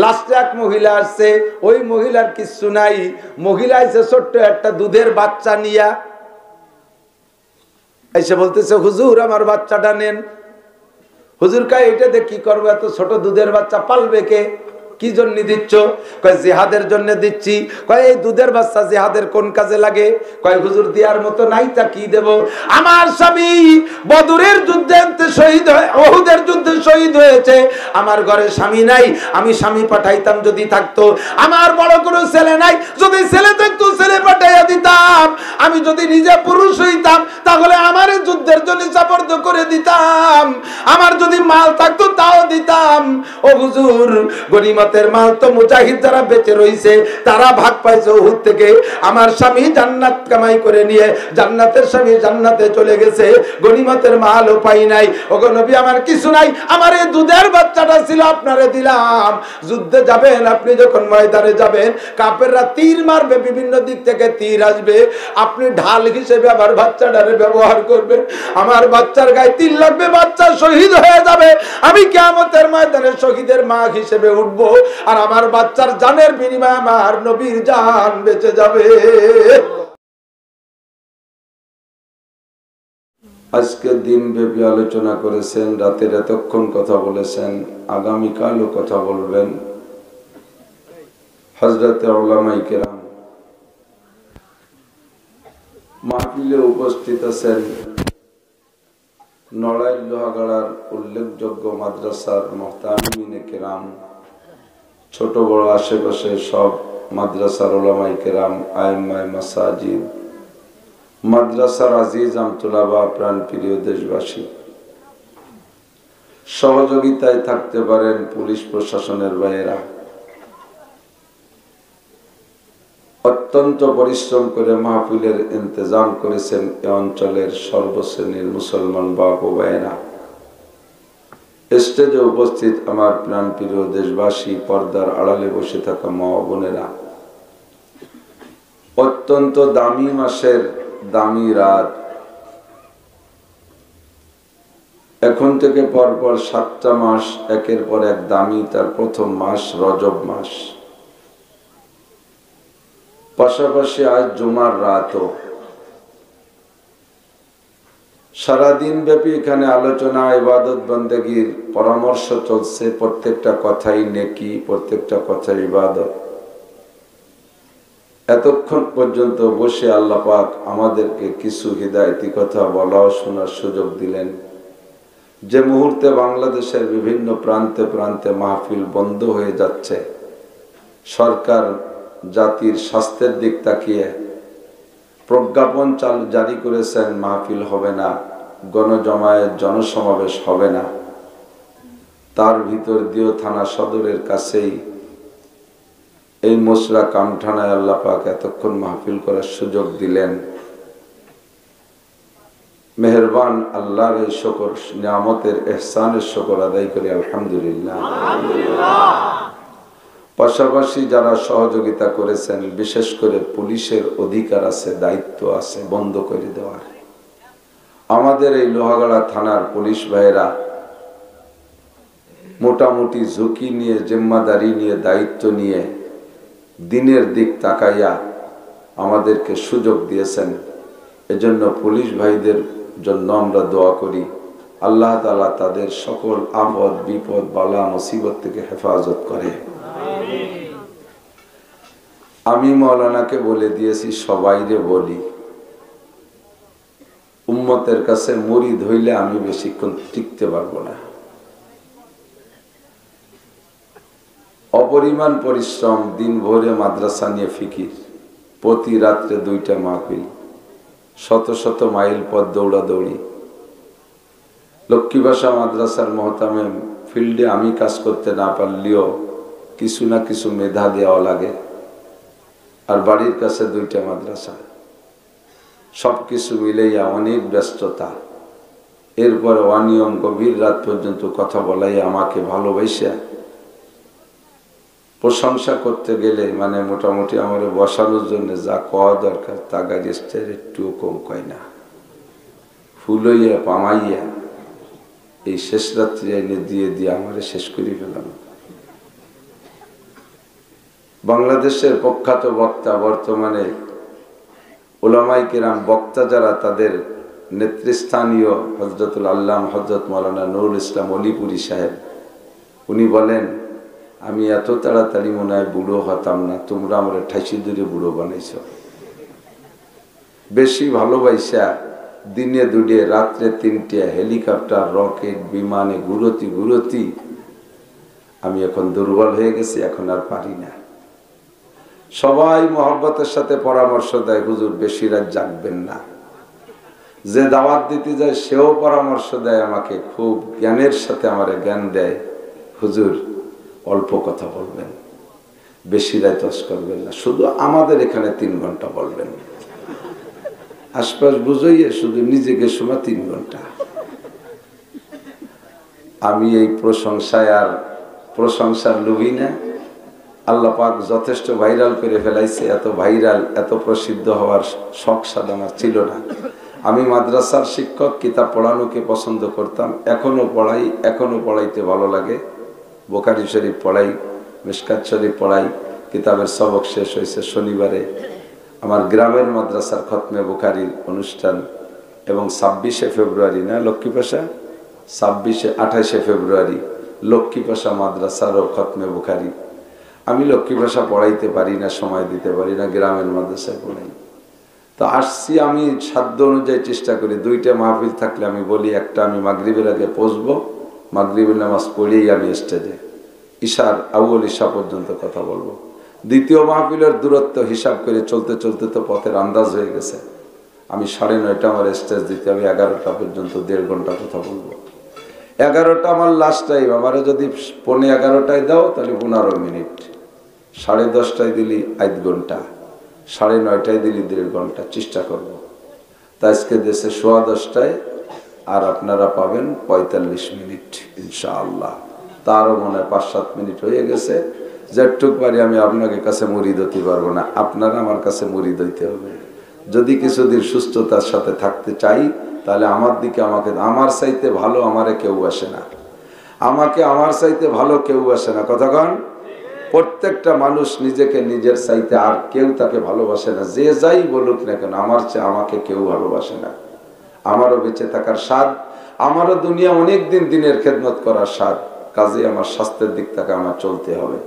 লাস্টে এক মহিলা আসছে, ওই মহিলার কিচ্ছু নাই, মহিলা এসে ছোট্ট একটা দুধের বাচ্চা নিয়া এসে বলতেছে, হুজুর আমার বাচ্চাটা নেন। হুজুর কয়, এটাতে কি করবো, এত ছোট দুধের বাচ্চা পালবে কে? কি জন্য দিচ্ছ? কয় জিহাদের জন্য দিচ্ছি। কয় এই দুধের বাচ্চা জিহাদের কোন কাজে লাগে? কয় হুজুর দেওয়ার মতো নাই, তা কি দেব? আমার স্বামী বদরের যুদ্ধে শহীদ হয়ে, উহুদের যুদ্ধে শহীদ হয়েছে, আমার ঘরে স্বামী নাই, আমি স্বামী পাঠাইতাম যদি থাকতো। আমার বড় কোনো ছেলে নাই, যদি ছেলে থাকতো ছেলে পাঠাইয়া দিতাম। আমি যদি নিজে পুরুষ হইতাম তাহলে আমার যুদ্ধের জন্য সাপোর্ট করে দিতাম। আমার যদি মাল থাকতো তাও দিতাম। ও হুজুর, গনিমতের মাল তো মুজাহিদ যারা বেঁচে রইছে তারা ভাগ পাইছে উহুদ থেকে। আমার স্বামী জান্নাত কামাই করে নিয়ে জান্নাতের স্বামী জান্নাতে চলে গেছে, গনিমতের মালও পাই নাই। ওগো নবী, আমার কিছু নাই, আমার এই দুধের বাচ্চাটা ছিল আপনারে দিলাম। যুদ্ধে যাবেন, আপনি যখন ময়দানে যাবেন, কাফেররা তীর মারবে, বিভিন্ন দিক থেকে তীর আসবে, আপনি ঢাল হিসেবে আমার বাচ্চাটারে ব্যবহার করবেন। আমার বাচ্চার গায়ে তীর লাগবে, বাচ্চা শহীদ হয়ে যাবে, আমি কিয়ামতের ময়দানে শহীদের মা হিসেবে উঠবো, আর আমার বাচ্চার জানের বিনিময়ে আমার নবীর জান বেঁচে যাবে। আজকে দিন ব্যাপী আলোচনা করেছেন, রাতের এতক্ষণ কথা বলেছেন, আগামীকালও কথা বলবেন হযরতে উলামায়ে কেরাম। মাহফিলে উপস্থিত আছেন নড়াইল লোহাগাড়ার উল্লেখযোগ্য মাদ্রাসার মুহতামিমিনে কেরাম, ছোট বড় আশেপাশে সব মাদ্রাসার উলামায়ে কেরাম, আইম্মায়ে মাসাজিদ, মাদ্রাসার আজিজ আমতুলাবা, প্রাণ প্রিয় দেশবাসী, সহযোগিতায় থাকতে পারেন পুলিশ প্রশাসনের ভাইয়েরা। অত্যন্ত পরিশ্রম করে মাহফিলের ইন্তজাম করেছেন এ অঞ্চলের সর্বশ্রেণীর মুসলমান বাপ ও ভাইয়েরা। স্টেজে উপস্থিত আমার প্রাণ প্রিয় দেশবাসী, পর্দার আড়ালে বসে থাকা মা ও বোনেরা, অত্যন্ত দামি মাসের দামি রাত, এখন থেকে পরপর 7টা মাস একের পর এক দামি। তার প্রথম মাস রজব মাস, পাশাপাশি আজ জুমার রাতও। সারাদিন ব্যাপী এখানে আলোচনা, ইবাদত বন্দেগীর পরামর্শ চলছে, প্রত্যেকটা কথাই নেকি, প্রত্যেকটা কথাই ইবাদত। এতক্ষণ পর্যন্ত বসে আল্লাহ পাক আমাদেরকে কিছু হিদায়তি কথা বলা ও শোনার সুযোগ দিলেন। যে মুহূর্তে বাংলাদেশের বিভিন্ন প্রান্তে প্রান্তে মাহফিল বন্ধ হয়ে যাচ্ছে, সরকার জাতির স্বাস্থ্যের দিক তাকিয়ে প্রজ্ঞাপন জারি করেছেন, মাহফিল হবে না, গণজমায়েত জনসমাবেশ হবে না। তার ভিতর দিয়েও থানা সদরের কাছেই এই মসরা কামঠানায় আল্লাহ পাক এতক্ষণ মাহফিল করার সুযোগ দিলেন। মেহেরবান আল্লাহর এই শুকর নিয়ামতের ইহসানের শুকর আদায় করি আলহামদুলিল্লাহ। পাশাপাশি যারা সহযোগিতা করেছেন, বিশেষ করে পুলিশের অধিকার আছে, দায়িত্ব আছে বন্ধ করে দেওয়ার। আমাদের এই লোহাগাড়া থানার পুলিশ ভাইয়েরা মোটামুটি ঝুঁকি নিয়ে, জিম্মাদারি নিয়ে, দায়িত্ব নিয়ে দিনের দিক তাকাইয়া আমাদেরকে সুযোগ দিয়েছেন। এজন্য পুলিশ ভাইদের জন্য আমরা দোয়া করি, আল্লাহ তাআলা তাদের সকল আপদ বিপদ বালা মুসিবত থেকে হেফাজত করে। আমি মাওলানাকে বলে দিয়েছি, সবাইরে বলি, উম্মতের কাছে মুরিদ হইলে আমি বেশিক্ষণ টিকতে পারবো না। অপরিমাণ পরিশ্রম, দিন ভরে মাদ্রাসা নিয়ে ফিকির, প্রতি রাত্রে 2টা মাহফিল, শত শত মাইল পথ দৌড়াদৌড়ি। লক্ষ্মীবাসা মাদ্রাসার মুহতামিম ফিল্ডে আমি কাজ করতে না পারলেও কিছু না কিছু মেধা দেওয়া লাগে, আর বাড়ির কাছে 2টা মাদ্রাসা, সবকিছু মিলেইয়া অনেক ব্যস্ততা। এরপরে অনিয়ম গভীর রাত পর্যন্ত কথা বলাই আমাকে ভালোবাসা প্রশংসা করতে গেলে মানে মোটামুটি আমার বসানোর জন্য যা কওয়া দরকার তা গাড়িস্টার একটু কম কয় না। ফুলইয়া পামাইয়া এই শেষ রাত্রি এনে দিয়ে দিয়ে আমার শেষ করে ফেলাম। বাংলাদেশের প্রখ্যাত বক্তা, বর্তমানে উলামায়ে কেরাম বক্তা যারা, তাদের নেতৃস্থানীয় হযরতুল আল্লামা হযরত মাওলানা নুরুল ইসলাম অলিপুরি সাহেব, উনি বলেন, আমি এত তাড়াতাড়ি মনে হয় বুড়ো হতাম না, তোমরা আমার ঠাইসি দূরে বুড়ো বানাইছ। বেশি ভালোবাসা দিনে দুটে রাত্রে তিনটে হেলিকপ্টার, রকেট, বিমানে ঘুরতি ঘুরতি আমি এখন দুর্বল হয়ে গেছি, এখন আর পারি না। সবাই মহব্বতের সাথে পরামর্শ দেয়, হুজুর বেশি রাত জাগবেন না। যে দাওয়াত দিতে যায় সেও পরামর্শ দেয় আমাকে, খুব জ্ঞানের সাথে আমার জ্ঞান দেয়, হুজুর অল্প কথা বলবেন, বেশি রাত ওয়াজ করবেন না, শুধু আমাদের এখানে 3 ঘন্টা বলবেন, আশপাশ বুঝাইয়ে শুধু নিজেকে সময় 3 ঘন্টা। আমি এই প্রশংসায় আর প্রশংসার লোভী না। আল্লাহ পাক যথেষ্ট ভাইরাল করে ফেলাইছে। এত ভাইরাল, এত প্রসিদ্ধ হওয়ার শখ সাদ আমার ছিল না। আমি মাদ্রাসার শিক্ষক, কিতাব পড়ানোকে পছন্দ করতাম, এখনো পড়াই, এখনো পড়াইতে ভালো লাগে। বুখারী শরীফ পড়াই, মিশকাত শরীফ পড়াই। কিতাবের সবক শেষ হয়েছে শনিবারে। আমার গ্রামের মাদ্রাসার খতমে বুখারীর অনুষ্ঠান, এবং 26শে ফেব্রুয়ারি না লক্ষ্মীপাশা, 28শে ফেব্রুয়ারি লক্ষ্মীপাশা মাদ্রাসারও খতমে বুখারী। আমি লক্ষ্মীপাশা পড়াইতে পারি না, সময় দিতে পারি না, গ্রামের মাদ্রাসায় পড়াই। তো আসছি, আমি সাধ্য অনুযায়ী চেষ্টা করি। 2টা মাহফিল থাকলে আমি বলি, একটা আমি মাগরিবের আগে পৌঁছবো, মাগরিবের নামাজ পড়েই আমি স্টেজে ঈশার আউয়াল ঈশা পর্যন্ত কথা বলবো। 2য় মাহফিলের দূরত্ব হিসাব করে চলতে চলতে তো পথের আন্দাজ হয়ে গেছে। আমি 9:30 আমার স্টেজ দিতে, আমি 11টা পর্যন্ত 1.5 ঘন্টা কথা বলবো। 11টা আমার লাস্ট টাইম। আমার যদি 11:15 দাও তাহলে 15 মিনিট, 10:30 দিলি 1 ঘন্টা, 9:30 দিলি 1.5 ঘন্টা, চেষ্টা করব। তা আজকে দেশে 10:15 আর আপনারা পাবেন 45 মিনিট ইনশাআল্লাহ। তারও মনে হয় 5-7 মিনিট হয়ে গেছে। যেটুক পারি আমি আপনাকে কাছে মুরিদ হতে পারবো না, আপনারা আমার কাছে মুরিদ হইতে হবে। যদি কিছুদিন সুস্থতার সাথে থাকতে চাই, তাহলে আমার দিকে আমার চাইতে ভালো আমারে কেউ আসে না, আমাকে আমার চাইতে ভালো কেউ আসে না। কথাক্ষণ, প্রত্যেকটা মানুষ নিজেকে নিজের চাইতে আর কেউ তাকে ভালোবাসে না। যে যাই বলুক না কেন, আমার চেয়ে আমাকে কেউ ভালোবাসে না। আমারও বেঁচে থাকার স্বাদ, আমারও দুনিয়া অনেক দিন দিনের খেদমত করার স্বাদ। কাজে আমার স্বাস্থ্যের দিক থেকে আমার চলতে হবে।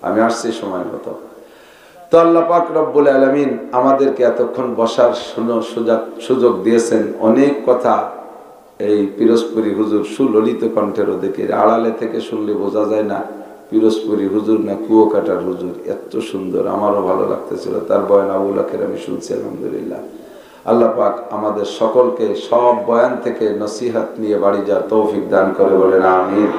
আমি আসছি সময় মতো। তো আল্লাহ পাক রব্বুল আলামিন আমাদেরকে এতক্ষণ বসার সুযোগ দিয়েছেন। অনেক কথা এই পিরোজপুরি হুজুর সুললিত কণ্ঠের ওদিকে আড়ালে থেকে শুনলে বোঝা যায় না পিরোজপুরি হুজুর না কুয়োকাটার হুজুর। এত সুন্দর, আমারও ভালো লাগতেছিল। তার বয়ান আবুল আখের আমি শুনছি, আলহামদুলিল্লাহ। আল্লাহ পাক আমাদের সকলকে সব বয়ান থেকে নসিহত নিয়ে বাড়ি যাওয়ার তৌফিক দান করে, বলেন আমিন।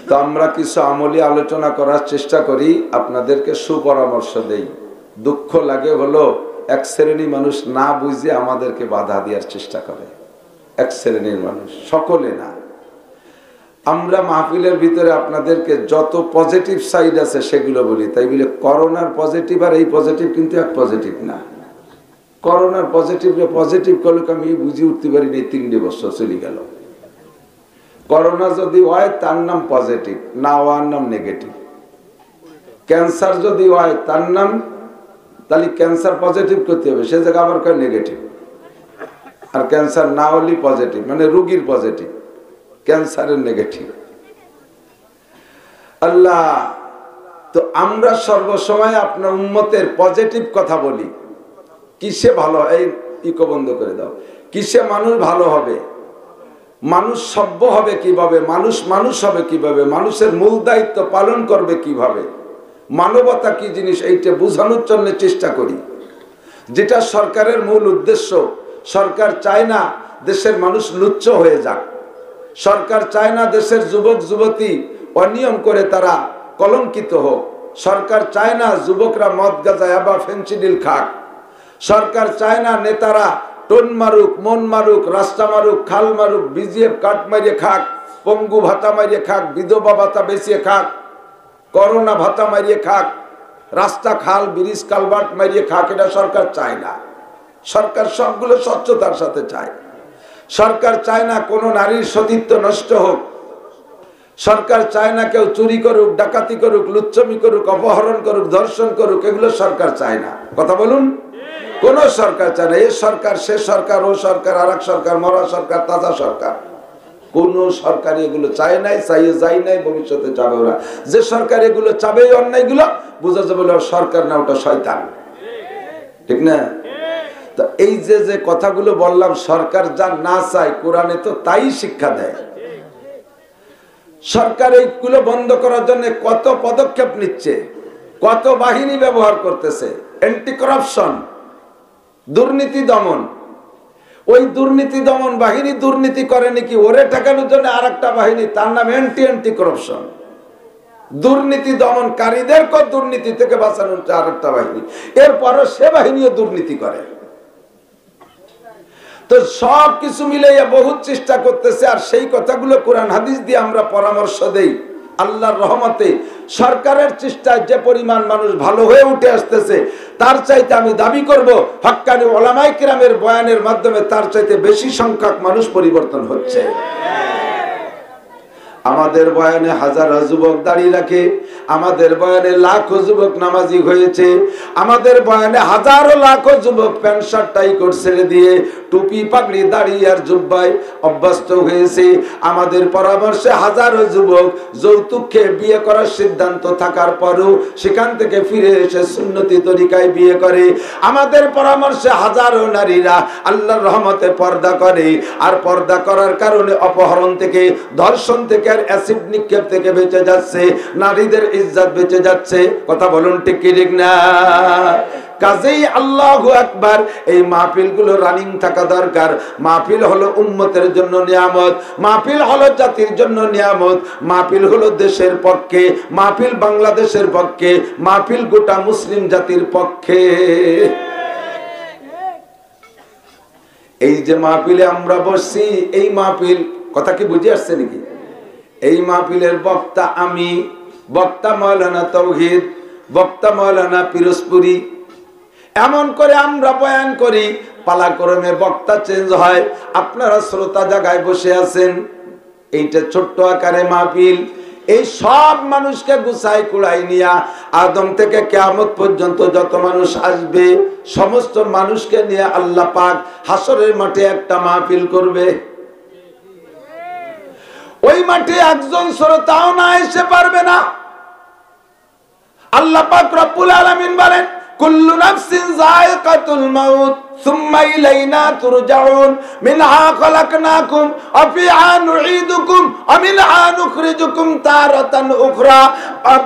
তো আমরা কিছু আমলি আলোচনা করার চেষ্টা করি, আপনাদেরকে সুপরামর্শ দেই। দুঃখ লাগে হলো এক শ্রেণী মানুষ না বুঝে আমাদেরকে বাধা দেওয়ার চেষ্টা করে। এক শ্রেণীর মানুষ, সকলে না। আমরা মাহফিলের ভিতরে আপনাদেরকে যত পজিটিভ সাইড আছে সেগুলো বলি। তাই বলে করোনার পজিটিভ আর এই পজিটিভ কিন্তু এক পজিটিভ না। করোনার পজিটিভ করলে আমি বুঝে উঠতে পারি না, 3 বছর চলে গেল। করোনা যদি হয় তার নাম পজিটিভ, না হওয়ার নাম নেগেটিভ। ক্যান্সার যদি হয় তার নাম, তাহলে ক্যান্সার পজিটিভ করতে হবে, সে জায়গায় আবার কয় নেগেটিভ। আর ক্যান্সার না হলে পজিটিভ, মানে রোগীর পজিটিভ, ক্যান্সারের নেগেটিভ। আল্লাহ, তো আমরা সর্বসময় আপনার উম্মতের পজিটিভ কথা বলি। কিসে ভালো, এই ইকো বন্ধ করে দাও, কিসে মানুষ ভালো হবে, মানুষ সভ্য হবে কিভাবে, মানুষ হবে কিভাবে, মানুষের মূল দায়িত্ব পালন করবে কিভাবে, মানবতা কি জিনিস, এইটা বোঝানোর জন্য চেষ্টা করি। যেটা সরকারের মূল উদ্দেশ্য। সরকার চায় না দেশের মানুষ লুচ্চ হয়ে যাক। সরকার চায় না দেশের যুবক যুবতী অনিয়ম করে তারা কলঙ্কিত হোক। সরকার চায় না যুবকরা মদ গাঁজা বা ফেন্সিডিল খাক। সরকার চায় না নেতারা টোন মারুক, মন মারুক, রাস্তা মারুক, খাল মারুক, বিজিএফ কাট মারিয়ে খাক, পঙ্গু ভাতা মারিয়ে খাক, বিধবা ভাতা বেঁচিয়ে খাক, করোনা ভাতা মারিয়ে খাক, রাস্তা খাল ব্রিজ কালভার্ট মারিয়ে খাক। এটা সরকার চায় না। সরকার সবগুলো স্বচ্ছতার সাথে চায়। সরকার চায় না কোনো নারীর সতীত্ব নষ্ট হোক। সরকার চায় না কেউ চুরি করুক, ডাকাতি করুক, লুচ্ছমি করুক, অপহরণ করুক, ধর্ষণ করুক, এগুলো সরকার চায় না। কথা বলুন, কোন সরকার চায় না। এ সরকার, সে সরকার, ও সরকার, আর এক সরকার, মরা সরকার, তাজা সরকার, কোন সরকার এগুলো চায় নাই, চাইয়ে যায় নাই, ভবিষ্যতে চাবে ওরা। যে সরকার এগুলো চাবে, অন্যায়গুলো বুঝা যাবে সরকার না, ওটা শয়তান, ঠিক না? তো এই যে কথাগুলো বললাম, সরকার যা না চায় কোরআনে তো তাই শিক্ষা দেয়। সরকার এইগুলো বন্ধ করার জন্য কত পদক্ষেপ নিচ্ছে, কত বাহিনী ব্যবহার করতেছে। অ্যান্টি কারাপশন, দুর্নীতি দমন। ওই দুর্নীতি দমন বাহিনী দুর্নীতি করে নাকি, ওরে ঠেকানোর জন্য আর একটা বাহিনী, তার নাম অ্যান্টি কারাপশন। দুর্নীতি দমনকারীদের দুর্নীতি থেকে বাঁচানোর আর একটা বাহিনী, এরপরও সে বাহিনীও দুর্নীতি করে। তো সব কিছু মিলে বহুত চেষ্টা করতেছে। আর সেই কথাগুলো কোরআন হাদিস দিয়ে আমরা পরামর্শ দেই। আল্লাহর রহমতে সরকারের চেষ্টায় যে পরিমাণ মানুষ ভালো হয়ে উঠে আসতেছে, তার চাইতে আমি দাবি করব হক্কানি উলামায়ে কিরামের বয়ানের মাধ্যমে তার চাইতে বেশি সংখ্যক মানুষ পরিবর্তন হচ্ছে। আমাদের বয়ানে হাজারো যুবক দাঁড়িয়ে রাখে, আমাদের বয়ানে লাখো যুবক নামাজি হয়েছে, আমাদের বয়ানে হাজারো লাখো যুবক প্যান্ট শার্ট টাই কোট ছেড়ে দিয়ে টুপি পাগড়ি দাড়ি আর জুব্বায় অভ্যস্ত হয়েছে। আমাদের পরামর্শে হাজারো যুবক যৌতুককে বিয়ে করার সিদ্ধান্ত থাকার পরও সেখান থেকে ফিরে এসে সুন্নতি তরিকায় বিয়ে করে। আমাদের পরামর্শে হাজারো নারীরা আল্লাহর রহমতে পর্দা করে, আর পর্দা করার কারণে অপহরণ থেকে, ধর্ষণ থেকে, অ্যাসিড নিক্ষেপ থেকে বেঁচে যাচ্ছে, নারীদের ইজ্জত বেঁচে যাচ্ছে। কথা বলুন, ঠিক কি ঠিক না? কাজেই আল্লাহু আকবার, এই মাহফিলগুলো রানিং থাকা দরকার। মাহফিল হলো উম্মতের জন্য নিয়ামত, মাহফিল হলো জাতির জন্য নিয়ামত, মাহফিল হলো দেশের পক্ষে, মাহফিল বাংলাদেশের পক্ষে, মাহফিল গোটা মুসলিম জাতির পক্ষে। এই যে মাহফিলে আমরা বসছি, এই মাহফিল কথা কি বুঝে আসছে নাকি? এই মাহফিলের বক্তা আমি, বক্তা মাওলানা তাওহীদ, বক্তা মাওলানা পিরোজপুরি। এমন করে আমরা বয়ান করি, পালাক্রমে বক্তা চেঞ্জ হয়। আপনারা শ্রোতা জায়গায় বসে আছেন, এইটা ছোট্ট আকারে মাহফিল। এই সব মানুষকে গুছাই কুড়াই নিয়া আদম থেকে কিয়ামত পর্যন্ত যত মানুষ আসবে, সমস্ত মানুষকে নিয়ে আল্লাহ পাক হাসরের মাঠে একটা মাহফিল করবে। ওই মাঠে একজন শ্রোতাও না এসে পারবে না। আল্লাহ পাক রব্বুল আলামিন বলেন, কুল্লু নাফসিন যায়িকাতুল মাউত সুম্মা ইলাইনা তুরজাউন মিনহা খালাকনাকুম ওয়া ফিহা নুঈদুকুম ওয়া মিনহা নুখরিজুকুম তারাতান উখরা।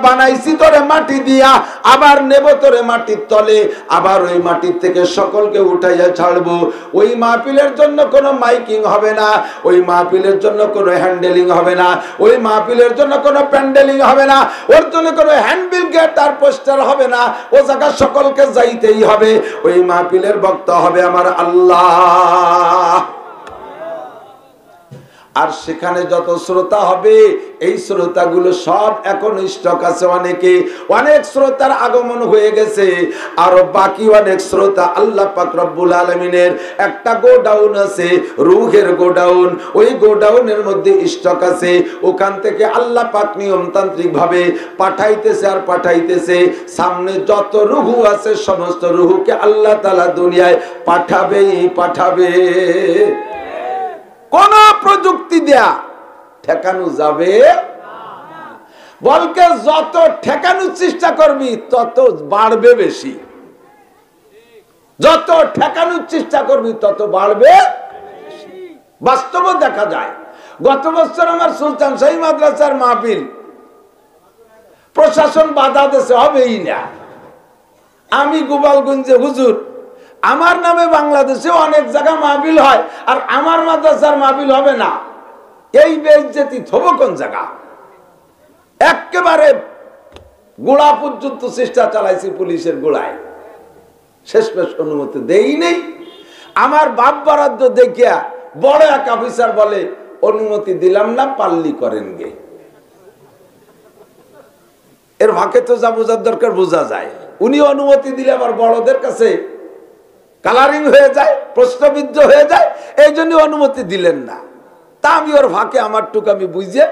বানাইছি তোরে মাটি দিয়া, আবার নেব তোরে মাটির তলে, আবার ওই মাটির থেকে সকলকে উঠাইয়া ছাড়বো। ওই মাহফিলের জন্য কোনো মাইকিং হবে না, ওই মাহফিলের জন্য কোনো হ্যান্ডেলিং হবে না, ওই মাহফিলের জন্য কোনো প্যান্ডেলিং হবে না, ওর জন্য কোনো হ্যান্ডবিল গেট আর পোস্টার হবে না। ও জায়গা সকলকে যাইতেই হবে। ওই মাহফিলের বক্তা হবে আমার আল্লাহ। আর সেখানে যত শ্রোতা হবে, এই শ্রোতাগুলো সব এখন স্টক আছে। অনেক শ্রোতার আগমন হয়ে গেছে, আর বাকি অনেক শ্রোতা আল্লাহ পাক রব্বুল আলামিনের একটা গোডাউন আছে, রূহের গোডাউন। ওই গোডাউনের মধ্যে স্টক আছে, ওখান থেকে আল্লাহ পাক নিয়মতান্ত্রিক ভাবে পাঠাইতেছে আর পাঠাইতেছে। সামনে যত রূহ আছে, সমস্ত রূহকে আল্লাহ তাআলা দুনিয়ায় পাঠাবেই পাঠাবে। কোন প্রযুক্তি দেয়া ঠেকানো যাবে বলকে, যত ঠেকানোর চেষ্টা করবি তত বাড়বে বেশি, যত ঠেকানোর চেষ্টা করবি তত বাড়বে। বাস্তব দেখা যায়। গত বছর আমার সুলতান শাহী মাদ্রাসার মাহফিল প্রশাসন বাধা দিয়েছে, হবেই না। আমি গোপালগঞ্জে, হুজুর আমার নামে বাংলাদেশে অনেক জায়গা মাহফিল হয়, আর আমার মাদ্রাসার মাহফিল হবে না, এই বেইজ্জতি থব কোন জায়গা? একেবারে গোড়া পর্যন্ত চেষ্টা চালাইছি পুলিশের গোড়ায়, শেষমেশ অনুমতি দেই নেই। আমার বাপ বরাদ্দ দেখিয়া বড় এক অফিসার বলে, অনুমতি দিলাম না, পাল্লি করেন গে। এর ভাগে তো যা বোঝার দরকার বোঝা যায়। উনি অনুমতি দিলে আবার বড়দের কাছে কালারিং হয়ে যায়, প্রশ্নবিদ্ধ হয়ে যায়, এই জন্য অনুমতি দিলেন না। তা আমি ওর ফাঁকে আমার টুক আমি বুঝে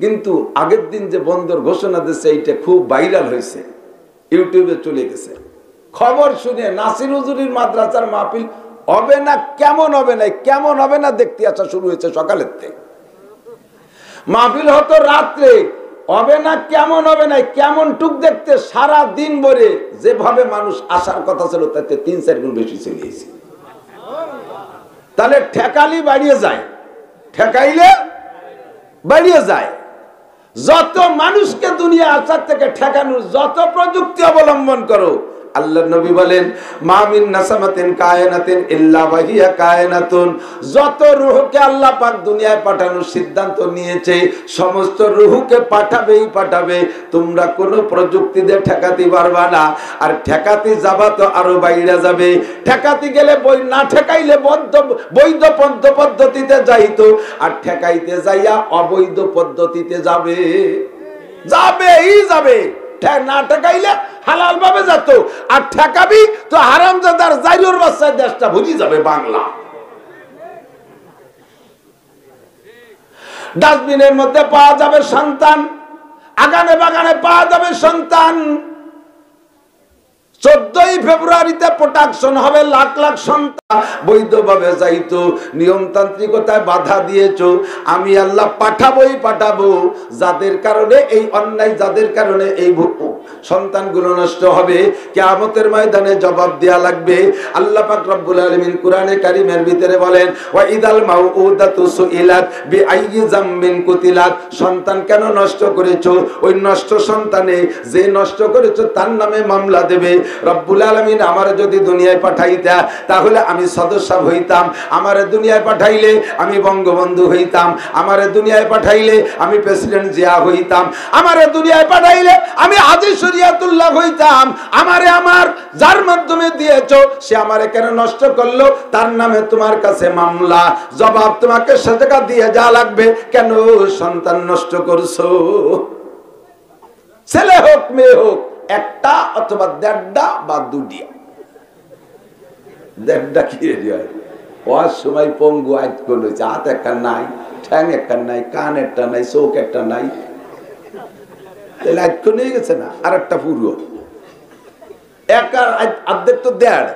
কিন্তু আগের দিন যে বন্দর ঘোষণা দিয়েছে এইটা খুব ভাইরাল হয়েছে, ইউটিউবে চলে গেছে। খবর শুনে নাসির হুজুরির মাদ্রাসার মাহফিল হবে না, কেমন হবে না, কেমন হবে না দেখতে আসা শুরু হয়েছে সকালের থেকে। মাহফিল হতো রাত্রে, হবে না কেমন হবে না, কেমন টুক দেখতে সারা দিন ভরে যেভাবে মানুষ আসার কথা ছিল তাতে 3-4 গুণ বেশি চলে এসেছে। তাহলে ঠেকালি বাড়িয়ে যায়, ঠেকাইলে বাড়িয়ে যায়। যত মানুষকে দুনিয়া আসার থেকে ঠেকানোর যত প্রযুক্তি অবলম্বন করো, আল্লাহ নবী বলেন মামিন নাসামাতিন কায়নাতিন ইল্লা ওয়াহিয়া কায়নাতুন, যত রূহকে আল্লাহ পাক দুনিয়ায় পাঠানোর সিদ্ধান্ত নিয়েছে সমস্ত রূহকে পাঠাবেই পাঠাবে। তোমরা কোনো প্রযুক্তি দিয়ে ঠেকাতে পারবা না, আর ঠেকাতে যাবা তো আরো বাইরে যাবে। ঠেকাতে গেলে না ঠেকাইলে বৈধ পদ্ধতিতে যাইতো, আর ঠেকাইতে যাইয়া অবৈধ পদ্ধতিতে যাবে, যাবেই যাবে। না ঠেকাইলে হালাল ভাবে যেত, আর ঠেকাবি তো হারামজাদার জাইরুর বাচ্চার দেশটা ভুলি যাবে বাংলা। ডাস্টবিনের মধ্যে পাওয়া যাবে সন্তান, আগানে বাগানে পাওয়া যাবে সন্তান। 14ই ফেব্রুয়ারিতে প্রোডাকশন হবে লাখ লাখ সন্তান, বৈধভাবে যাইতো। নিয়মতান্ত্রিকতায় বাধা দিয়েছো, আমি আল্লাহ পাঠাবোই পাঠাবো। যাদের কারণে এই অন্যায়, যাদের কারণে এই সন্তানগুলো নষ্ট হবে, কিয়ামতের ময়দানে জবাব দেয়া লাগবে। আল্লাহ পাক রব্বুল আলামিন কোরআনে কারীমের ভিতরে বলেন ওয়া ইদাল মাউউদাতু সুইলাত বিআইয়ি যামবিন কুতিলাত, সন্তান কেন নষ্ট করেছো, ওই নষ্ট সন্তানে যে নষ্ট করেছো তার নামে মামলা দেবে। রব্বুল আলামিন আমারে যদি দুনিয়ায় পাঠাইতা তাহলে আমি সদস্য হইতাম, আমারে দুনিয়ায় পাঠাইলে আমি বঙ্গবন্ধু হইতাম, আমারে দুনিয়ায় পাঠাইলে আমি প্রেসিডেন্ট জিয়া হইতাম, আমারে দুনিয়ায় পাঠাইলে আমি হাজী শরিয়াতুল্লাহ হইতাম। আমারে আমার যার মাধ্যমে দিয়েছো সে আমারে কেন নষ্ট করলো, তার নামে তোমার কাছে মামলা, জবাব তোমাকে সে টাকা দিয়ে যা লাগবে। কেন সন্তান নষ্ট করছো? ছেলে হোক মেয়ে হোক, একটা অথবা 1.5টা বা 2টা। 1.5টা কি হয় ওয়ার সময় পঙ্গু আইত কোন হয়েছে, হাত একটা নাই, ঠ্যাং একটা নাই, কান একটা নাই, চোখ একটা নাই, লাইট কোন হয়ে গেছে না। আর একটা পুরো একার অর্ধেক তো 1.5,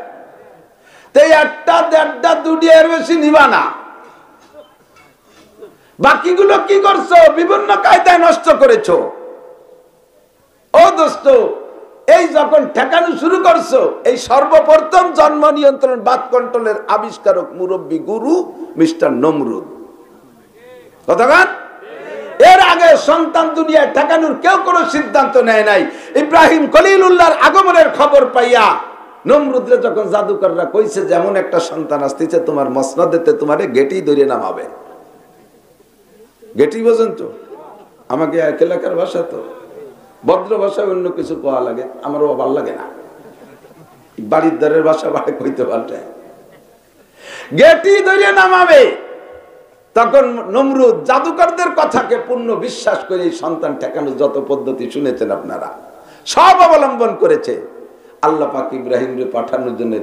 তাই একটা 1.5টা 2টা এর বেশি নিবা না। বাকিগুলো কি করছো? বিভিন্ন কায়দায় নষ্ট করেছো। ও দোস্ত, এই যখন ঠেকানো শুরু করছো, এই সর্বপ্রথম জন্ম নিয়ন্ত্রণ বাত কন্ট্রোলের আবিষ্কারক মুরব্বী গুরু মিস্টার নমরুদ। কতক্ষণ? এর আগে সন্তান দুনিয়ায় ঠেকানোর কেউ কোনো সিদ্ধান্ত নেয় নাই। ইব্রাহিম খলিলুল্লাহর আগমনের খবর পাইয়া নমরুদরে যখন জাদুকররা কইছে যেমন একটা সন্তান আসতেছে, তোমার মসনদেতে তোমারে গেটি ধরে নামাবে। গেটি বোঝেন তো? আমাকে এক এলাকার ভাষা তো, ভদ্র ভাষায় অন্য কিছু পাওয়া লাগে, আমারও ভালো লাগে না। বাড়ির দ্বারের ভাষা বাড়ি কইতে পারলে গেটি ধরে নামাবে। তখন নমরুদ জাদুকরদের কথাকে পূর্ণ বিশ্বাস করে সন্তান ঠেকানোর যত পদ্ধতি শুনেছেন আপনারা সব অবলম্বন করেছে। আল্লাহ পাক ইব্রাহিমকে পাঠানোর জন্য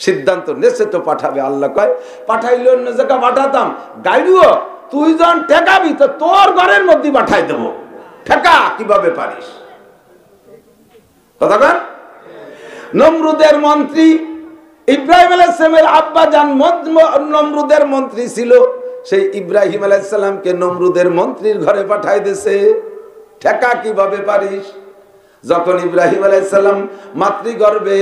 সিদ্ধান্ত নেছে, তো পাঠাবে। আল্লাহ কয় পাঠাইলে অন্য জায়গা পাঠাতাম, গাইডুও তুই যখন ঠেকাবি তো তোর ঘরের মধ্যে পাঠাই দেবো, ঠেকা কিভাবে পারিস। কতক্ষণ? নমরুদের মন্ত্রী ইব্রাহিম আলাইহিস সালামের আব্বা জান নমরুদের মন্ত্রী ছিল, সেই ইব্রাহিম আলাইহিস সালামকে নমরুদের মন্ত্রীর ঘরে পাঠাই দিয়েছে, ঠেকা কিভাবে পারিস। যখন ইব্রাহিম আলাইহিস সালাম মাতৃগর্ভে,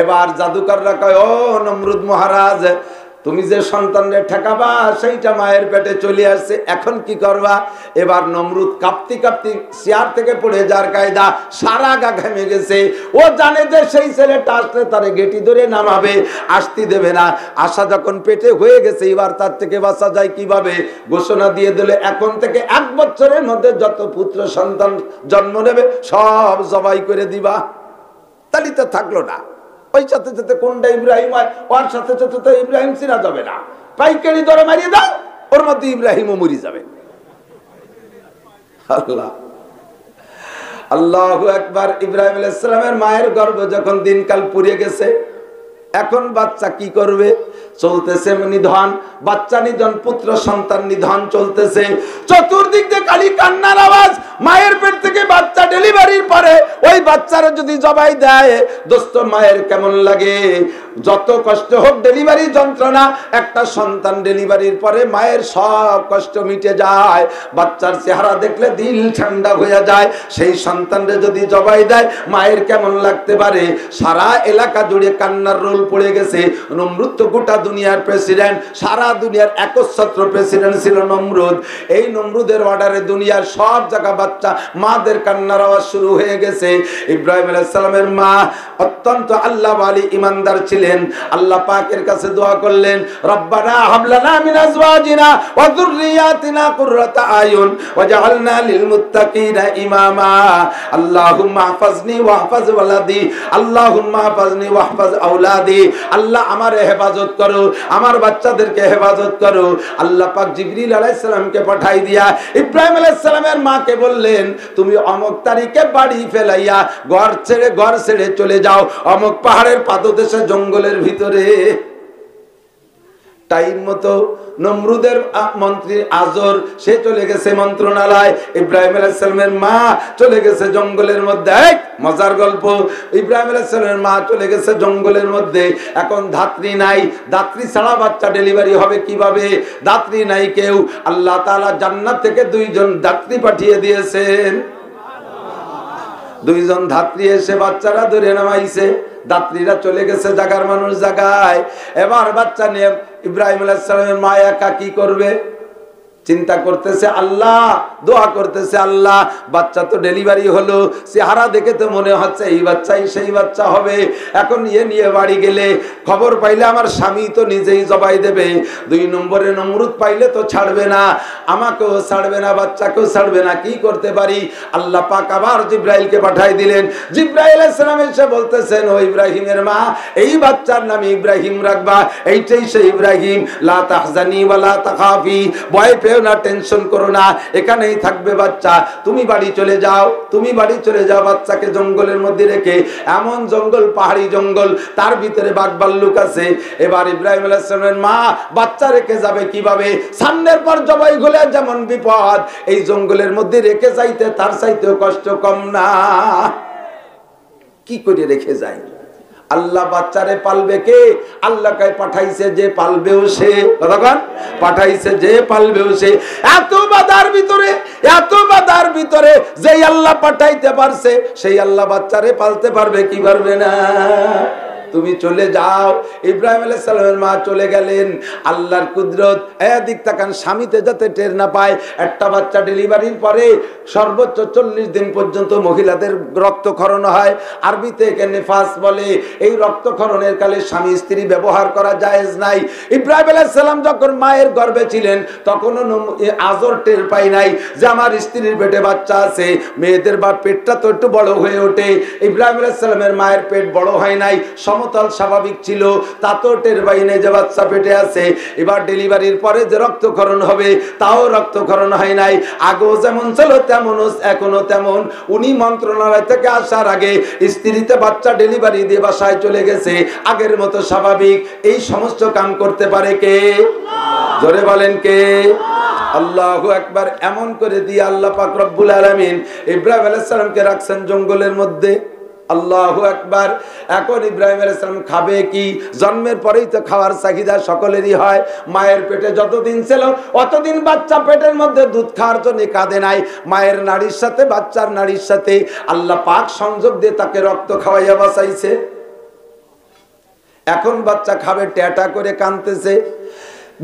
এবার জাদুকররা কয় ও নমরুদ মহারাজ, তুমি যে সন্তানরে ঠেকাবা সেইটা মায়ের পেটে চলে আসছে, এখন কি করবা? এবার নমরুদ কাঁপতে কাঁপতে চেয়ার থেকে পড়ে যার কায়দা, সারা গা ঘেমে গেছে। ও জানে যে সেই ছেলেটা আসলে তারে গেটি ধরে নামাবে, আসতে দেবে না। আশা যখন পেটে হয়ে গেছে, এবার তার থেকে বাঁচা যায় কিভাবে? ঘোষণা দিয়ে দিলে এখন থেকে 1 বছরের মধ্যে যত পুত্র সন্তান জন্ম নেবে সব জবাই করে দিবা। তাহলে তো থাকলো না। ওই সাথে সাথে কোনটা ইব্রাহিম হয়, ওর সাথে সাথে তো ইব্রাহিম চিনা যাবে না। পাইকারি দরে মারিয়ে দাও, ওর মধ্যে ইব্রাহিমও মরি যাবে। আল্লাহ আল্লাহু আকবার। ইব্রাহিম আলাইহিস সালামের মায়ের গর্ভ যখন দিনকাল পুড়িয়ে গেছে, এখন বাচ্চা কি করবে? চলতেছে নিধন, বাচ্চা নিধন, পুত্র সন্তান নিধন চলতেছে। চতুর্দিক দিয়ে খালি কান্নার আওয়াজ। মায়ের পেট থেকে বাচ্চা ডেলিভারির পরে ওই বাচ্চারা যদি জবাই দেয়, দোস্ত মায়ের কেমন লাগে? যত কষ্ট হোক ডেলিভারি যন্ত্রণা, একটা সন্তান ডেলিভারির পরে মায়ের সব কষ্ট মিটে যায়। বাচ্চার চেহারা দেখলে দিল ঠান্ডা হয়ে যায়। সেই সন্তানরে যদি জবাই দেয় মায়ের কেমন লাগতে পারে? সারা এলাকা জুড়ে কান্নার রোল পড়ে গেছে। নমরুদ তো গোটা দুনিয়ার প্রেসিডেন্ট, সারা দুনিয়ার একচ্ছত্র প্রেসিডেন্ট ছিল নমরুদ। এই নমরুদের অর্ডারে দুনিয়ার সব জায়গা বাচ্চা মাদের কান্নার আওয়াজ শুরু হয়ে গেছে। ইব্রাহিম আলাইহিস সালামের মা অত্যন্ত আল্লাহওয়ালি ইমানদার ছিলেন। আল্লাহ পাকের কাছে দোয়া করলেন, রব্বানা হাব লানা মিন আজওয়াজিনা ওয়া যুররিয়াতিনা কুররাতা আয়ুন ওয়াজআলনা লিল মুত্তাকিনা ইমামা। আল্লাহুম্মা হাফাজনি ওয়াহফাজ ওয়ালাদি, আল্লাহুম্মা হাফাজনি ওয়াহফাজ আওলাদি। আল্লাহ আমার হেফাজত করো, আমার বাচ্চাদেরকে হেফাজত করো। আল্লাহ পাক জিবরিল আলাইহিস সালামকে পাঠাই দিয়া ইব্রাহিম আলাইহিস সালামের মাকে বললেন, তুমি অমুক তারিখে বাড়ি ফেলাইয়া ঘর ছেড়ে চলে যাও অমুক পাহাড়ের পাদদেশে জঙ্গলের ভিতরে। টাইম মতো নমরুদের মন্ত্রী আজর সে চলে গেছে মন্ত্রণালয়, ইব্রাহিম আলাইহিস সালামের মা চলে গেছে জঙ্গলের মধ্যে। মজার গল্প, ইব্রাহিম আলাইহিস সালামের মা চলে গেছে জঙ্গলের মধ্যে। এখন ধাত্রী নাই, ধাত্রী ছাড়া বাচ্চা ডেলিভারি হবে কিভাবে? ধাত্রী নাই কেউ। আল্লাহ তাআলা জান্নাত থেকে দুইজন ধাত্রী পাঠিয়ে দিয়েছেন। দুইজন ধাত্রী এসে বাচ্চারা ধরে নামাইছে। দাত্রীরা চলে গেছে জাগার মানুষ জাগায়। এবার বাচ্চা নিয়ে ইব্রাহিম আলাইহিস সালামের মা একা কি করবে? চিন্তা করতেছে, আল্লাহ দোয়া করতেছে, আল্লাহ বাচ্চা তো ডেলিভারি হলো, চেহারা দেখে তো মনে হচ্ছে এই বাচ্চাই সেই বাচ্চা হবে। এখন নিয়ে বাড়ি গেলে খবর পাইলে আমার স্বামী তো নিজেই জবাই দেবে। 2 নম্বরে নমরুদ পাইলে তো ছাড়বে না, আমাকেও ছাড়বে না, বাচ্চাকেও ছাড়বে না। কি করতে পারি? আল্লাহ পাক আবার জিব্রাইলকে পাঠাই দিলেন। জিব্রাইল আলাইহিস সালাম এসে বলতেছেন, ও ইব্রাহিমের মা, এই বাচ্চার নাম ইব্রাহিম রাখবা, এইটাই সেই ইব্রাহিম। লা তাহজানি ওয়া লা তাখাফি, ভয় পেও না, টেনশন করো না, এখানেই থাকবে বাচ্চা। তুমি বাড়ি চলে যাও, তুমি বাড়ি চলে যাও বাচ্চাকে জঙ্গলের মধ্যে রেখে। এমন জঙ্গল, পাহাড়ি জঙ্গল, তার ভিতরে বাঘ ভাল্লুক আছে। এবার ইব্রাহিম আলাইহিস সালামের মা বাচ্চা রেখে যাবে কিভাবে? সামনের পর জবাই হলে যেমন বিপদ, এই জঙ্গলের মধ্যে রেখে যাইতে তার চাইতেও কষ্ট কম না। কি করে রেখে যায়? আল্লাহ বাচ্চারে পালবে কে? আল্লাহকে পাঠাইছে যে পালবেও সে। কতক্ষণ পাঠাইছে যে পালবেও সে। এত বাধার ভিতরে যেই আল্লাহ পাঠাইতে পারছে সেই আল্লাহ বাচ্চারে পালতে পারবে কি পারবে না? তুমি চলে যাও। ইব্রাহিম আলাইহিস সালামের মা চলে গেলেন। আল্লাহর কুদরত, এদিক তাকান, স্বামীতে যাতে টের না পায়। একটা বাচ্চা ডেলিভারির পরে সর্বোচ্চ 40 দিন পর্যন্ত মহিলাদের রক্তক্ষরণ হয়। আরবিতে একে নিফাস বলে। এই রক্তক্ষরণের কালে স্বামী স্ত্রী ব্যবহার করা জায়েজ নাই। ইব্রাহিম আলাইহিস সালাম যখন মায়ের গর্ভে ছিলেন তখনও আজর টের পাই নাই যে আমার স্ত্রীর পেটে বাচ্চা আছে। মেয়েদের বা পেটটা তো একটু বড় হয়ে ওঠে। ইব্রাহিম আলাইহিস সালামের মায়ের পেট বড় হয় নাই, সমতল স্বাভাবিক ছিল, তাতেও টের পাই নাই যে বাচ্চা পেটে আছে। এবার ডেলিভারির পরে যে রক্তক্ষরণ হবে তাও রক্তক্ষরণ হয় নাই। আগেও যেমন ছিল তেমনও এখনো তেমন। উনি মন্ত্রণালয় থেকে আসার আগে স্ত্রীতে বাচ্চা ডেলিভারি দিয়ে বাসায় চলে গেছে, আগের মতো স্বাভাবিক। এই সমস্ত কাম করতে পারে কে? জোরে বলেন কে? আল্লাহু আকবার। এমন করে দিয়ে আল্লাহ পাক রব্বুল আলামিন ইব্রাহিম আলাইহিস সালামকে রাখছেন জঙ্গলের মধ্যে। আল্লাহু আকবার। এখন ইব্রাহিম আলাইহিস সালাম খাবে কি? জন্মের পরেই তো খাওয়ার চাহিদা সকলেরই হয়। মায়ের পেটে যতদিন ছিল অতদিন বাচ্চা পেটের মধ্যে দুধ খাওয়ার জন্য কাঁদে নাই। মায়ের নাড়ির সাথে বাচ্চার নাড়ির সাথে আল্লাহ পাক সংযোগ দিয়ে তাকে রক্ত খাওয়াইয়া বাঁচাইছে। এখন বাচ্চা খাবে, ট্যাটা করে কাঁদতেছে।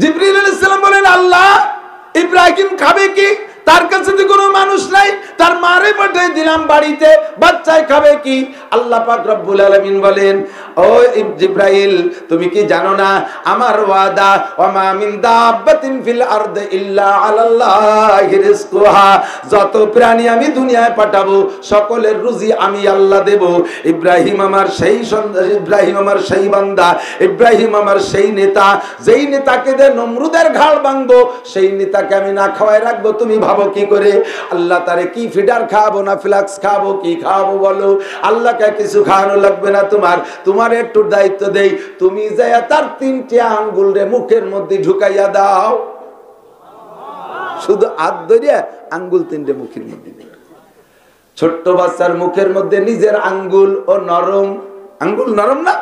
জিবরিল আলাইহিস সালাম বলেন, আল্লাহ ইব্রাহিম খাবে কি? তার কাছে তো কোনো মানুষ নাই, তার মারে পাঠিয়ে দিলাম বাড়িতে, বাচ্চায় খাবে কি? আল্লাহ পাক রব্বুল আলামিন বলেন, ও জিবরাইল, তুমি কি জানো না আমার ওয়াদা, ওয়ামা মিন দাব্বাতিন ফিল আরদি ইল্লা আলাল্লাহি রিজকুহা, যত প্রাণী আমি দুনিয়ায় পাঠাবো সকলের রুজি আমি আল্লাহ দেব। ইব্রাহিম আমার সেই সন্তান, ইব্রাহিম আমার সেই বান্দা, ইব্রাহিম আমার সেই নেতা, যেই নেতাকে দিয়ে নমরুদের ঘাড় ভাঙবো, সেই নেতাকে আমি না খাওয়ায় রাখবো। তুমি খাবো কি করে? আল্লাহ তারে কি ফিডার খাবো না ফ্লাক্স খাবো, কি খাবো বলো? আল্লাহকে কিছু খাওয়ানো লাগবে না, তোমার একটু দায়িত্ব দেই, তুমি যাইয়া তার 3টে আঙ্গুল রে মুখের মধ্যে ঢুকাইয়া দাও। শুধু হাত ধরিয়া আঙ্গুল 3টে মুখের মধ্যে দিবে। ছোট্ট বাচ্চার মুখের মধ্যে নিজের আঙ্গুল ও নরম, আঙ্গুল নরম না?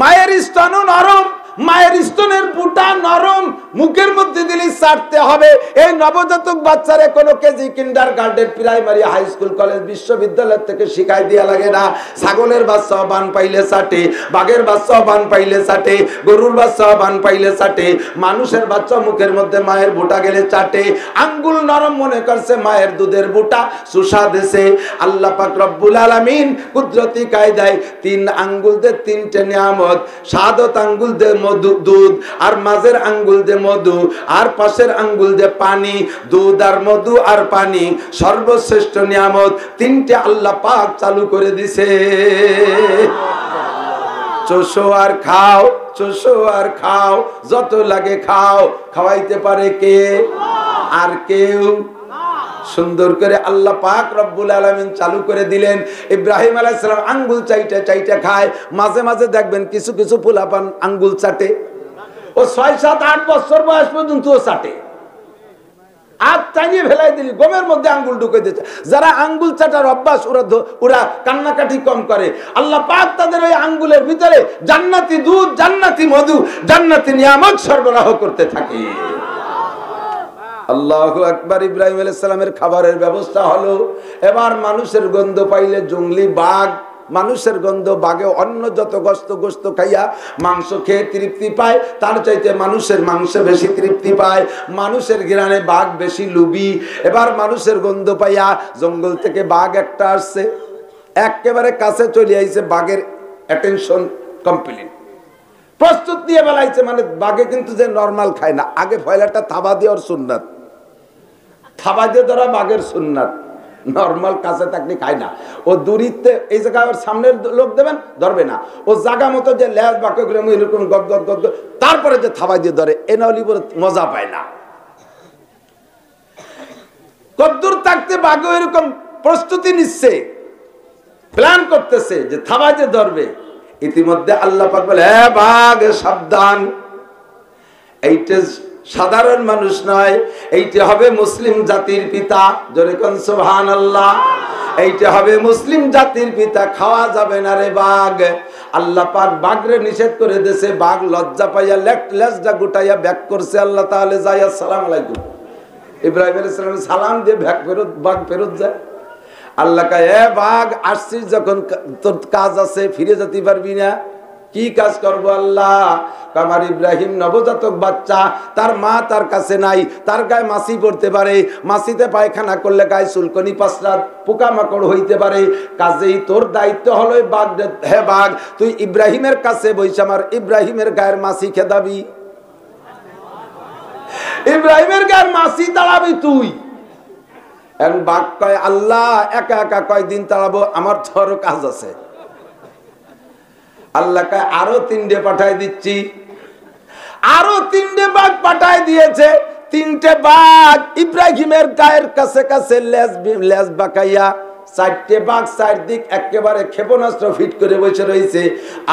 মায়ের স্তনও নরম, মায়ের স্তনের বুটা নরম, মুখের মধ্যে দিলে চাটতে হবে। এই নবজাতক বাচ্চারে কোনো KG, kindergarten, primary, high school, college, বিশ্ববিদ্যালয় থেকে শিখাই দিয়া লাগে না। ছাগলের বাচ্চা বান পাইলে চাটে, বাঘের বাচ্চা বান পাইলে চাটে, গরুর বাচ্চা বান পাইলে চাটে, মানুষের বাচ্চা মুখের মধ্যে মায়ের বুটা গেলে চাটে। আঙ্গুল নরম মনে করছে মায়ের দুধের বুটা চুষা দেশে। আল্লাহ পাক রব্বুল আলামিন কুদরতি কায়দায় 3 আঙ্গুল দে 3টে নিয়ামত, সাদত আঙ্গুল দে মধু, দুধ, আর মাঝের আঙ্গুল দে মধু, আর পাশের আঙ্গুল দে পানি। দুধ আর মধু আর পানি সর্বশ্রেষ্ঠ নিয়ামত, 3টে আল্লাহ পাক চালু করে দিছে। চোষো আর খাও, চোষো আর খাও, যত লাগে খাও। খাওয়াইতে পারে কে? আর কেউ? সুন্দর করে আল্লাহ পাক রব্বুল আলামিন চালু করে দিলেন। ইব্রাহিম আলাইহিস সালাম আঙ্গুল চাইটা চাইটা খায়। মাঝে মাঝে দেখবেন কিছু কিছু পোলাপান আঙ্গুল চাটে, ও 6, 7, 8 বছর বয়স পর্যন্ত ও চাটে। হাত টানিয়ে ফেলাই দিলি, গমের মধ্যে আঙ্গুল ঢুকে দিচ্ছে। যারা আঙ্গুল চাটার অভ্যাস, ওরা কান্নাকাটি কম করে। আল্লাহ পাক তাদের ওই আঙ্গুলের ভিতরে জান্নাতি দুধ, জান্নাতি মধু, জান্নাতি নিয়ামত সরবরাহ করতে থাকে। আল্লাহু আকবার। ইব্রাহিম আলাইহিস সালামের খাবারের ব্যবস্থা হলো। এবার মানুষের গন্ধ পাইলে জঙ্গলি বাঘ, মানুষের গন্ধ, বাঘে অন্য যত গোশত খাইয়া মাংস খেয়ে তৃপ্তি পায়, তার চাইতে মানুষের মাংস বেশি তৃপ্তি পায়। মানুষের ঘ্রাণে বাঘ বেশি লোভী। এবার মানুষের গন্ধ পাইয়া জঙ্গল থেকে বাঘ একটা আসছে, একেবারে কাছে চলে আইছে। বাঘের অ্যাটেনশন কমপ্লিট, প্রস্তুত নিয়ে বেলাইছে। মানে বাঘে কিন্তু যে নরমাল খায় না, আগে ফয়লাটা থাবা দেওয়ার সুন্নাত, থাবা দিয়ে ধরা বাঘের সুন্নাত। নরমাল কাছে থাকলে খায় না, ও দূরিতে এই জায়গায় ওর সামনের লোক দেবেন ধরবে না, ও জায়গা মতো যে ল্যাজ বাক্যগুলো এরকম গদ গদ গদ, তারপরে যে থাবা দিয়ে ধরে, এ নাহলে মজা পায় না। কদ্দূর থাকতে বাঘ এরকম প্রস্তুতি নিচ্ছে, প্ল্যান করতেছে যে থাবা দিয়ে ধরবে। ইতিমধ্যে আল্লাহ পাক বলে, হ্যাঁ বাঘ সাবধান, এইটা সাধারণ মানুষ নয়, এইটা হবে মুসলিম জাতির পিতা। জোরে কোন সুবহানাল্লাহ। এইটা হবে মুসলিম জাতির পিতা, খাওয়া যাবে না রে বাঘ। আল্লাহ পাক বাঘরে নিষেধ করে দিয়েছে। বাঘ লজ্জা পাইয়া লেজটা গুটাইয়া ব্যাক করছে। আল্লাহ তাআলা যায় আসসালামু আলাইকুম, ইব্রাহিম আলাইহিস সালাম সালাম দিয়ে বাঘ ফেরত যায়। আল্লাহ কয়, এ বাঘ আসছিস যখন, তোর কাজ আছে, ফিরে যেতে পারবি না। কি কাজ করবো আল্লাহ? আমার ইব্রাহিম নবজাতক বাচ্চা, তার মা তার কাছে নাই, তার গায়ে মাছি পড়তে পারে, মাছিতে পায়খানা করলে গায়ে চুলকনি পাসরাত পোকামাকড় হইতে পারে। কাজেই তোর দায়িত্ব হলো বাঘ, হে বাঘ তুই ইব্রাহিমের কাছে বইসা আমার ইব্রাহিমের গায়ের মাছি খেদাবি, ইব্রাহিমের গায়ের মাছি তাড়াবি তুই। বাঘ কয়, আল্লাহ একা একা কয়দিন তাড়াবো, আমার ধরো কাজ আছে। আল্লাহ কয়, আরো 3টে পাঠাই দিচ্ছি। আরো 3টে বাঘ পাঠাই দিয়েছে। 3টে বাঘ ইব্রাহিমের গায়ের কাছে কাছে লেজ বাঁকাইয়া, 4টে বাঘ চারদিক একেবারে ক্ষেপণাস্ত্র ফিট করে বসে রয়েছে।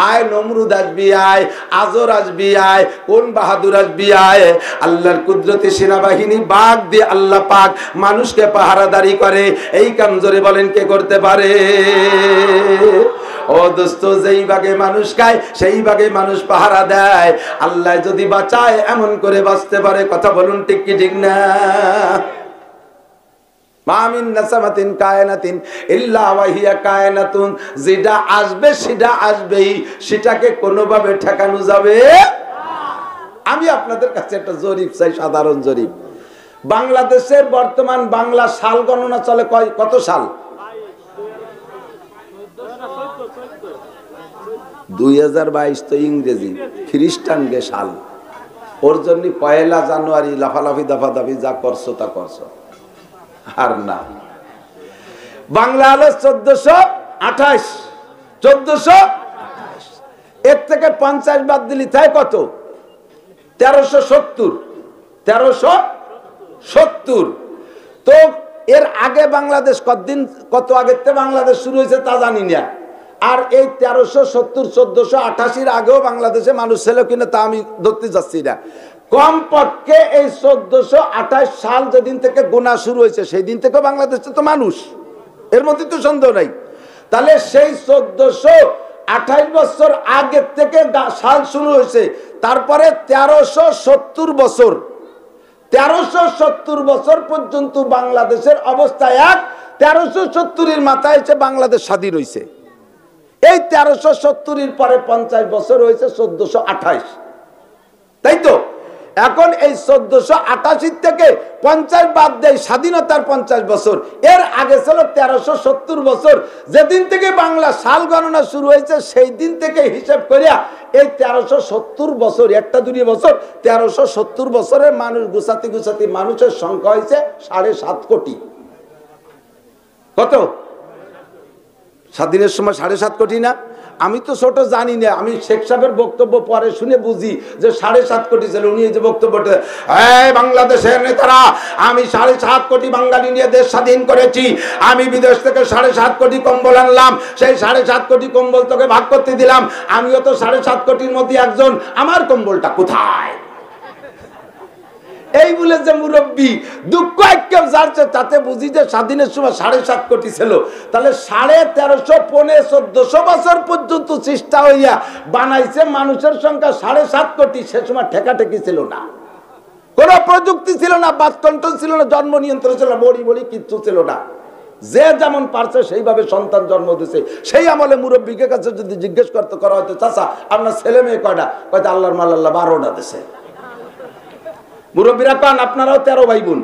আয় নমরুদ আসবি, আয় আজর আসবি, আয় কোন বাহাদুর আসবি, আয়। আল্লাহর কুদরতি সেনাবাহিনী বাঘ দিয়ে আল্লাহ পাক মানুষকে পাহারাদারি করে। এই কাম জোরে বলেন কে করতে পারে? ও দোস্ত, যেই বাগে মানুষ খায় সেই বাগে মানুষ পাহারা দেয়। আল্লাহ যদি বাঁচায় এমন করে বাঁচতে পারে। কথা বলুন ঠিক কি ঠিক না? মামিন নাসামাতিন কায়নাতিন ইল্লা ওয়াহিয়া কায়নাতুন, যেটা আসবে সেটা আসবেই, সেটাকে কোনোভাবে ঠেকানো যাবে। আমি আপনাদের কাছে একটা জরিপ চাই, সাধারণ জরিপ। বাংলাদেশের বর্তমান বাংলা সাল গণনা চলে কত সাল? 2022 তো ইংরেজি, খ্রিস্টানকে সাল। ওর জন্য 1 জানুয়ারি লাফালাফি দাফাদাফি যা করছো তা করছো, আর না। বাংলা হলো 1428, 1428। এর থেকে 50 বাদ দিলি তাই কত? 1370, 1370। তো এর আগে বাংলাদেশ কত আগের থেকে বাংলাদেশ শুরু হয়েছে তা জানি না। আর এই 1370 1488 আগেও বাংলাদেশে মানুষ ছিল কিনা তা আমি ধরতে যাচ্ছি না। কমপক্ষে এই 1428 সাল যেদিন থেকে গোনা শুরু হয়েছে সেই দিন থেকে বাংলাদেশে তো মানুষ, এর মধ্যে তো সন্দেহ নাই। তাহলে সেই 1428 বছর আগের থেকে সাল শুরু হয়েছে, তারপরে 1370 বছর 1370 বছর পর্যন্ত বাংলাদেশের অবস্থা এক। 1370-এর মাথায় এসে বাংলাদেশ স্বাধীন হয়েছে। এই 1370-এর পরে 50 বছর হয়েছে 1428, তাই তো? এখন এই 1488 থেকে 50 বাদ দেয়, স্বাধীনতার 50 বছর। এর আগে ছিল 1370 বছর। যেদিন থেকে বাংলা সাল গণনা শুরু হয়েছে সেই দিন থেকে হিসাব করিয়া এই 1370 বছর, একটা দুই বছর, 1370 বছরের মানুষ গুছাতে গুছাতে মানুষের সংখ্যা হয়েছে 7.5 কোটি। কত? স্বাধীনের সময় 7.5 কোটি না? আমি তো ছোট জানি না, আমি শেখ সাহেবের বক্তব্য পরে শুনে বুঝি যে 7.5 কোটি ছিল। উনি যে বক্তব্যটা, বাংলাদেশের নেতারা, আমি 7.5 কোটি বাঙালি নিয়ে দেশ স্বাধীন করেছি, আমি বিদেশ থেকে 7.5 কোটি কম্বল আনলাম, সেই 7.5 কোটি কম্বল তোকে ভাগ করতে দিলাম, আমিও তো 7.5 কোটির মধ্যে একজন, আমার কম্বলটা কোথায়? এই বলে যে মুরব্বী দুঃখ একদম যাচ্ছে, তাতে বুঝি যে স্বাধীনের সময় 7.5 কোটি ছিল। তাহলে 1350 পৌনে 1400 বছর পর্যন্ত চেষ্টা হইয়া বানাইছে মানুষের সংখ্যা 7.5 কোটি। সে সময় ঠেকাঠেকি ছিল না, কোন প্রযুক্তি ছিল না, বাস কন্ট্রোল ছিল না, জন্ম নিয়ন্ত্রণ ছিল না, বড়ি কিচ্ছু ছিল না। যে যেমন পারছে সেইভাবে সন্তান জন্ম দিছে। সেই আমলে মুরব্বীকে কাছে যদি জিজ্ঞেস করা হয়তো, চাচা আপনার ছেলে মেয়ে কয়টা? কয়টা আল্লাহর মাল আল্লাহ 12টা দিছে। মুরব্বীরা কান আপনারাও 13 ভাই বোন,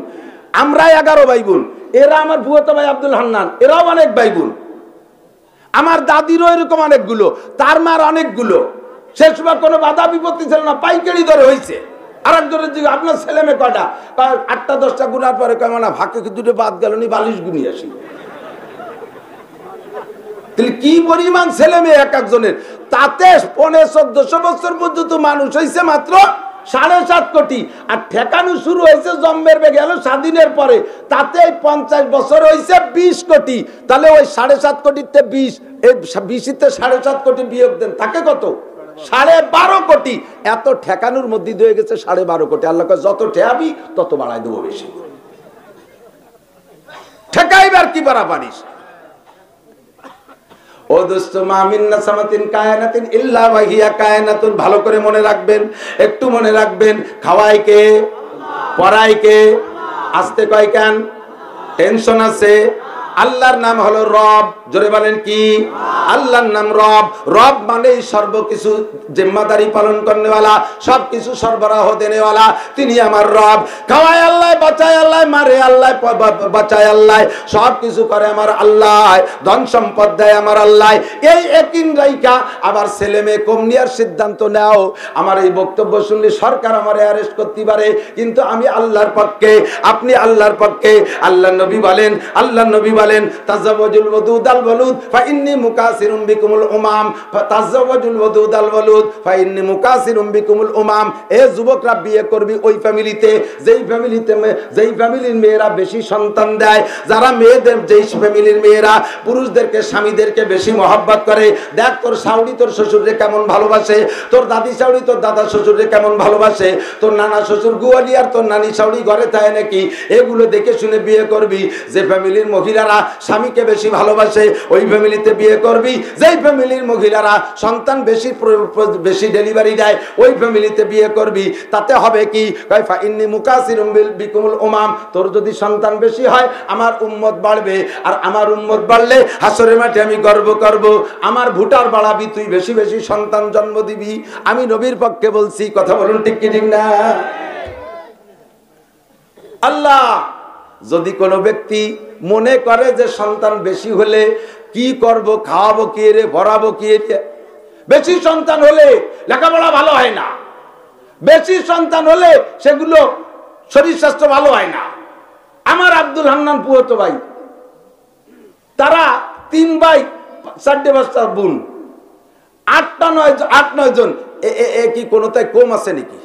আমরা 11 ভাই বোন, এরা আমার বুয়াতো ভাই আব্দুল হান্নান, এরাও অনেক ভাই বোন, আমার দাদিরও এরকম অনেকগুলো, তার মার অনেকগুলো। সে সময় কোনো বাধা বিপত্তি ছিল না, পাইকারি দরে হয়েছে। আর একজনের দিকে আপনার ছেলে মেয়ে কয়টা? 8টা 10টা গুনার পরে কেমন না ভাগে দুটো বাদ গেল নি, বালিশ গুনি আসি। তাহলে কি পরিমাণ ছেলে মেয়ে এক একজনের? তাতে 1400 বছর পর্যন্ত মানুষ হয়েছে মাত্র 7.5 কোটি। আর ঠেকানো শুরু হয়েছে জন্মের বেগে গেল স্বাধীনের পরে, তাতে 50 বছর হয়েছে 20 কোটি। তাহলে ওই 7.5 কোটিতে 20, এই 20-তে 7.5 কোটি বিয়োগ দেন, তাকে কত? 12.5 কোটি। এত ঠেকানোর মধ্যে দিয়ে গেছে 12.5 কোটি। আল্লাহ যত ঠেয়াবি তত বাড়াই দেবো বেশি, ঠেকাইবার কি বাড়া পারিস। ও দোস্ত, মা মিন নাসামাতিন কায়নাতিন ইল্লা ওয়া হিয়া কায়নাতুন। ভালো করে মনে রাখবেন, একটু মনে রাখবেন। খাওয়াই কে? পড়াই কে? আসতে কয় কেন? টেনশন আছে। আল্লাহর নাম হলো রব। জোরে বলেন কি? আল্লাহর নাম রব। রব মানে সর্বকিছু জিম্মাদারি পালন করনেওয়ালা, সবকিছু সরবরাহ দেনেওয়ালা, তিনি আমার রব। খাওয়ায় আল্লাহ, বাঁচায় আল্লাহ, মারে আল্লাহ, বাঁচায় আল্লাহ, সবকিছু করে আমার আল্লাহ, ধন সম্পদ দেয় আমার আল্লাহ। এই একদিন রাইকা আবার ছেলে মেয়ে কম নেওয়ার সিদ্ধান্ত নাও। আমার এই বক্তব্য শুনলে সরকার আমার অ্যারেস্ট করতে পারে, কিন্তু আমি আল্লাহর পক্ষে, আপনি আল্লাহর পক্ষে। আল্লাহ নবী বলেন, তাজাওয়াজুল ওয়াদুদ আল ওয়ালুদ ফা ইন্নী মুকাসিরুম বিকুমুল উমাম, তাজাওয়াজুল ওয়াদুদ আল ওয়ালুদ ফা ইন্নী মুকাসিরুম বিকুমুল উমাম। এ যুবকরা বিয়ে করবি ওই ফ্যামিলিতে, যেই ফ্যামিলির মেয়েরা বেশি সন্তান দেয়, যারা মেয়েদের, যেই ফ্যামিলির মেয়েরা পুরুষদেরকে, স্বামীদেরকে বেশি মহব্বত করে। দেখ তোর শাশুড়ি তোর শ্বশুররে কেমন ভালোবাসে, তোর দাদি শাশুড়ি তোর দাদা শ্বশুররে কেমন ভালোবাসে, তোর নানা শ্বশুর গুয়ালি আর তোর নানি শাশুড়ি ঘরে থাকে নাকি, এগুলো দেখে শুনে বিয়ে করবি। যে ফ্যামিলির মহিলারা স্বামীকে বেশি ভালোবাসে ওই ফ্যামিলিতে বিয়ে করবি। যেই ফ্যামিলির মহিলারা সন্তান বেশি ডেলিভারি দেয় ওই ফ্যামিলিতে বিয়ে করবি। তাতে হবে কি? ফা ইন্নী মুকাসিরুম বিকুমুল উমাম। তোর যদি সন্তান বেশি হয় আমার উম্মত বাড়বে, আর আমার উম্মত বাড়লে হাসরের মাঠে আমি গর্ব করব। আমার ভোটার বাড়াবি, তুই বেশি বেশি সন্তান জন্ম দিবি। আমি নবীর পক্ষে বলছি, কথা বলুন ঠিক কি ঠিক না? আল্লাহ যদি কোনো ব্যক্তি মনে করে যে সন্তান বেশি হলে কি করব, খাওয়াবো কি রে, ভরাবো কি রে, বেশি সন্তান হলে লেখাপড়া ভালো হয় না, বেশি সন্তান হলে সেগুলো শরীর স্বাস্থ্য ভালো হয় না। আমার আব্দুল হান্নান পুয়তো ভাই, তারা 3 ভাই 4 বাচ্চা বোন, 8-9 জন। কি কোনোটাই কম আছে নাকি?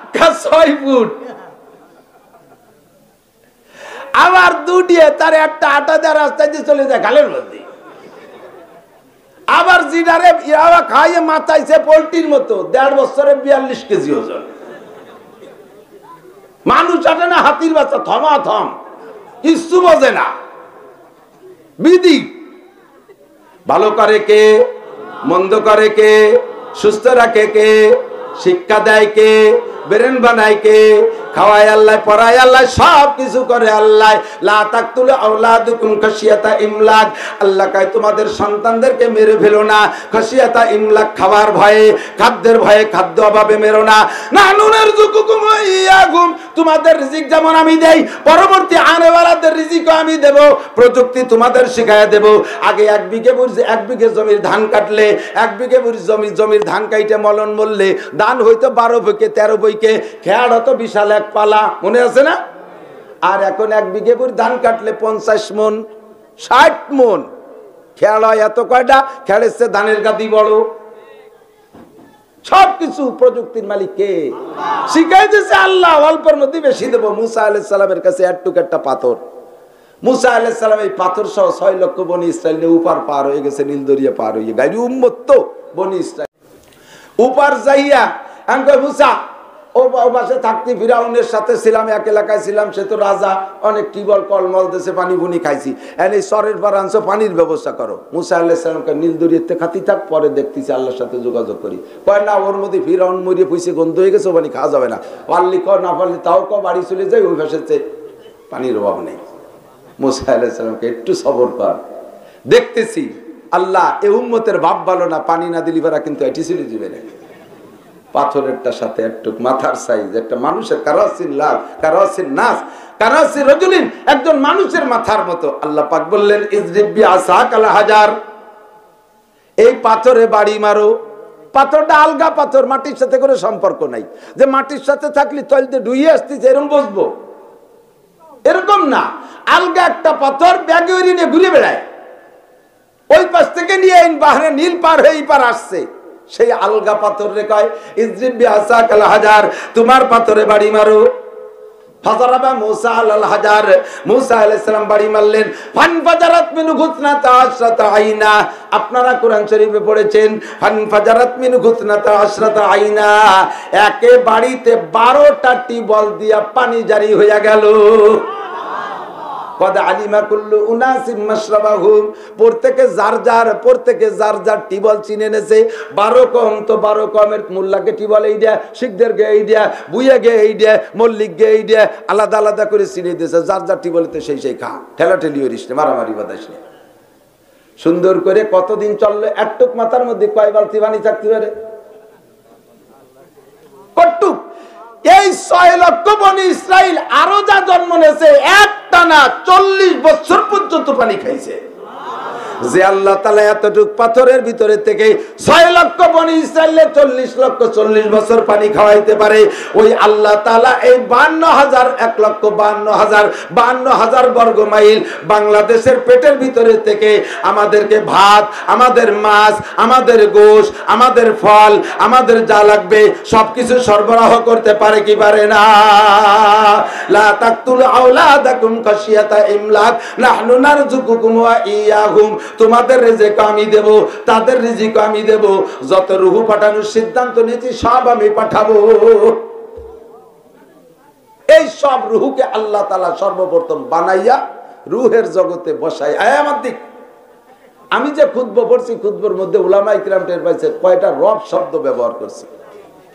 পাক্কা 6 ফুট। আবার দুটিয়ে তার একটা আটা দেওয়া রাস্তায় দিয়ে চলে যায় গালের মধ্যে। আবার জিনারে ইয়াবা খাইয়ে মাথাইছে পোল্ট্রির মতো, 1.5 বছরে 42 কেজি ওজন। মানুষ আটে না হাতির বাচ্চা, থমা থম, কিচ্ছু বোঝে না। বিধি ভালো করে কে, মন্দ করে কে, সুস্থ রাখে কে, শিক্ষা দেয় কে, ব্রেন বানায় কে, খাওয়ায় আল্লাহ, পড়ায় আল্লাহ, সব কিছু করে আল্লাহ। লা তাকতুলু আওলাদুকুম খাশিয়াতা ইমলাক, আল্লাহ কয় তোমাদের সন্তানদেরকে মেরে ফেলো না, খাশিয়াতা ইমলাক, খাবার ভয়ে, খাদ্যের ভয়ে, খাদ্য অভাবে মেরো না। নাহনু নারযুকুকুম ওয়া ইয়াকুম, তোমাদের রিজিক যেমন আমি দেই, পরবর্তী আনেওয়ালাদের রিজিকও আমি দেব, প্রযুক্তি তোমাদের শিখায়া দেব। আগে 1 বিঘে জমির ধান কাটলে, 1 বিঘে জমির ধান কাইটে মলন বললে দান হইতো 12 বইকে 13 বইকে, খেয়ার হতো বিশাল এক পালা, মনে আছে না? আর এখন 1 বিঘে ধান কাটলে 50 মন 60 মন খেয়াল হয়। এত কয়টা খেয়ালের চেয়ে ধানের গাদি বড়। সবকিছু প্রযুক্তির মালিক কে? শিখাই দিয়েছে আল্লাহ, অল্পের মধ্যে বেশি দেবো। মুসা আলাইহিস সালামের কাছে একটা পাথর, মুসা আলাইহিস সালাম এই পাথর সহ 6 লক্ষ বনি ইসরাইল নিয়ে উপার পার হয়ে গেছে, নীল দরিয়া পার হয়ে গাড়ি উম্মত তো বনি ইসরাইল উপার যাইয়া মুসা ও বাসে থাকতে ফিরাউনের সাথে ছিলাম, এক এলাকায় ছিলাম, সে তো রাজা, অনেক টিবল কলমল দেশে পানি বুনি খাইছি, এই সরের পর আনছো, পানির ব্যবস্থা করো। মুসা আলাইহিস সালামকে নীল দরিয়াতে খাতি থাক, পরে দেখতেছি আল্লাহর সাথে যোগাযোগ করি। কয় না, ওর মধ্যে ফিরাউন মরিয়ে পুষে গন্ধ হয়ে গেছে, পানি খাওয়া যাবে না, পারলি ক না পারলি তাও ক, বাড়ি চলে যাই, ওই ভাষাতে পানির অভাব নেই। মুসা আলাইহিস সালামকে একটু সবর কর, দেখতেছি আল্লাহ এ উম্মতের ভাব ভালো না, পানি না দিলি পারা কিন্তু এটি চলে যাবে না। পাথরেরটার সাথে একটু মাথার সাইজ, একটা মানুষের কারাসিন লাভ, কারাসিন নাস, কারাসিন রাজুলিন, একজন মানুষের মাথার মতো। আল্লাহ পাক বললেন ইজরিবি আসাকাল হাজার, এই পাথরে বাড়ি মারো। পাথরটা আলগা পাথর, মাটির সাথে কোনো সম্পর্ক নাই, যে মাটির সাথে থাকলে তলতে ডুইয়ে আসতেছে এরকম বসবো, এরকম না। আলগা একটা পাথর ব্যাগে নিয়ে ঘুরে বেড়ায়, ওই পাশ থেকে নিয়ে বাহারে নীল পার হয়ে এই পার আসছে, সেই আলগা পাথর রে কয় ইজরিবি আসাকাল হাজার, তোমার পাথরে বাড়ি মারো। ফাজারাবা মুসা আলাল হাজার, মুসা আলাইহিস সালাম বাড়ি মারলেন, ফানফাজারাত মিনহু গুতনাতা আশরাতা আইনা। আপনারা কোরআন শরীফে পড়েছেন ফানফাজারাত মিনহু গুতনাতা আশরাতা আইনা, একে বাড়িতে 12টা টিবল দিয়া পানি জারি হইয়া গেল। প্রত্যেকে যার যার টিবল চিনে নেছে। 12 কম তো 12 কমের মোল্লাকে টিবল এই দেয়া, শিখদেরকে এই দেয়া, বুইয়া গে এই দেয়া, মল্লিক গে এই দেয়া, আলাদা আলাদা করে চিনে দিয়েছে। যার যার টিবলতে সেই খা, ঠেলাঠেলি হইস না, মারামারি বাদাস না। সুন্দর করে কতদিন চললো? একটুক মাথার মধ্যে কয় বালতি পানি থাকতে পারে? কটুক। এই 6 লক্ষ বনি ইসরাইল আরো যা জন্ম নিয়েছে, একটানা 40 বছর পর্যন্ত পানি খাইছে। যে আল্লাহ তাআলা এতটুক পাথরের ভিতরে থেকে 6 লক্ষ বনি ইসরাইলে 40 বছর পানি খাওয়াইতে পারে, ওই আল্লাহ তাআলা এই 52,000 বর্গ মাইল বাংলাদেশের পেটের ভিতরে থেকে আমাদেরকে ভাত, আমাদের মাছ, আমাদের গোশ, আমাদের ফল, আমাদের যা লাগবে সবকিছু সরবরাহ করতে পারে কি পারে না? লা তাকতুলু আওলাদাকুম খাশিয়াতা ইমলাক, নাহনু নারযুকুকুম ওয়া ইয়াহুম, তোমাদের রিজিক আমি দেব, তাদের রিজিক আমি দেব। যত রূহ পাঠানোর সিদ্ধান্ত নিয়েছি সব আমি পাঠাবো। এই সব রূহকে আল্লাহ তাআলা সর্বপ্রথম বানাইয়া রূহের জগতে বসাই। আমার দিক আমি যে খুতবা পড়ছি, খুতবার মধ্যে উলামায়ে কিরাম টের পাইছে কয়টা রব শব্দ ব্যবহার করছে।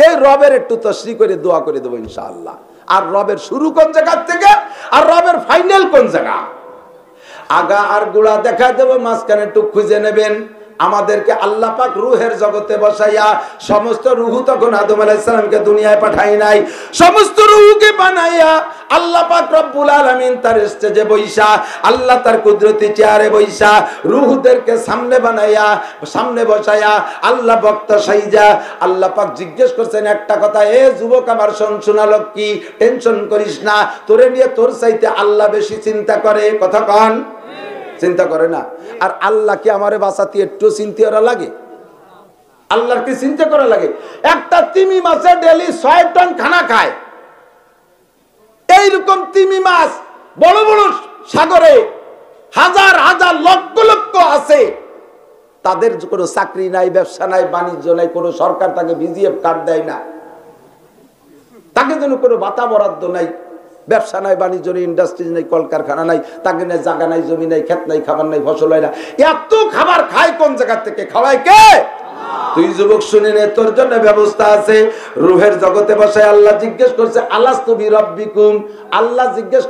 এই রবের একটু তাশরীহ করে দোয়া করে দেব ইনশাআল্লাহ। আর রবের শুরু কোন জায়গা থেকে, আর রবের ফাইনাল কোন জায়গা, আগা আর গোড়া দেখা দেবো, মাঝখানে টুক খুঁজে নেবেন। আমাদেরকে আল্লাহ পাক রূহের জগতে বসাইয়া, সমস্ত রূহ তখন আদম আলাইহিস সালামকে দুনিয়ায় পাঠাই নাই, সমস্ত রূহকে বানাইয়া আল্লাহ পাক রব্বুল আলামিন তার স্টেজে বইসা, আল্লাহ তার কুদরতি চেয়ারে বইসা রূহদেরকে সামনে বানাইয়া, সামনে বসাইয়া আল্লাহ বক্তা সাইজা আল্লাহ পাক জিজ্ঞেস করছেন একটা কথা, এ যুবক আমার শোনালো কি, টেনশন করিস না, তোরে নিয়ে তোর চাইতে আল্লাহ বেশি চিন্তা করে। কথা কন, চিন্তা করে না? আর আল্লাহ কি আমারে বাঁচাতে একটু চিন্তা করা লাগে? আল্লাহর কি চিন্তা করা লাগে? একটা তিমি মাছে ডেলি 6 টন খানা খায়। এইরকম তিমি মাছ বড় বড় সাগরে হাজার হাজার লক্ষ লক্ষ আছে, তাদের কোনো চাকরি নাই, ব্যবসা নাই, বাণিজ্য নাই, কোনো সরকার তাকে বিজিএফ কার্ড দেয় না, তাকে যেন কোনো ভাতা বরাদ্দ নাই, ব্যবসা নাই, বাণিজ্য নেই, ইন্ডাস্ট্রি নেই, কলকারখানা নাই, তাকে নাই জায়গা নাই, জমি নাই, ক্ষেত নাই, খাবার নাই, ফসল হয় না। এত খাবার খায় কোন জায়গা থেকে? খাওয়ায় কে? তুই যুবক শুনে নে, তোর জন্য ব্যবস্থা আছে। রূহের জগতে বসে আল্লাহ জিজ্ঞেস করছে আলাস্তু বিরাব্বিকুম। আল্লাহ জিজ্ঞেস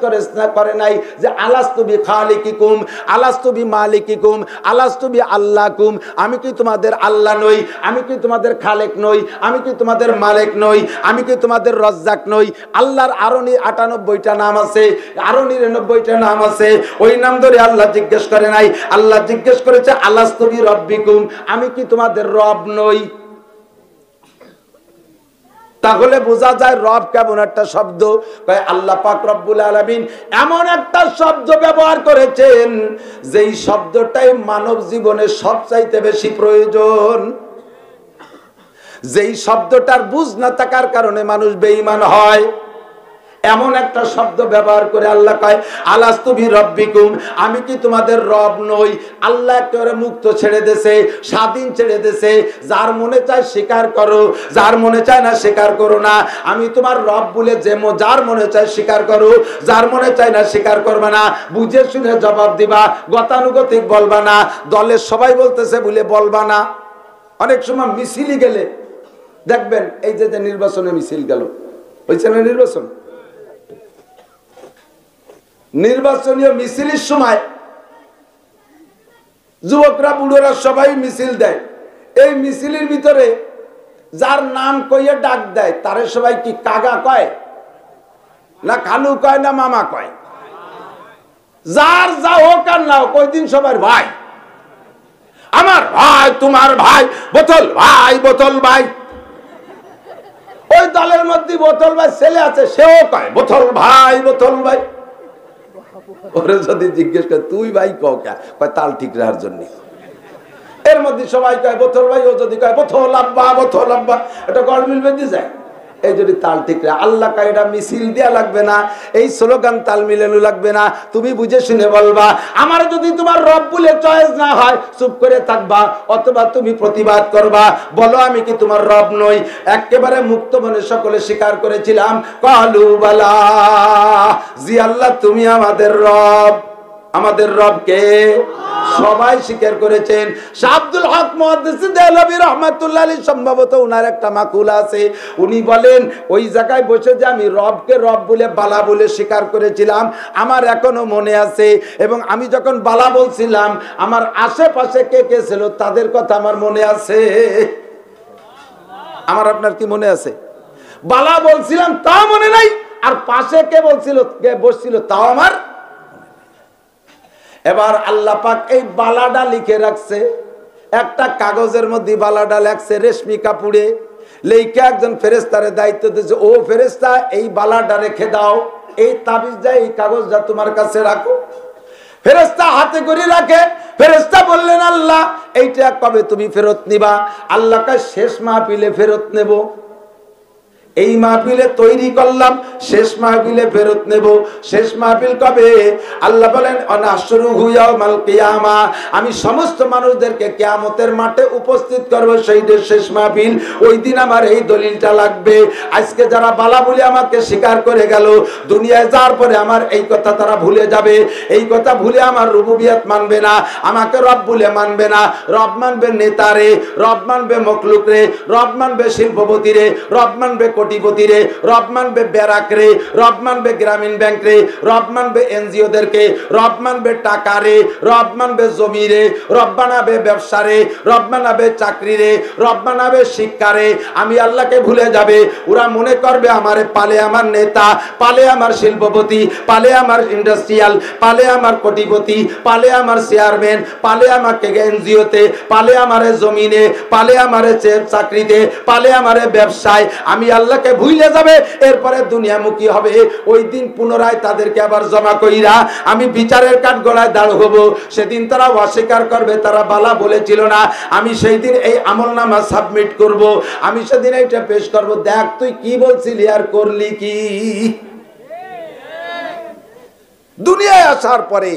করে নাই যে আলাস্তু বিখালিকিকুম, আলাস্তু বিমালিকিকুম, আলাস্তু বিআল্লাকুম, আমি কি তোমাদের আল্লাহ নই? আমি কি তোমাদের খালেক নই? আমি কি তোমাদের মালিক নই? আমি কি তোমাদের রজ্জাক নই? আল্লাহর আরো 98টা নাম আছে, আরো 99টা নাম আছে। ওই নাম ধরে আল্লাহ জিজ্ঞেস করে নাই। আল্লাহ জিজ্ঞেস করেছে আলাস্তু বিরাব্বিকুম, আমি কি তোমাদের রব নই? তাহলে বোঝা যায় রব কেমন একটা শব্দ। আল্লাহ পাক রব্বুল আলামিন এমন একটা শব্দ ব্যবহার করেছেন যেই শব্দটাই মানব জীবনে সবচাইতে বেশি প্রয়োজন। যেই শব্দটার বুঝ না থাকার কারণে মানুষ বেঈমান হয়, এমন একটা শব্দ ব্যবহার করে আল্লাহ কয় আলাস্তু বিরাব্বিকুম, আমি কি তোমাদের রব নই? আল্লাহ একেবারে মুক্ত ছেড়ে দেছে, স্বাধীন ছেড়ে দেছে। যার মনে চায় স্বীকার করো, যার মনে চায় না স্বীকার করো না। আমি তোমার রব বলে যার মনে চায় স্বীকার করো, যার মনে চায় না স্বীকার করবে না। বুঝে শুনে জবাব দিবা, গতানুগতিক বলবা না। দলের সবাই বলতেছে বলে বলবা না। অনেক সময় মিছিলই গেলে দেখবেন, এই যে নির্বাচনে মিছিল গেল, হয়েছে না নির্বাচন, নির্বাচনীয় মিছিলের সময় যুবকরা বুড়োরা সবাই মিছিল দেয়। এই মিছিলের ভিতরে যার নাম কইয়ে ডাক দেয় তারে সবাই কি কাকা কয় না খালু কয় না মামা কয়? যার যা হোক আর না হোক, ওই দিন সবার ভাই, আমার ভাই, তোমার ভাই, বোতল ভাই, বোতল ভাই। ওই দলের মধ্যে বোতল ভাই ছেলে আছে, সেও কয় বোতল ভাই, বোতল ভাই। ওরে যদি জিজ্ঞেস করে তুই ভাই কয় তাল ঠিক রাখার জন্য, এর মধ্যে সবাই কয় বোতল ভাই, ও যদি কয় বোতল আব্বা, বোতল আব্বা, এটা গড়মিল বেঁধে যায়। এই যদি তাল ঠিক রাখে, আল্লাহ কয় এটা মিছিল দেয়া লাগবে না, এই স্লোগান তাল মিলানো লাগবে না, তুমি বুঝে শুনে বলবা। আমার যদি তোমার রব বলে চয়েস না হয় চুপ করে থাকবা, অথবা তুমি প্রতিবাদ করবা, বলো আমি কি তোমার রব নই? একেবারে মুক্ত মনে সকলে স্বীকার করেছিলাম, কালু বালা, জি আল্লাহ তুমি আমাদের রব। আমাদের রব কে? সবাই স্বীকার করেছেন। শাহ আব্দুল হক মুহাদ্দিস দেহলভী রাহমাতুল্লাহ আলাইহি, সম্ভবত ওনার একটা মাকুলা আছে, উনি বলেন ওই জায়গায় বসে যে আমি রবকে রব বলে বালা বলে স্বীকার করেছিলাম, আমার এখনো মনে আছে। এবং আমি যখন বালা বলছিলাম আমার আশেপাশে কে কে ছিল তাদের কথা আমার মনে আছে। আমার আপনার কি মনে আছে? বালা বলছিলাম তা মনে নাই, আর পাশে কে বলছিল, কে বসছিল তাও আমার। এবার আল্লাহ পাক এই বালাটা লিখে রাখছে একটা কাগজের মধ্যে, বালাটা লেখছে রেশমি কাপড়ে, লেখে একজন ফেরেশতারে দায়িত্ব দিয়েছে, ও ফেরেশতা এই বালাটা রেখে দাও, এই তাবিজটা এই কাগজটা তোমার কাছে রাখো। ফেরেশতা হাতে করে রাখে। ফেরেশতা বললেন আল্লাহ এইটা কবে তুমি ফেরত নিবা? আল্লাহ কয় শেষ মাহফিলে ফেরত নেব। এই মাহফিলে তৈরি করলাম, শেষ মাহফিলে ফেরত নেব। শেষ মাহফিল কবে? আল্লাহ বলেন অনাশরুহু ইয়াউমাল কিয়ামা, আমি সমস্ত মানুষদেরকে কিয়ামতের মাঠে উপস্থিত করব, সেইটার শেষ মাহফিল। ওই দিন আমার এই দলিলটা লাগবে। আজকে যারা বালা বলে আমাকে স্বীকার করে গেল, দুনিয়ায় যাওয়ার পরে আমার এই কথা তারা ভুলে যাবে। এই কথা ভুলে আমার রুবুবিয়ত মানবে না, আমাকে রব বলে মানবে না। রব মানবে নেতারে, রব মানবে মখলুকরে, রব মানবে শিল্পপতিরে, রব মানবে কোটিপতি রে, রব মানবে ব্যারাক রে, রব মানবে গ্রামীণ ব্যাংক রে, রব মানবে এনজিওদেরকে, রব মানবে টাকা রে, রব মানবে জমি রে, রব বানাবে ব্যবসা রে, রব বানাবে চাকরি রে, রব বানাবে শিক্ষা রে। আমি আল্লাহকে ভুলে যাবে। ওরা মনে করবে আমারে পালে আমার নেতা, পালে আমার শিল্পপতি, পালে আমার ইন্ডাস্ট্রিয়াল, পালে আমার কোটিপতি, পালে আমার চেয়ারম্যান, পালে আমাকে এনজিওতে, পালে আমারে জমিনে, পালে আমারে চাকরিতে, পালে আমারে ব্যবসায়। আমি আল্লাহ আল্লাহকে ভুলে যাবে, এরপরে দুনিয়ামুখী হবে। ওই দিন পুনরায় তাদেরকে আবার জমা কইরা আমি বিচারের কাঠ গড়ায় দাঁড় হব। সেদিন তারা অস্বীকার করবে, তারা বালা বলেছিল না। আমি সেই দিন এই আমলনামা সাবমিট করব, আমি সেদিন এইটা পেশ করব। দেখ তুই কি বলছিলি আর করলি কি। দুনিয়ায় আসার পরে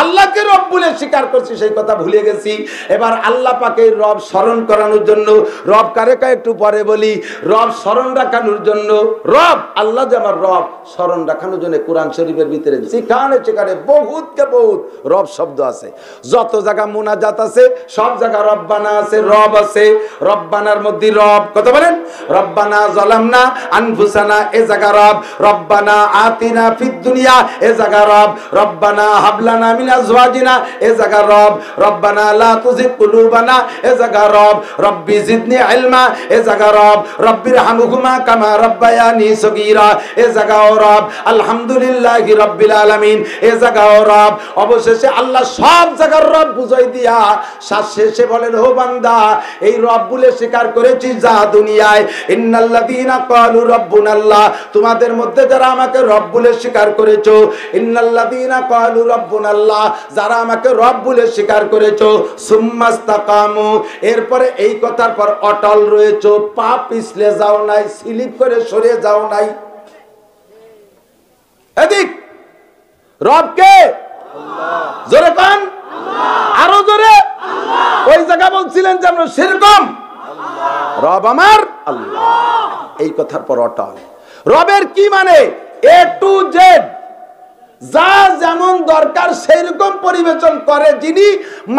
আল্লাহকে রব বলে স্বীকার করছি, সেই কথা ভুলে গেছি। এবার আল্লাহ পাকে রব স্মরণ করানোর জন্য, রব কারে কা একটু পরে বলি, রব স্মরণ রাখানোর জন্য, রব আল্লাহ যে আমার রব স্মরণ রাখানোর জন্য কোরআন শরীফের ভিতরে যেখানে সেখানে বহুতকে বহুত রব শব্দ আছে। যত জায়গা মুনাজাত আছে সব জায়গা রব্বানা আছে, রব আছে। রব্বানার মধ্যে রব কত বলেন, রব্বানা যালামনা আনফুসানা এ জায়গা রব, রব্বানা আতিনা ফিদ দুনিয়া এ জায়গা রব, রব্বানা হাবলানা মিন আজওয়াজিনা এ জায়গা রব, রব্বানা লা তুযিগ কুলুবানা এ জায়গা রব, রব্বি জিদনি ইলমা এ জায়গা রব, রব্বিরহামহুমা কামা রাব্বায়ানি সগীরা এ জায়গা রব, আলহামদুলিল্লাহি রাব্বিল আলামিন এ জায়গা রব। অবশেষে আল্লাহ সব জায়গার রব বুঝাই দিয়া শেষে বলেন, ও বান্দা এই রব বলে স্বীকার করেছিস যা দুনিয়ায়, ইন্নাল্লাযীনা ক্বালু রাব্বুনাল্লাহ, তোমাদের মধ্যে যারা আমাকে রব বলে স্বীকার করেছো, ইন্নাল্লাযীনা ক্বালু রাব্বুনাল্লাহ, যারা আমাকে রব বলে স্বীকার করেছো, সুম্মাস্তাকামু, এরপরে এই কথার পর অটল রয়েছো, পা পিছলে যাও নাই, স্লিপ করে সরে যাও নাই। এদিক রবকে আল্লাহ, জোরে কান আল্লাহ, আরো জোরে আল্লাহ। ওই জায়গা বলছিলেন যে আমরা সেরকম রব আমার আল্লাহ, এই কথার পর অটল। রবের কি মানে, এ টু জেড যা যেমন দরকার সেই রকম পরিবেশন করে যিনি,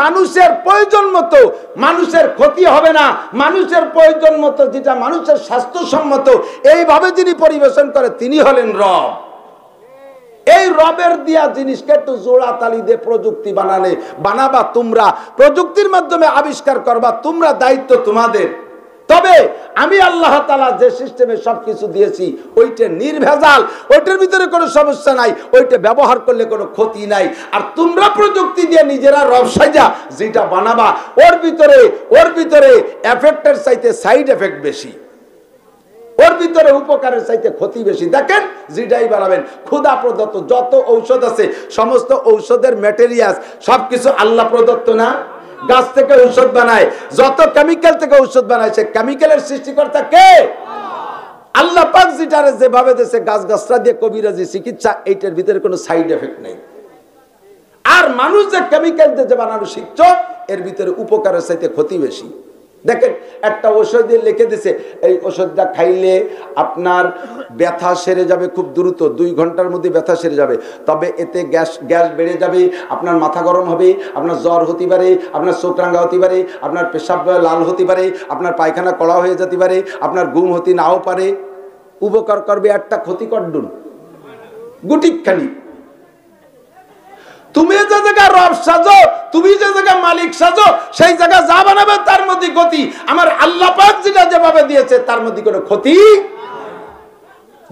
মানুষের প্রয়োজন মতো, মানুষের ক্ষতি হবে না, মানুষের প্রয়োজন মতো যেটা মানুষের স্বাস্থ্যসম্মত এইভাবে যিনি পরিবেশন করে তিনি হলেন রব। এই রবের দিয়া জিনিসকে একটু জোড়া তালি দিয়ে প্রযুক্তি বানাবা তোমরা, প্রযুক্তির মাধ্যমে আবিষ্কার করবা তোমরা, দায়িত্ব তোমাদের। তবে আমি আল্লাহ তাআলা যে সিস্টেমে সবকিছু দিয়েছি ওইটা নির্ভেজাল, ওইটার ভিতরে কোনো সমস্যা নাই, ওইটা ব্যবহার করলে কোনো ক্ষতি নাই। আর তোমরা প্রযুক্তি দিয়ে নিজেরা রব সাজা যেটা বানাবা, ওর ভিতরে এফেক্টের চাইতে সাইড এফেক্ট বেশি, ওর ভিতরে উপকারের চাইতে ক্ষতি বেশি। দেখেন যেটাই বানাবেন, খোদা প্রদত্ত যত ঔষধ আছে সমস্ত ঔষধের ম্যাটেরিয়াল সবকিছু আল্লাহ প্রদত্ত না? গাছ থেকে ঔষধ বানায়, যত কেমিক্যাল থেকে ঔষধ বানায়, সে কেমিক্যালের সৃষ্টিকর্তা কে? আল্লাহ পাক। যেটারে যেভাবে দেশে গাছ গাছরা দিয়ে কবিরাজি চিকিৎসা, এইটার ভিতরে কোনো সাইড এফেক্ট নেই। আর মানুষ যে কেমিক্যাল দিয়ে যে বানানো শিখছ, এর ভিতরে উপকারের চাইতে ক্ষতি বেশি। দেখেন একটা ওষুধ দিয়ে লিখে দিছে, এই ওষুধটা খাইলে আপনার ব্যথা সেরে যাবে খুব দ্রুত, 2 ঘন্টার মধ্যে ব্যথা সেরে যাবে। তবে এতে গ্যাস বেড়ে যাবে, আপনার মাথা গরম হবে, আপনার জ্বর হতে পারে, আপনার চোখ রাঙা হতে পারে, আপনার পেশাব লাল হতে পারে, আপনার পায়খানা কড়া হয়ে যেতে পারে, আপনার ঘুম হতে নাও পারে। উপকার করবে একটা, ক্ষতি করডুন গুটিকখানি। তুমি যে জায়গা রব সাজো, তুমি যে জায়গা মালিক সাজো, সেই জায়গা যা বানাবে তার মধ্যে ক্ষতি। আমার আল্লাহ পাক যেটা যেভাবে দিয়েছে তার মধ্যে কোনো ক্ষতি।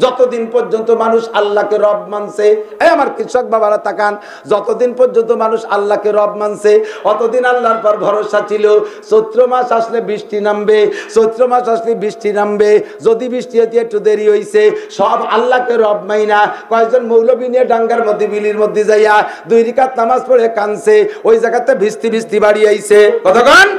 যতদিন পর্যন্ত মানুষ আল্লাহকে রব মানছে, এই আমার কৃষক বাবারা তাকান, যতদিন পর্যন্ত মানুষ আল্লাহকে রব মানছে অতদিন আল্লাহর পর ভরসা ছিল। চৈত্র মাস আসলে বৃষ্টি নামবে, চৈত্র মাস আসলে বৃষ্টি নামবে। যদি বৃষ্টি হতে একটু দেরি হয়েছে, সব আল্লাহকে রব মাইনা কয়েকজন মৌলবী নিয়ে ডাঙ্গার মধ্যে বিলির মধ্যে যাইয়া 2 রাকাত নামাজ পড়ে কানছে, ওই জায়গাতে ভিস্তি বাড়ি আইছে। কতক্ষণ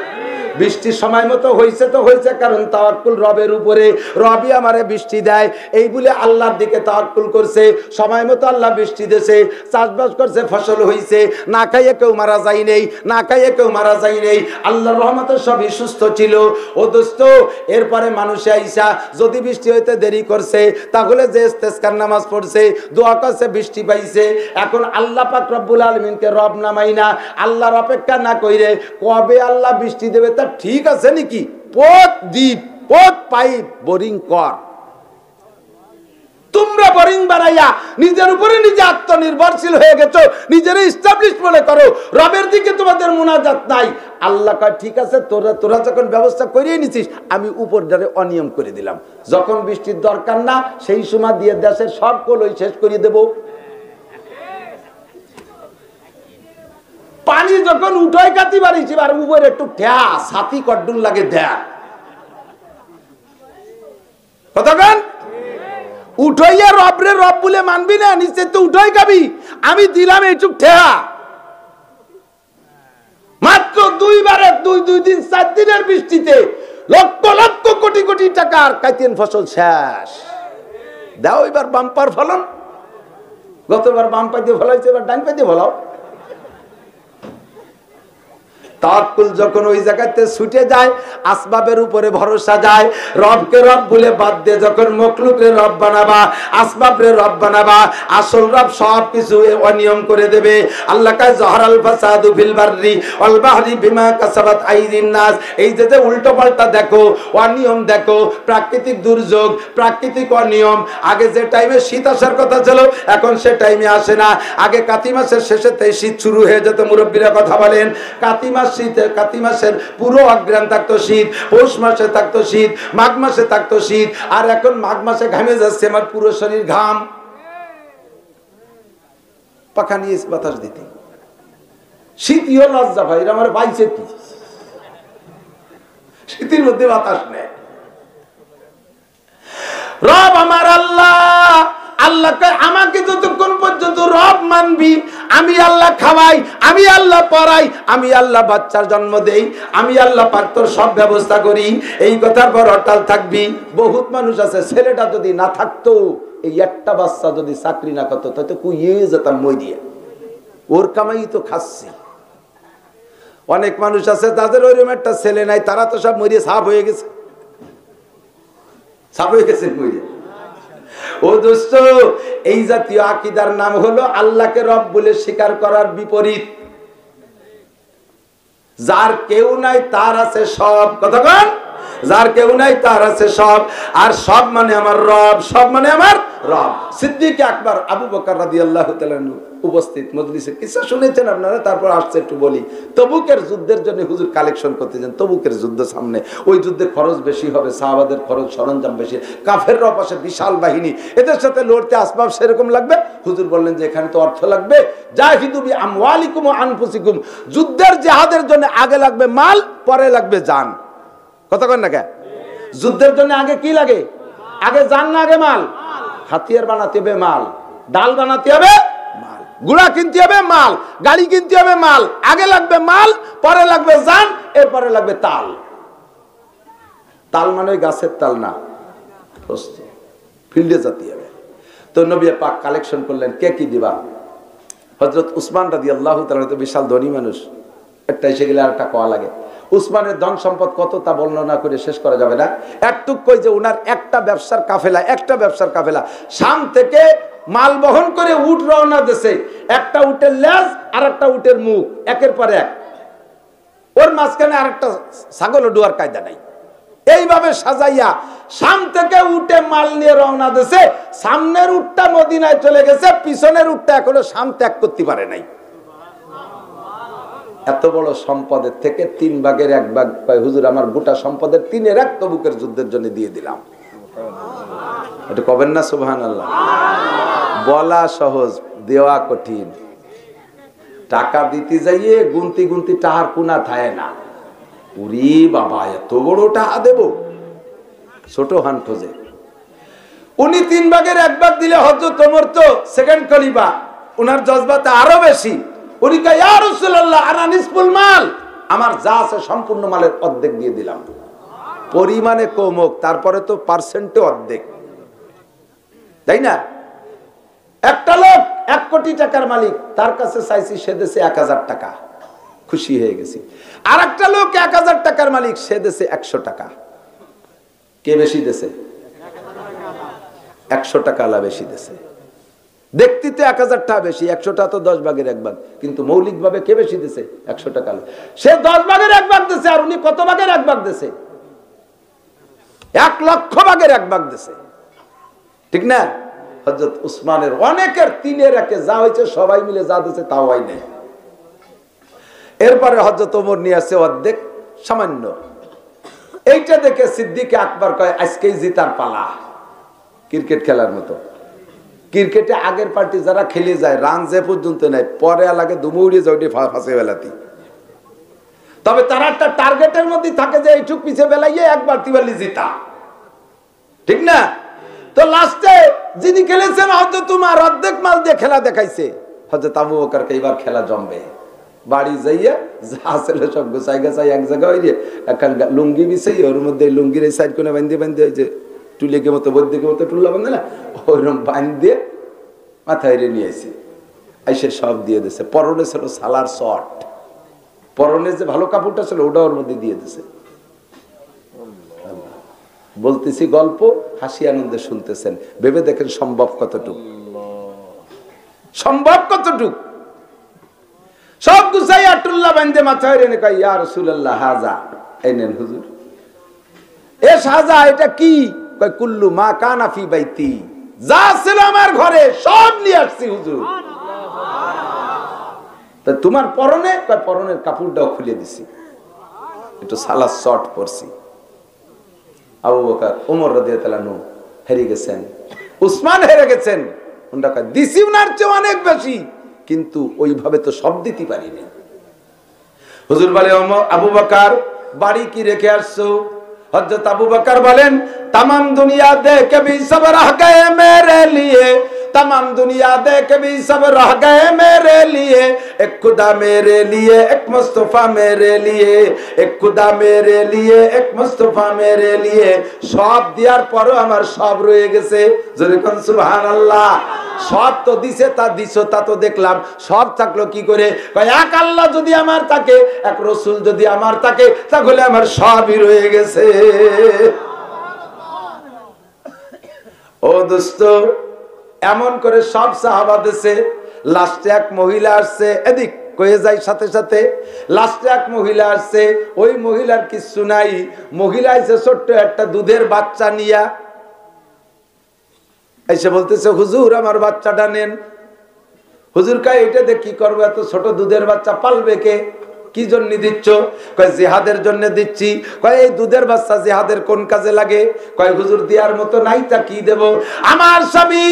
বৃষ্টির সময় মতো হয়েছে তো হয়েছে, কারণ তাওয়াক্কুল রবের উপরে, রবই আমারে বৃষ্টি দেয় এই বলে আল্লাহর দিকে তাওয়াক্কুল করছে। সময় মতো আল্লাহ বৃষ্টি দিয়েছে, চাষবাস করছে, ফসল হয়েছে, না খাইয়ে কেউ মারা যায় নেই, না খাইয়ে কেউ মারা যায় নেই, আল্লাহর রহমতে সবই সুস্থ ছিল। ও দোস্ত, এরপরে মানুষে আইসা যদি বৃষ্টি হইতে দেরি করছে, তাহলে যে ইস্তেসকার নামাজ পড়ছে, দোয়া করছে, বৃষ্টি পাইছে। এখন আল্লাহ পাক রব্বুল আলামিনকে রব নামাই না, আল্লাহর অপেক্ষা না কইরে কবে আল্লাহ বৃষ্টি দেবে তা ঠিক আছে নাকি? পথ পাইপ বোরিং কর। তোমরা বোরিং বানাইয়া নিজের উপরে নিজে আত্মনির্ভরশীল হয়ে গেছো, নিজের এস্টাবলিশ মনে করো, রবের দিকে তোমাদের মুনাজাত নাই। আল্লাহ কয় ঠিক আছে, তোরা যখন ব্যবস্থা করিয়ে নিছিস আমি উপর দ্বারে অনিয়ম করে দিলাম, যখন বৃষ্টির দরকার না সেই সময় দিয়ে দেশের সব কলই শেষ করিয়ে দেব। পানি যখন উঠাই কাতি বাড়িছি আর উপরে একটু ছাতি কড্ডুল লাগে দেখ। কতক্ষণ উঠাইয়া রবরে রব বলে মানবি না, নিচে তো উঠাই খাবি। আমি দিলাম এইটুক ঠেহা, মাত্র 2 বারে 2 দিন 4 দিনের বৃষ্টিতে লক্ষ লক্ষ কোটি কোটি টাকার কাইতেন ফসল শেষ। দাও এবার বাম্পার ফলন। গতবার বাম পাই দিয়ে ফলাইছে, এবার ডান পাই দিয়ে ফলাও। তাওয়াক্কুল যখন ওই জায়গাতে ছুটে যায়, আসবাবের উপরে ভরসা যায়, রবকে রব বলে বাদ দিয়ে যখন মখলুকরে রব বানাবা, আসবাবরে রব বানাবা, আসল রব সব কিছু অনিয়ম করে দেবে। আল্লাহ কায় জহরাল ফাসাদু ফিল বাররি ওয়াল বাহরি বিমা কাসাবাত আইদিন নাস। এই যে উল্টো পাল্টা দেখো, অনিয়ম দেখো, প্রাকৃতিক দুর্যোগ, প্রাকৃতিক অনিয়ম। আগে যে টাইমে শীত আসার কথা ছিল, এখন সে টাইমে আসে না। আগে কাতি মাসের শেষেতেই শীত শুরু হয়ে যেত, মুরব্বীরা কথা বলেন। কাতি মাসের পুরো অগ্রাণ থাকতো শীত, পৌষ মাসে থাকতো শীত, মাঘ মাসে থাকতো শীত। আর এখন মাঘ মাসে ঘামে যাচ্ছে আমার পুরো শরীর ঘাম, পাখা নিয়ে বাতাস দিতে। শীতই লজ্জা ভাই, আমার বাইছে কি, শীতের মধ্যে বাতাস নেই। রব আমার আল্লাহ। আল্লাহকে আমাকে যতক্ষণ পর্যন্ত রব মানবি, আমি আল্লাহ খাওয়াই, আমি আল্লাহ পড়াই, আমি আল্লাহ বাচ্চার জন্ম দেই, আমি আল্লাহ পাক তোর সব ব্যবস্থা করি, এই কথার পর অটল থাকবি। বহুত মানুষ আছে, ছেলেটা যদি না থাকতো, এই একটা বাচ্চা যদি চাকরি না করতো, তাই তো কুইয়ে যেতাম মই দিয়ে, ওর কামাই তো খাচ্ছি। অনেক মানুষ আছে তাদের ওইরকম একটা ছেলে নাই, তারা তো সব মরিয়ে সাফ হয়ে গেছে, সাফ হয়ে গেছে মরিয়ে। ও দোস্ত, এই জাতীয় আকীদার নাম হলো আল্লাহকে রব বলে স্বীকার করার বিপরীত। যার কেউ নাই তার আছে সব, কতক্ষণ যার কেউ নাই তার আছে সব, আর সব মানে আমার রব, সব মানে আমার রব। সিদ্দিক আকবর আবু বকর রাদিয়াল্লাহু তাআলা উপস্থিত মজলিসে, কিছু শুনেছেন আপনারা, তারপর আসছে একটু বলি। তবুকের যুদ্ধের জন্য হুজুর কালেকশন করতে যান, তবুকের যুদ্ধ সামনে, ওই যুদ্ধে খরচ বেশি হবে, সাহাবাদের খরচ সরঞ্জাম বেশি, কাফেররা পাশে বিশাল বাহিনী, এদের সাথে লড়তে আসবাব সেরকম লাগবে। হুজুর বললেন যে এখানে তো অর্থ লাগবে, জাহিদু বি আমওয়ালিকুম ওয়া আনফুসিকুম, যুদ্ধের জিহাদের জন্য আগে লাগবে মাল, পরে লাগবে জান। কথা কন না কে? যুদ্ধের জন্য আগে কি লাগে? আগে জান না আগে মাল? হাতিয়ার বানাতে হবে মাল, ডাল বানাতে হবে মাল, গুড়া কিনতে হবে মাল, গাড়ি কিনতে হবে মাল। আগে লাগবে মাল, পরে লাগবে জান, এরপরে লাগবে তাল। তাল মানে গাছের তাল না, ফিল্ডে যেতে হবে। তো নবী পাক কালেকশন করলেন, কে কি দিবা? হযরত উসমান রাদিয়াল্লাহু তাআলা তো বিশাল ধনী মানুষ, একটা এসে গেলে আর একটা কোয়া লাগে। উসমানের ধন সম্পদ কত তা বর্ণনা করে শেষ করা যাবে না। একটুক কই যে উনার একটা ব্যবসার কাফেলা শাম থেকে মাল বহন করে উট রওনা দেশে, একটা উটের লেজ আর একটা উটের মুখ একের পর এক, ওর মাঝখানে আরেকটা ছাগল ডুয়ার কায়দা নাই। এইভাবে সাজাইয়া শাম থেকে উটে মাল নিয়ে রওনা দেশে, সামনের উটটা মদিনায় চলে গেছে, পিছনের উটটা এখনো শাম ত্যাগ করতে পারে নাই। এত বড় সম্পদের থেকে 3 ভাগের 1 ভাগ পাই হুজুর, আমার গোটা সম্পদের 3/1 তবুকের যুদ্ধের জন্য দিয়ে দিলাম। এটা কবেন না সুবহানাল্লাহ? বলা সহজ, দেওয়া কঠিন। টাকা দিতে যাইয়ে গুনতি গুনতি টাহার কোনা থাকে না। উরি বাবা, এত বড় টাকা দেব, ছোট হান খোঁজে। উনি 3 ভাগের 1 ভাগ দিলে হযরত ওমর তো সেকেন্ড খলিফা, ওনার জজবাতে আরো বেশি। উনি কয়, ইয়া রাসূলুল্লাহ আনা নিসফুল মাল, আমার যা আছে সম্পূর্ণ মালের অর্ধেক দিয়ে দিলাম। পরিমাণে কম হোক, তারপরে তো পার্সেন্টে অর্ধেক, তাই না? একটা লোক 1 কোটি টাকার মালিক, তার কাছে চাইছি সে দেশে 1000 টাকা, খুশি হয়ে গেছি। আর একটা লোক 1000 টাকার মালিক, সে দেশে 100 টাকা। কে বেশি দেশে? 100 টাকা আলা বেশি দেশে। দেখতে 1000 টাকা বেশি, 100 টাকা তো 10 ভাগের 1 ভাগ, কিন্তু মৌলিক ভাবে কে বেশি দিছে? 100 টাকা। সে 10 ভাগের 1 ভাগ দিছে, আর উনি কত ভাগের 1 ভাগ দিছে? 1 লক্ষ ভাগের 1 ভাগ দিছে, ঠিক না? হযরত উসমানের অনেকের 3/1 যা হয়েছে, সবাই মিলে যা দিছে তাও হয় নাই। এরপরে হযরত ওমর নিয়ে আসে অর্ধেক, সামান্য। এইটা দেখে সিদ্দিক আকবর কয়, আজকেই জিতার পালা। ক্রিকেট খেলার মতো, ক্রিকেটে আগের পার্টি যারা খেলে যায়, রান যে পর্যন্ত নেয়, পরে লাগে দুমুড়িয়ে যায়, ওইটি ফাঁসে বেলাতি। তবে তারা একটা টার্গেটের মধ্যে থাকে যে এইটুক পিছিয়ে বেলাইয়ে একবার তিবালি জিতা, ঠিক না? তো লাস্টে যিনি খেলেছেন হযরত উমর অর্ধেক মাল দিয়ে খেলা দেখাইছে, হযরত আবু বকরকে এবার খেলা জমবে। বাড়ি যাইয়া যা ছিল সব গোছাই গাছাই এক জায়গায় হইলে একটা লুঙ্গি বিছাই, ওর মধ্যে লুঙ্গির এই সাইড কোণে বাঁধিয়ে বাঁধিয়ে যে টুলিকে মতো বৈদ্যকে মতো টুল্লা বাঁধে না, ওইরকম বাঁধিয়ে মাথায় নিয়ে আসি, এসে সব দিয়ে দিছে। পরনে ছিল সালার শর্ট, পরনে যে ভালো কাপড়টা ছিল ওটা ওর মধ্যে দিয়ে দিছে। বলতেছি গল্প, হাসি আনন্দে শুনতেছেন, ভেবে দেখেন সম্ভব কতটুক, সম্ভব কতটুক। সব গুছাই আটুল্লা বান্ধে মাথায় রেনে কয় ইয়া রাসূলুল্লাহ হাজা, এই নেন হুজুর। এ সাজা এটা কি? কয় কুল্লু মা কানা ফি বাইতি, যা ছিল আমার ঘরে সব নিয়ে আসছি হুজুর। তা তোমার পরনে? কয় পরনের কাপড়টাও খুলে দিছি, একটু সালাদ শর্ট পরছি। আবু বকর ওমর রাদিয়াল্লাহু আনহু হেরে গেছেন, উসমান হেরে গেছেন। ওনারা কয় দিছি উনার চেয়ে অনেক বেশি, কিন্তু ওইভাবে তো সব দিতে পারিনি। হুজুর বলে আবু বকর বাড়ি কি রেখে আসছো? হযরত আবু বকর বলেন तमाम दुनिया देख भी सब रह गए मेरे लिए, तमाम दुनिया देख भी सब रह गए मेरे लिए, एक खुदा मेरे लिए एक मुस्तफा मेरे लिए, एक खुदा मेरे लिए एक मुस्तफा मेरे लिए। সব দেওয়ার পরও আমার সব রয়ে গেছে, যেরকম সুবহানাল্লাহ। সব তো দিছে, তা দিছো তা তো দেখলাম, সব থাকলো কি করে? কয় এক আল্লাহ যদি আমার থাকে, এক রাসূল যদি আমার থাকে, তাহলে আমার সবই রয়ে গেছে। ও দোস্ত, এমন করে সব সাহাবা দেশে, লাস্টে এক মহিলা আসছে, এদিক কয়ে যায় সাথে সাথে, লাস্টে এক মহিলা আসছে, ওই মহিলার কিছু নাই, মহিলা এসে ছোট্ট একটা দুধের বাচ্চা নিয়া এসে বলতেছে হুজুর আমার বাচ্চাটা নেন। হুজুর কয় এটা দিয়ে কি করবো, এত ছোট দুধের বাচ্চা পালবে কে? কি জন্য দিচ্ছ? কয় জিহাদের জন্য দিচ্ছি। কয় এই দুধের বাচ্চা জিহাদের কোন কাজে লাগে? কয় হুজুর দেওয়ার মতো নাই, তা কি দেব? আমার স্বামী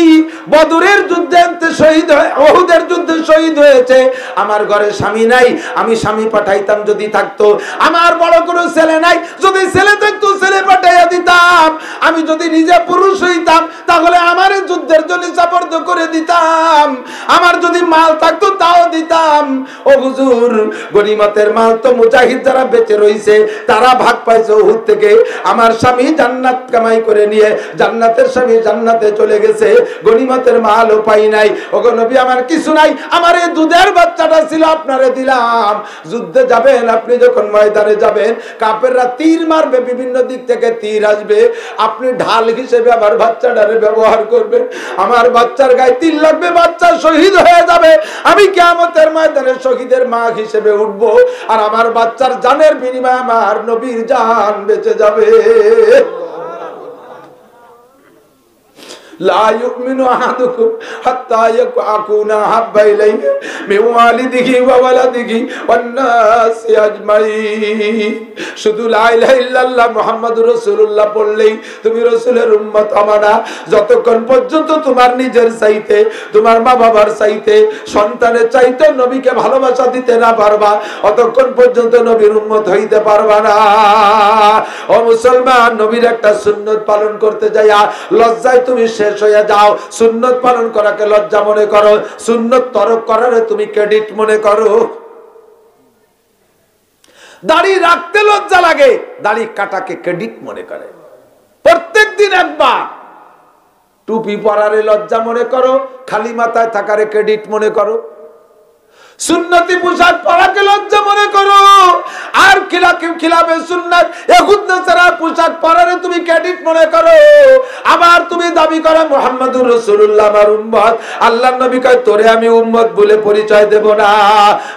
বদরের যুদ্ধে শহীদ হয়ে, উহুদের যুদ্ধে শহীদ হয়েছে, আমার ঘরে স্বামী নাই, আমি স্বামী পাঠাইতাম যদি থাকতো। আমার বড় কোনো ছেলে নাই, যদি ছেলে থাকতো ছেলে পাঠাইয়া দিতাম। আমি যদি নিজে পুরুষ হইতাম তাহলে আমার যুদ্ধের জন্য সাপোর্ট করে দিতাম। আমার যদি মাল থাকতো তাও দিতাম। ও হুজুর গনিমতের মাল তো মুজাহিদ যারা বেঁচে রইছে তারা ভাগ পাইছে উহুদ থেকে। আমার স্বামী জান্নাত কামাই করে নিয়ে জান্নাতের স্বামী জান্নাতে চলে গেছে, গনিমতের মালও পাই নাই। ওগো নবী আমার কিছু নাই, আমার এই দুধের বাচ্চাটা ছিল আপনারে দিলাম। যুদ্ধে যাবেন, আপনি যখন ময়দানে যাবেন, কাফেররা তীর মারবে, বিভিন্ন দিক থেকে তীর আসবে, আপনি ঢাল হিসেবে আমার বাচ্চাটারে ব্যবহার করবেন। আমার বাচ্চার গায়ে তীর লাগবে, বাচ্চা শহীদ হয়ে যাবে, আমি কিয়ামতের ময়দানে শহীদের মা হিসেবে উঠবো, আর আমার বাচ্চার জানের বিনিময়ে আমার নবীর জান বেঁচে যাবে। লা ইউমিনু আহাদুকুম হাত্তা ইয়াকুনা হাব্বা ইলাইহি মিন ওয়ালিদিহি ওয়া ওয়ালাদিহি ওয়ান নাসি আজমাইন। শুধু লা ইলাহা ইল্লাল্লাহ মুহাম্মাদুর রাসূলুল্লাহ পড়লেই তুমি রাসূলের উম্মত হবে না। যতক্ষণ পর্যন্ত তোমার নিজের চাইতে, তোমার মা বাবার চাইতে, সন্তানের চাইতে নবীকে ভালোবাসা দিতে না পারবা, অতক্ষণ পর্যন্ত নবীর উম্মত হইতে পারবা না। ও মুসলমান, নবীর একটা সুন্নত পালন করতে যাইয়া লজ্জায় তুমি শেষ হয়ে যাও। সুন্নত পালন করাকে লজ্জা মনে করো, সুন্নত তরক করারে তুমি ক্রেডিট মনে করো। দাড়ি রাখতে লজ্জা লাগে, দাড়ি কাটাকে ক্রেডিট মনে করে। প্রত্যেক দিন একবার টুপি পরারে লজ্জা মনে করো, খালি মাথায় থাকারে ক্রেডিট মনে করো। সুন্নতি পোশাক পরাকে লজ্জা মনে করো, আর খিলাফে সুন্নাত ইহুদ নাসারার পোশাক পরারে তুমি ক্রেডিট মনে করো। আবার তুমি দাবি করো মুহাম্মাদুর রাসূলুল্লাহ আমার উম্মত। আল্লাহর নবী কয় তোরে আমি উম্মত বলে পরিচয় দেব না।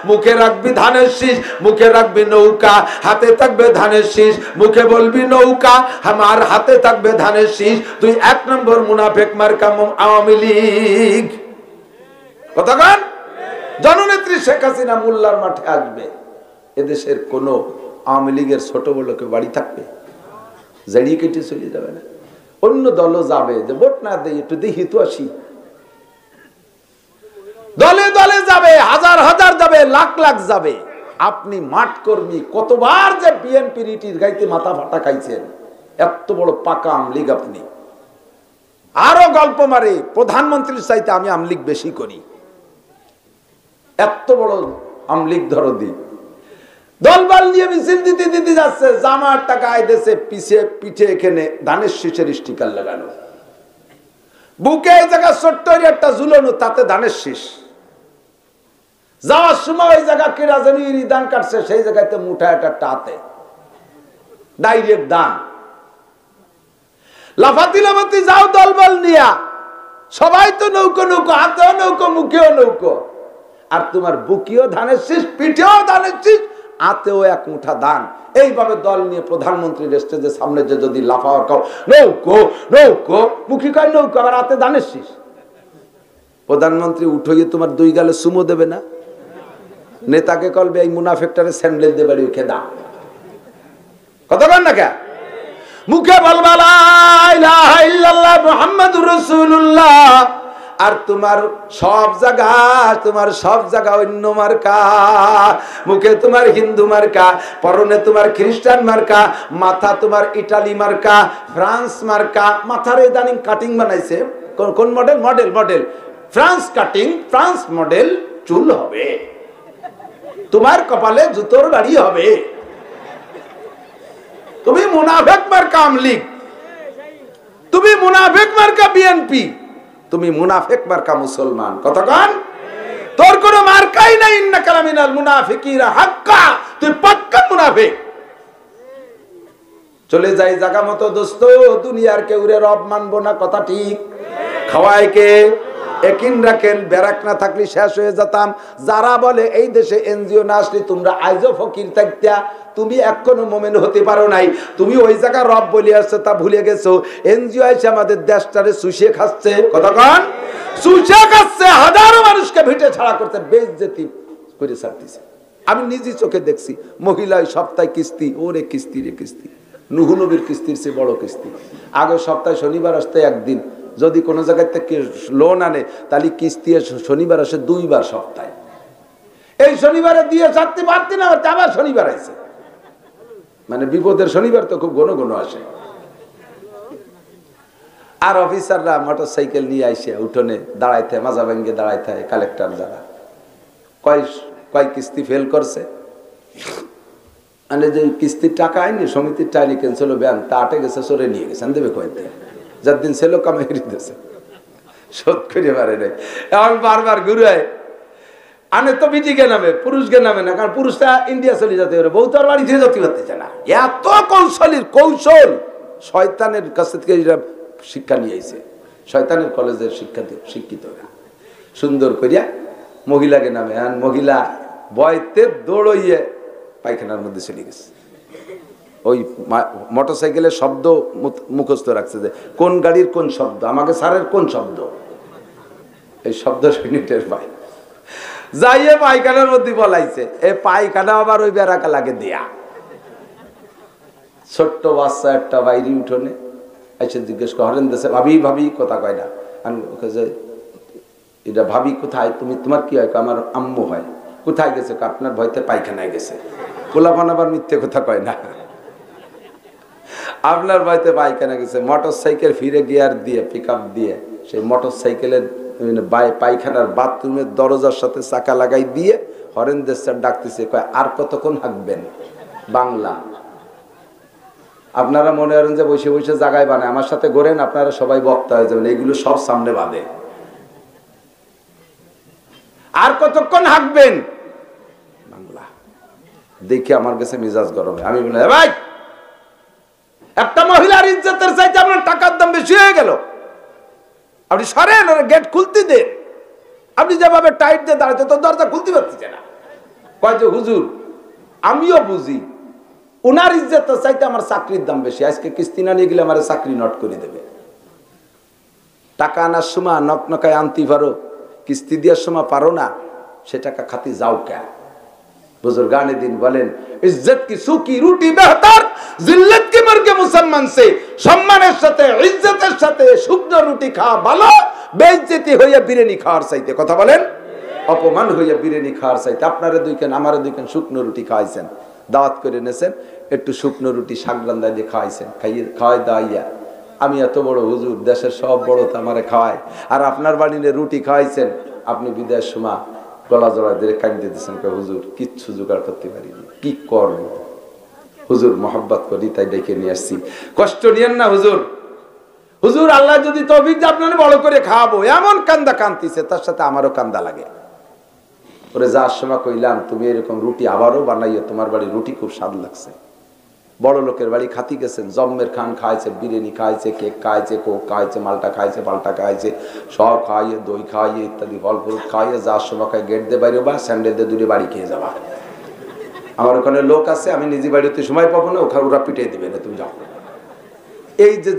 মুখে রাখবি ধানের শীষ, মুখে রাখবি নৌকা, হাতে থাকবে ধানের শীষ, মুখে বলবি নৌকা, আমার হাতে থাকবে ধানের শীষ। তুই এক নম্বর মুনাফিক মার্কা আওয়ামী লীগ। কতক্ষণ জননেত্রী শেখ হাসিনা মোল্লার মাঠে আসবে, এদেশের কোন আওয়ামী লীগের ছোট বড় কেউ বাড়ি থাকবে? জড়িয়ে কেটে চলে যাবে না? অন্য দলও যাবে, যে ভোট না দেয় একটু দেখি তো আসি। দলে দলে যাবে, হাজার হাজার যাবে, লাখ লাখ যাবে। আপনি মাঠ কর্মী, কতবার যে বিএনপি রিটির গাইতে মাথা ফাটা খাইছেন, এত বড় পাকা আওয়ামী লীগ আপনি। আরো গল্প মারে, প্রধানমন্ত্রীর চাইতে আমি আমলিগ বেশি করি, এত বড় আমলিগ দরদি। দলবল নিয়ে মিছিল দিতে দিতে যাচ্ছে, জামার টাকা আইতেছে, পিঠে এখানে ধানের শীষের স্টিকার লাগানো, বুকে এই জায়গা ছোট্ট একটা ঝুলানো, তাতে ধানের শীষ। যাওয়ার সময় ওই জায়গা কেরা জানি দান কাটছে, সেই জায়গাতে মুঠা একটা টাতে ডাইরেক্ট দান। লাফাতি লাফাতি যাও দলবল নিয়া, সবাই তো নৌকো নৌকো, হাতেও নৌকো, মুখেও নৌকো, আর তোমার বুকেও ধানের শীষ, পিঠেও ধানের শীষ, হাতেও এক মুঠা দান। এইভাবে দল নিয়ে প্রধানমন্ত্রীর স্টেজের সামনে যে যদি লাফাওয়ার কাও, নৌকো নৌকো, মুখে কয় নৌকো, আবার হাতে ধানের শীষ। প্রধানমন্ত্রী উঠে তোমার দুই গালে সুমো দেবে না? নেতাকে কলবে এই মুনাফেকটারে স্যান্ডেল দেবে খেদা, কত কর না কে? মুখে বলবা লা ইলাহা ইল্লাল্লাহ মুহাম্মাদুর রাসূলুল্লাহ, আর তোমার সব জায়গা অন্য মার্কা। মুখে তোমার হিন্দু মার্কা, পরনে তোমার খ্রিস্টান মার্কা, মাথা তোমার ইটালি মার্কা, ফ্রান্স মার্কা। মাথার ইদানিং কাটিং বানাইছে, কোন model? Model France cutting, France model চুল হবে, তোমার কপালে জুতোর বাড়ি হবে। তুমি মুনাফেক মার্কা আমলিগ, তুমি মুনাফেক মার্কা বিএনপি, তুমি মুনাফেক মার্কা মুসলমান। কতক্ষণ তোর কোন মার্কাই নাই, ইন্নাকা লামিনাল মুনাফিকিনা হাক্কা, তুই পাক্কা মুনাফিক। চলে যাই জায়গা মতো দোস্ত, দুনিয়ার কেউ রে রব মানবো না, কথা ঠিক। খাওয়ায় কে? একিন রাখেন, ব্যারাক না থাকলে শেষ হয়ে যেতাম। যারা বলে এই দেশে এনজিও না আসলে তোমরা আইজও ফকির থাকতা, তুমি এখনো মোমেন হতে পারো নাই। তুমি ওই জায়গা রব বলে আসছো, তা ভুলে গেছো। এনজিও এসে আমাদের দেশটারে চুষিয়ে খাচ্ছে, কতক্ষণ চুষিয়ে খাচ্ছে, হাজারো মানুষকে ভিটে ছাড়া করতে বেইজ্জতি করে ছাড়তেছে। আমি নিজে চোখে দেখছি, মহিলা সপ্তাহে কিস্তি, ওরে কিস্তি রে কিস্তি, নুহু নবীর কিস্তির চেয়ে বড় কিস্তি। আগের সপ্তাহে শনিবার আসতে একদিন, যদি কোনো জায়গায় থেকে লোন আনে তাহলে কিস্তি শনিবার আসে 2 বার সপ্তাহে। এই শনিবারে দিয়ে ছাড়তে পারতি না, আবার শনিবার আছে, মানে বিপদের শনিবার তো খুব ঘন ঘন আসে। আর অফিসাররা মোটর সাইকেল নিয়ে আইসে উঠোনে দাঁড়াইতে, মাজা ভেঙ্গে দাঁড়াইতে, কালেক্টর যারা কয় কিস্তি ফেল করছে, মানে যে কিস্তির টাকা আইনি সমিতির টাইনি ক্যান্সেল ব্যাংক তা আটে গেছে, সরে নিয়ে গেছেন, দেবে কয়েকদিন, যার দিন ছিল কামাই দিতেছে, শোধ করে পারে নাই। এখন বারবার ঘুরায় আনে তো বিটিকে নামে, পুরুষকে নামে না, কারণ পুরুষটা ইন্ডিয়া চলে যেতে পারে, বউ তো আর বাড়ি থেকে যেতে পারতেছে না। এত কৌশল শয়তানের কাছ থেকে শিক্ষা নিয়ে আইছে, শয়তানের কলেজের শিক্ষিতরা সুন্দর করিয়া মহিলাকে নামে। আর মহিলা বয়তে দৌড়ইয়ে পায়খানার মধ্যে চলে গেছে। ওই মোটর সাইকেলের শব্দ মুখস্থ রাখছে, যে কোন গাড়ির কোন শব্দ, আমাকে স্যারের কোন শব্দ, এই শব্দ শুনিটের পাই যাইয়ে পায়খানার মধ্যে বলাইছে। এই পায়খানা আবার ওই বেড়াকা লাগে দেয়া। ছোট্ট বাচ্চা একটা বাইরে উঠোনে এসে জিজ্ঞেস করেন দেশে, ভাবি ভাবি কথা কয় না, আমি এটা ভাবি কোথায়, তোমার কি হয়? আমার আম্মু হয়। কোথায় গেছে? আপনার ভয়তে পায়খানায় গেছে। পোলাপান আবার মিথ্যে কথা কয় না, আপনার ভয়তে পায়খানা গেছে। মোটর সাইকেল ফিরে গিয়ার দিয়ে, পিক আপ দিয়ে সেই মোটর সাইকেলের পায়খানার বাথরুমের দরজার সাথে চাকা লাগাই দিয়ে হরেন দেশার ডাকতেছে, কয় আর কতক্ষণ হাঁকবেন? বাংলা। আপনারা মনে করেন যে বসে বসে জায়গায় বানায়, আমার সাথে ঘোরেন, আপনারা সবাই বক্তা হয়ে যাবেন, এইগুলো সব সামনে বাঁধে। আর কতক্ষণ হাঁকবেন? বাংলা। দেখে আমার কাছে মেজাজ গরমে, আমি বলি ভাই, একটা মহিলার ইজ্জতের চাইতে আপনার টাকার দাম বেশি হয়ে গেল, আপনি সরেন, গেট খুলতে দেন। আপনি যেভাবে টাইট দিয়ে দাঁড়াচ্ছে তো দরজা খুলতে পারতেছে না। কয় যে হুজুর, আমিও বুঝি উনার ইজ্জতের চাইতে আমার চাকরির দাম বেশি, আজকে কিস্তি না নিয়ে গেলে আমার চাকরি নট করে দেবে। টাকা আনার সময় নকনকায় আনতে পারো, কিস্তি দেওয়ার সময় পারো না, সে টাকা খাতি যাও কে? বুজুর্গানে দিন বলেন, ইজ্জত কি সুকি রুটি বেহতর, জিল্লত কি মুরগে মুসলমান সে। সম্মানের সাথে ইজ্জতের সাথে শুকনো রুটি খাওয়া ভালো, বেইজ্জতি হইয়া বিরিয়ানি খাওয়ার চাইতে। কথা বলেন, অপমান হইয়া বিরিয়ানি খাওয়ার চাইতে। আপনারা দুইখান আমারা দুইখান শুকনো রুটি খাওয়াইছেন, দাওয়াত করে নেছেন, একটু শুকনো রুটি শাক রান্না দিয়ে খাওয়াইছেন, খাওয়াই দাওয়াইয়া আমি এত বড় হুজুর, দেশের সব বড় আমারে খাওয়ায়, আর আপনার বাড়িতে রুটি খাওয়াইছেন, আপনি বিদায়ের সময় গলা জড়া দিয়ে কাঁদতে দিচ্ছেন, হুজুর কিচ্ছু জোগাড় করতে পারিনি, কি করব? হুজুর মহব্বত করি তাই ডেকে নিয়ে আসছি, কষ্ট নিয়েন না হুজুর। হুজুর আল্লাহ যদি তৌফিক দেয় আপনার বড় করে খাওয়াবো। এমন কান্দা কান্দিছে, তার সাথে আমারও কান্দা লাগে। ওরে যাওয়ার সময় কইলাম, তুমি এরকম রুটি আবারও বানাইও, তোমার বাড়ি রুটি খুব স্বাদ লাগছে। বড় লোকের বাড়ি খাতি গেছেন, জম্মের খান খাইছে, বিরিয়ানি খাইছে, কেক খাইছে, কোক খাইছে, মালটা খাইছে, পাল্টা খাইছে, সব খাইয়ে, দই খাইয়ে ইত্যাদি ফল ফ্রুট খাইয়ে যাওয়ার সময় গেট দিয়ে বাইরে বা স্যান্ডেল দিয়ে দূরে বাড়ি খেয়ে যাবা। আমার ওখানে লোক আছে, আমি নিজে বাড়িতে সময় পাবো না, ওখানে ওরা পিটিয়ে দিবে না, তুমি যাও। এই যে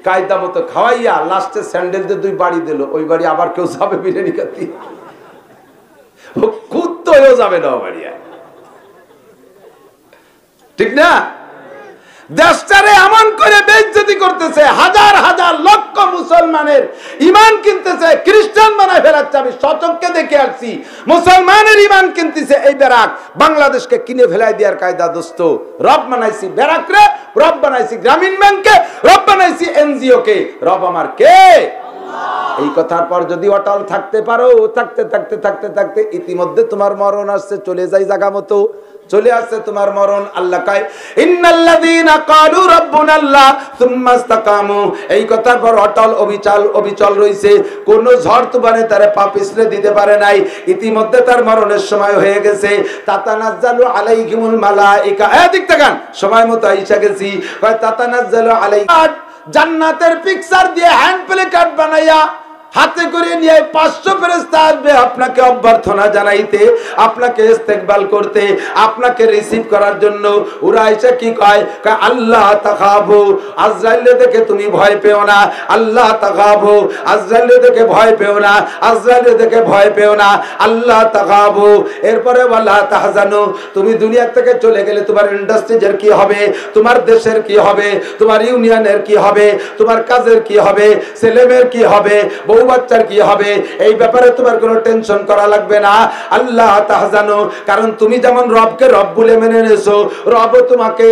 কায়দা মতো খাওয়াইয়া লাস্টে স্যান্ডেল দিয়ে দুই বাড়ি দিল, ওই বাড়ি আবার কেউ যাবে বিরিয়ানি খাতি? কুত্ত হয়েও যাবে না বাড়ি, ঠিক না? দেশটারে এমন করে বেইজ্জতি করতেছে, হাজার হাজার লক্ষ মুসলমানের ইমান কিনতেছে, খ্রিস্টান বানায় ফেলাচ্ছে। আমি সচক্ষে দেখে আসছি, মুসলমানের ইমান কিনতেছে এই ব্যারাক, বাংলাদেশকে কিনে ফেলাই দেওয়ার কায়দা। দোস্ত, রব বানাইছি ব্যারাক রে, রব বানাইছি গ্রামীণ ব্যাংকে, রব বানাইছি এনজিও কে, রব আমার কে? এই কথার পর যদি অটল থাকতে পারো, থাকতে থাকতে থাকতে থাকতে ইতিমধ্যে তোমার মরণ আসছে, চলে যাই জায়গা মতো, চলে আসছে তোমার মরণ। আল্লাহ কয় ইন্নাল্লাযীনা ক্বালু রাব্বুনাল্লাহ সুম্মা ইসতাকামু, এই কথার পর অটল অবিচল রইছে, কোন ঝড় তুফানে তারে পা পিছলে দিতে পারে নাই। ইতিমধ্যে তার মরণের সময় হয়ে গেছে। তাতানাজ্জালু আলাইহিমুল মালাইকা, এদিক তাকান, সময় মতো আইসা গেছি। কয় তাতানাজ্জালু আলাইকা, জান্নাতের পিকচার দিয়ে হ্যান্ড প্লে কার্ড বানাইয়া হাতে করে নিয়ে 500 ফেরেশতা আসবে আপনাকে অভ্যর্থনা জানাইতে, আপনাকে ইস্তেকবাল করতে, আপনাকে রিসিভ করার জন্য। ওরা এসে কি কয়? কয় আল্লাহ তাখাবু, আজরাইল দেখে তুমি ভয় পেও না। আল্লাহ তাখাবু, আজরাইল দেখে ভয় পেও না। আজরাইল দেখে ভয় পেও না। আল্লাহ তাখাবু। এরপরে ওয়ালা তাহজানু, তুমি দুনিয়া থেকে চলে গেলে তোমার ইন্ডাস্ট্রিজের কি হবে, তোমার দেশের কি হবে, তোমার ইউনিয়নের কি হবে, তোমার কাজের কি হবে, ছেলেমেয়ের কি হবে, বউ বাচ্চার কি হবে, এই ব্যাপারে তোমার কোনো টেনশন করা লাগবে না। আল্লাহ তাহজানু, কারণ তুমি যেমন রবকে রব বলে মেনে নেছো, রব তোমাকে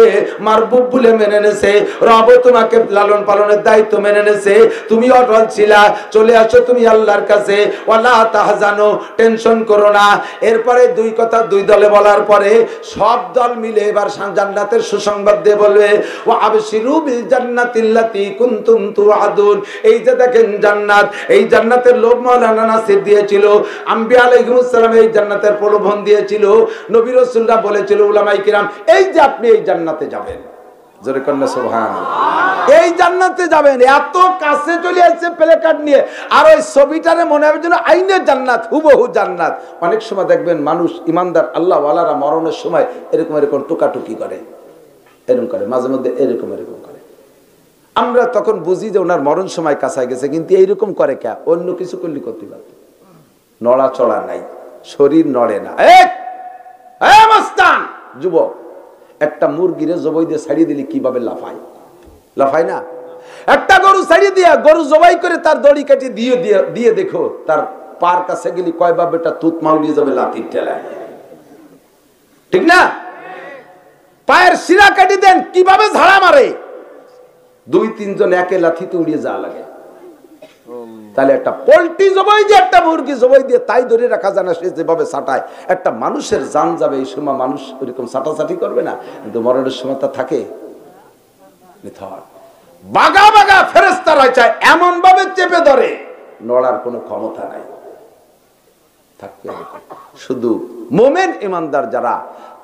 মারবুব বলে মেনে নেছে, রব তোমাকে লালন পালনের দায়িত্ব মেনে নেছে, তুমি অটল ছিলা, চলে আসো তুমি আল্লাহর কাছে। ওয়ালা তাহজানু, টেনশন করো না। এরপরে দুই কথা দুই দলে বলার পরে সব দল মিলে এবার জান্নাতের সুসংবাদ দিয়ে বলবে ওয়া আবশিরু বিল জান্নাতিল্লাতী কুনতুম তুআদুন। এই যে দেখেন জান্নাত, এই জান্নাতের লোভ মাওলানা নাসির দিয়েছিল, আম্বিয়া আলাইহিমুস সালাম এই জান্নাতের প্রলোভন দিয়েছিল, নবী রাসূলরা বলেছিল, উলামায়ে কিরাম, এই যে আপনি এই জান্নাতে যাবেন, জোরে কন্যা সুবহানাল্লাহ, এই জান্নাতে যাবেন, এত কাছে চলে আসছে প্লে কার্ড নিয়ে। আর ওই ছবিটারে মনে হবে যেন আইনের জান্নাত, হুবহু জান্নাত। অনেক সময় দেখবেন মানুষ ইমানদার আল্লাহ ওয়ালারা মরণের সময় এরকম এরকম টুকাটুকি করে, এরকম করে, মাঝে মধ্যে এরকম এরকম করে। আমরা তখন বুঝি যে ওনার মরণ সময় কাছায় গেছে, কিন্তু এইরকম করে কে? অন্য কিছু করলে করতে পারত, নড়াচড়া নাই, শরীর নড়ে না। যুবক, একটা মুরগিরে জবাই দিয়ে ছাড়িয়ে দিলে কিভাবে লাফায়? লাফায় না? একটা গরু ছাড়িয়ে দিয়ে গরু জবাই করে তার দড়ি কেটে দিয়ে দিয়ে দেখো, তার পার কাছে গেলি কয়বার বেটা তুত মাউলিয়ে যাবে লাঠির ঠেলায়, ঠিক না? পায়ের শিরা কেটে দেন, কিভাবে ঝাড়া মারে, 2-3 জন একে লাঠিতে উড়িয়ে যাওয়া লাগে। তাহলে একটা পোল্ট্রি জবাই দিয়ে, একটা মুরগি জবাই দিয়ে তাই ধরে রাখা যায় না, সে যেভাবে ছাটায়। একটা মানুষের জান যাবে, এই সময় মানুষ ওইরকম ছাটাছাটি করবে না, কিন্তু মরণের সময় তা থাকে। বাগা বাগা ফেরেশতারা চায় এমন ভাবে চেপে ধরে, নড়ার কোনো ক্ষমতা নাই। থাকবে শুধু মোমেন ইমানদার যারা,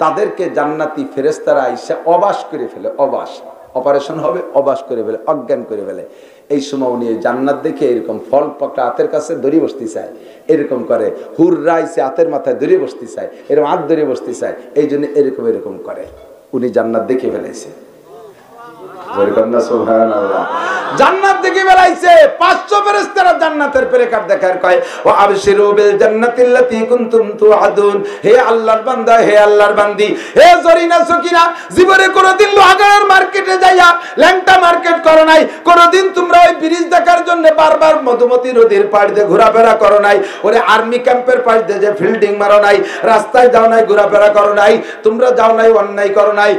তাদেরকে জান্নাতি ফেরেশতারা এসে অবাস করে ফেলে, অবাস, অপারেশন হবে, অবাস করে ফেলে, অজ্ঞান করে ফেলে। এই সময় উনি জান্নাত দেখে এরকম ফল পাকা হাতের কাছে দড়ি বসতে চায়, এরকম করে। হুররা এসে হাতের মাথায় দড়ি বসতে চায়, এরকম হাত দড়ি বসতে চায়, এই জন্য এরকম এরকম করে। উনি জান্নাত দেখে ফেলেছে, জান্নাত দেখে বেড়াইছে। 500 ফেরেশতারা জান্নাতের প্রেকার দেখার কয় ওয়া আবশিরু বিল জান্নাতিল্লাতী কুনতুম তুআদুন। হে আল্লাহর বান্দা, হে আল্লাহর বান্দি, হে জরিনা সকিনা, জীবনে কোনদিন লোহাগাড়ার মার্কেটে যাইয়া ল্যাংটা মার্কেট করো নাই, কোনদিন তোমরা ওই ব্রিজ দেখার জন্য বারবার মধুমতি নদীর পাড় দিয়ে ঘোরাফেরা করো নাই, ওরে আর্মি ক্যাম্পের পাশ দিয়ে যে ফিল্ডিং মারো নাই, রাস্তায় যাও নাই, ঘোরাফেরা করো নাই, তোমরা যাও নাই, অন্যায় করো নাই।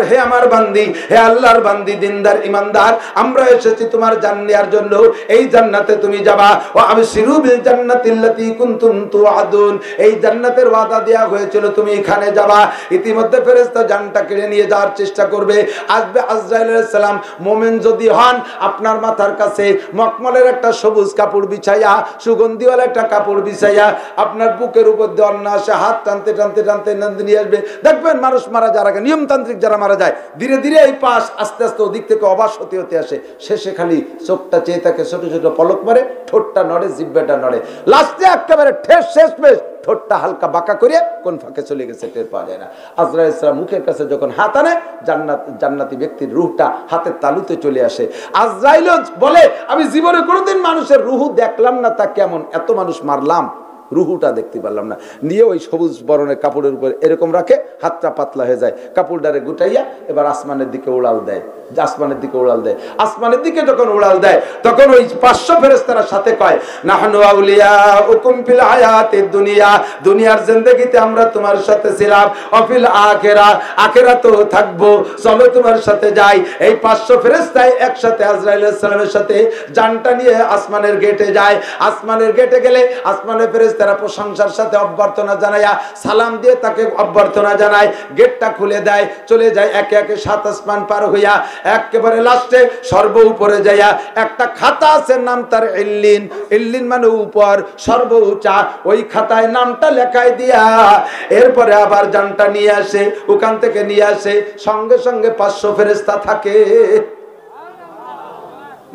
হে আমার বান্দি, হে আল্লাহর বান্দি, বান্দি দিনদার ইমানদার, আমরা এসেছি তোমার জান্নাতের জন্য, এই জান্নাতে তুমি যাবা। ওয়া আবশিরু বিল জান্নাতিল্লাতী কুনতুম তুআদুন, এই জান্নাতের ওয়াদা দেয়া হয়েছিল তুমি এখানে যাবা। ইতিমধ্যে ফেরেশতা জানটা কেড়ে নিয়ে যাওয়ার চেষ্টা করবে। আসবে আজরাইল আলাইহিস সালাম। মুমিন যদি হন, আপনার মাথার কাছে মখমলের একটা সবুজ কাপড় বিছাইয়া, সুগন্ধিওয়ালা একটা কাপড় বিছাইয়া, আপনার বুকের উপর দিয়ে অন্যাসে হাত টানতে টানতে টানতে নিয়ে আসবে। দেখবেন মানুষ মারা যাওয়ার আগে, নিয়মতান্ত্রিক যারা মারা যায়, ধীরে ধীরে এই পাশ আস্তে আস্তে ওদিক থেকে অবাস হতে হতে আসে। শেষে খালি চোখটা চেয়ে থাকে, ছোট ছোট পলক মারে, ঠোঁটটা নড়ে, জিহ্বাটা নড়ে, লাস্টে একেবারে ঠেস শেষ পেশ ঠোঁটটা হালকা বাঁকা করে কোন ফাঁকে চলে গেছে টের পাওয়া যায় না। আজরাইল আলাইহিস সালাম মুখের কাছে যখন হাত আনে, জান্নাতি ব্যক্তির রূহটা হাতের তালুতে চলে আসে। আজরাইল বলে, আমি জীবনে কোনোদিন মানুষের রূহ দেখলাম না, তা কেমন, এত মানুষ মারলাম, রুহুটা দেখতে পারলাম না। নিয়ে ওই সবুজ বরণের কাপড়ের উপর এরকম রাখে, হাতটা পাতলা হয়ে যায়, কাপড়টারে গুটাইয়া এবার আসমানের দিকে উড়াল দেয়। আসমানের দিকে উড়াল দেয়। আসমানের দিকে যখন উড়াল দেয়, তখন ওই 500 ফেরেশতার সাথে কয়, নাহনু আউলিয়াউকুম ফিল হায়াতিদ দুনিয়া, দুনিয়ার জিন্দেগিতে আমরা তোমার সাথে ছিলাম, অফিল আখিরা, আখিরাতেও থাকবো, চলো তোমার সাথে যাই। এই 500 ফেরেশতাই একসাথে আজরাইল আলাইহিস সালামের সাথে জানটা নিয়ে আসমানের গেটে যায়। আসমানের গেটে গেলে আসমানের ফেরেশতারা প্রশংসার সাথে অভ্যর্থনা জানায়া, সালাম দিয়ে তাকে অভ্যর্থনা জানায়, গেটটা খুলে দেয়, চলে যায় একে একে 7 আসমান পার হইয়া একেবারে লাস্টে সর্ব উপরে যাইয়া একটা খাতা আছে, নাম তার ইল্লিন। ইল্লিন মানে উপর, সর্ব উঁচা, ওই খাতায় নামটা লেখাই দিয়া এরপরে আবার জানটা নিয়ে আসে, ওখান থেকে নিয়ে আসে, সঙ্গে সঙ্গে 500 ফেরেশতা থাকে।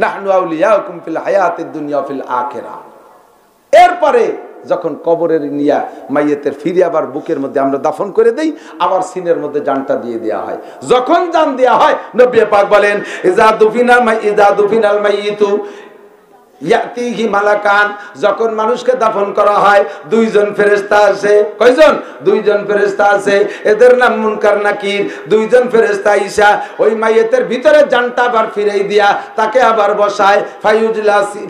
নাহনু আউলিয়াউকুম ফিল হায়াতিদ দুনিয়া ফিল আখিরা। এরপরে যখন কবরের নিয়া মাইয়েতের ফিরে আবার বুকের মধ্যে আমরা দাফন করে দেই, আবার সিনের মধ্যে জানটা দিয়ে দেওয়া হয়। যখন জান দেওয়া হয়, নবী পাক বলেন, ইজা দুফিনাল মাইয়িতু ইয়াতিহি মালাকান, যখন মানুষকে দাফন করা হয়, 2 জন ফেরেশতা আছে। কয়জন? 2 জন ফেরেশতা আছে। এদের নাম মুনকার নাকির। 2 জন ফেরেশতা আইসা ওই মাইয়েতের ভিতরে জানটা আবার ফিরাই দিয়া তাকে আবার বসায়,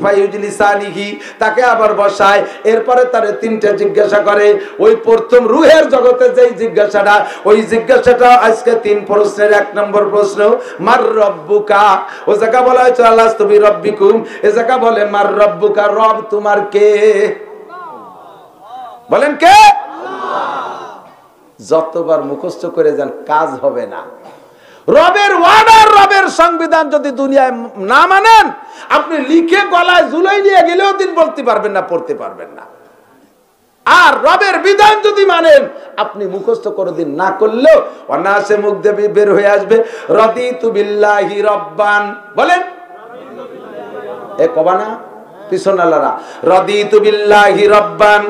ফায়ুজলিসানিহি, তাকে আবার বসায়। এরপরে তারে 3টা জিজ্ঞাসা করে। ওই প্রথম রূহের জগতে যেই জিজ্ঞাসাটা, ওই জিজ্ঞাসাটা আজকে 3 প্রশ্নের 1 নম্বর প্রশ্ন, মার রব্বুকা। ও জায়গা বলা হয়েছে আল্লাহু বিরব্বিকুম, এ জায়গা বলে মার রব্বুকা, রব তোমার কে? বলেন কে? যতবার মুখস্থ করে যান কাজ হবে না। রবের ওয়ার্ডার, রবের সংবিধান যদি দুনিয়ায় না মানেন, আপনি লিখে গলায় ঝুলাই নিয়ে গেলেও দিন বলতে পারবেন না, পড়তে পারবেন না। আর রবের বিধান যদি মানেন, আপনি মুখস্থ করে দিন না করলেও অনায়াসে মুখ দিয়ে বের হয়ে আসবে, রাদিতু বিল্লাহি রব্বান। বলেন এ কবানা পিছনালারা, রাদিতু বিল্লাহি রব্বান,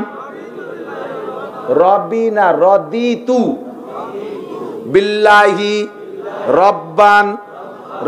রবিনা রাদিতু বিল্লাহি রব্বান।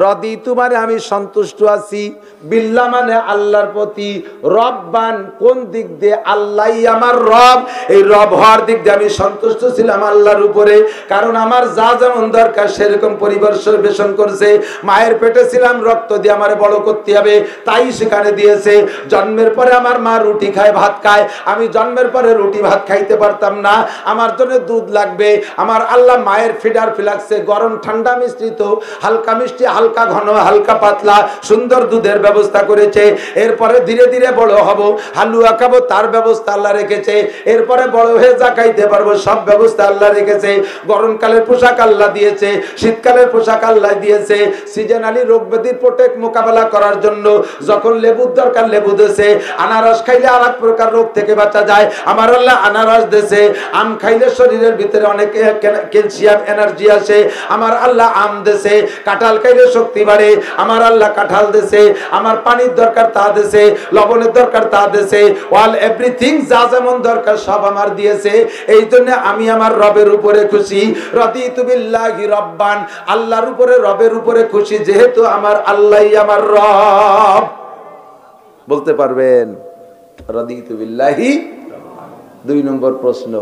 রাদিতু মানে আমি সন্তুষ্ট আছি, বিল্লাহ মানে আল্লাহর প্রতি, রব্বান কোন দিক দিয়ে? আল্লাহই আমার রব। এই রব হওয়ার দিক দিয়ে আমি সন্তুষ্ট ছিলাম আল্লাহর উপরে, কারণ আমার যা যেমন দরকার সেরকম পরিবেশন করছে। মায়ের পেটে ছিলাম, রক্ত দিয়ে আমারে বড় করতে হবে, তাই সেখানে দিয়েছে। জন্মের পরে আমার মা রুটি খায়, ভাত খায়, আমি জন্মের পরে রুটি ভাত খাইতে পারতাম না, আমার জন্য দুধ লাগবে। আমার আল্লাহ মায়ের ফিডার ফিলাক্সে গরম ঠান্ডা মিশ্রিত, হালকা মিষ্টি, হালকা ঘন, হালকা পাতলা, সুন্দর দুধের ব্যবস্থা করেছে। এরপরে ধীরে ধীরে বড় হব, হালুয়া খাবো, তার ব্যবস্থা আল্লাহ রেখেছে। এরপরে বড় হয়ে যা খাইতে পারবো সব ব্যবস্থা আল্লাহ রেখেছে। গরমকালের পোশাক আল্লাহ দিয়েছে, শীতকালের পোশাক আল্লাহ দিয়েছে। সিজনালি রোগ ব্যাধির প্রোটেক্ট মোকাবেলা করার জন্য যখন লেবুর দরকার লেবু দিয়েছে। আনারস খাইলে আর এক প্রকার রোগ থেকে বাঁচা যায়, আমার আল্লাহ আনারস দিয়েছে। আম খাইলে শরীরের ভিতরে অনেক ক্যালসিয়াম এনার্জি আসে, আমার আল্লাহ আম দিয়েছে। কাঁঠাল খাইলে শক্তি বাড়ে, আমার আল্লাহ কাঁঠাল দিয়েছে। আমার পানির দরকার তা দিয়েছে, লবণের দরকার তা দিয়েছে, অল এভরিথিং যা যেমন দরকার সব আমার দিয়েছে। এই জন্য আমি আমার রবের উপরে খুশি। রাদিতু বিল্লাহি রব্বান, আল্লাহর উপরে, রবের উপরে খুশি, যেহেতু আমার আল্লাহই আমার রব। বলতে পারবেন রাদিতু বিল্লাহি। 2 নম্বর প্রশ্ন,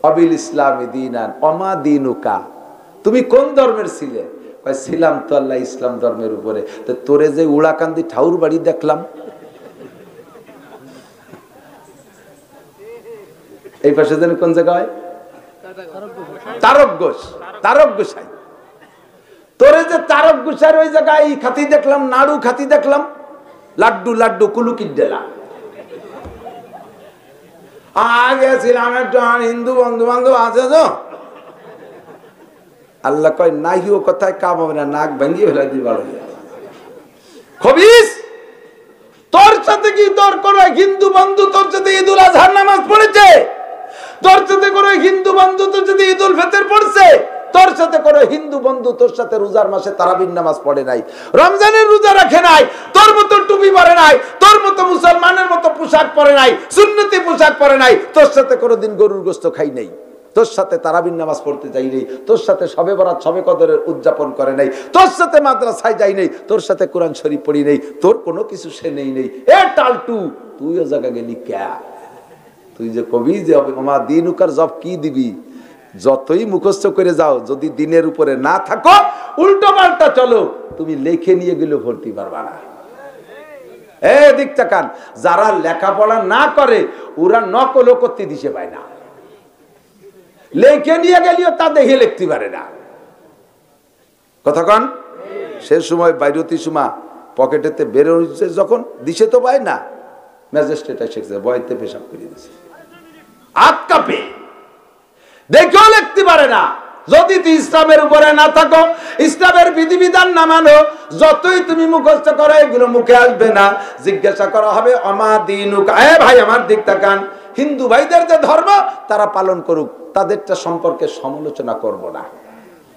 অবিল ইসলামি দীনান ওমা দীনুকা, তুমি কোন ধর্মের ছিলে? ছিলাম তো আল্লাহ ইসলাম ধর্মের উপরে। তো তোরে যে উড়াকান্দি ঠাউর বাড়ি দেখলাম, এই পাশে যেন কোন জায়গায় তারক গোসাই, তোরে যে তারক গুসার ওই জায়গায় এই খাতি দেখলাম, নাড়ু খাতি দেখলাম, লাড্ডু লাড্ডু কুলুকির ডেলা গেছিলাম একটু হিন্দু বন্ধু বান্ধব আছে তো। আল্লাহ কয় নাই ও কথায় কাম হবে না, নাক ভেঙে ফেলা দিবা। খবিস, তোর সাথে কি তোর কোন হিন্দু বন্ধু তোর সাথে ঈদুল আজহার নামাজ পড়েছে? তোর সাথে কোন হিন্দু বন্ধু তোর সাথে ঈদুল ফিতর পড়ছে? তোর সাথে কোন হিন্দু বন্ধু তোর সাথে রোজার মাসে তারাবির নামাজ পড়ে নাই, রমজানের রোজা রাখে নাই, তোর মতো টুপি পরে নাই, তোর মতো মুসলমানের মতো পোশাক পরে নাই, সুন্নতি পোশাক পরে নাই, তোর সাথে কোনোদিন গরুর গোশত খাই নাই, তোর সাথে তারাবির নামাজ পড়তে যাই নেই, তোর সাথে শবে বরাত শবে কদরের উদযাপন করে নাই, তোর সাথে মাদ্রাসায় যাই নেই, তোর সাথে কোরআন শরীফ পড়ি নেই, তোর কোনো কিছু সে নেই নেই। এ টালটু, তুইও জায়গা গেলি ক্যা? তুই যে কবি যে আমার দিন উকার জব কি দিবি, যতই মুখস্থ করে যাও, যদি দিনের উপরে না থাকো, উল্টো পাল্টা চলো, তুমি লেখে নিয়ে গেলেও ভর্তি পারবা না। দিক তাকান, যারা লেখাপড়া না করে ওরা নকলও করতে দিশে পায় না, লেখে নিয়ে গেলেও তা দেখে লিখতে পারে না। কথা কন, সে সময় বাইরতি সময় পকেটেতে বেরোচ্ছে যখন দিশে তো পায় না, ম্যাজিস্ট্রেট শিখছে বয়তে পেশাব করে দিছে, হাত কাঁপে, দেখেও লিখতে পারে না। যদি তুই ইসলামের উপরে না থাকো, ইসলামের বিধিবিধান না মানো, যতই তুমি মুখস্থ করো এগুলো মুখে আসবে না। জিজ্ঞাসা করা হবে আমা দিনুকা, ভাই আমার দিক তাকান, হিন্দু ভাইদের যে ধর্ম তারা পালন করুক, তাদেরটা সম্পর্কে সমালোচনা করব না,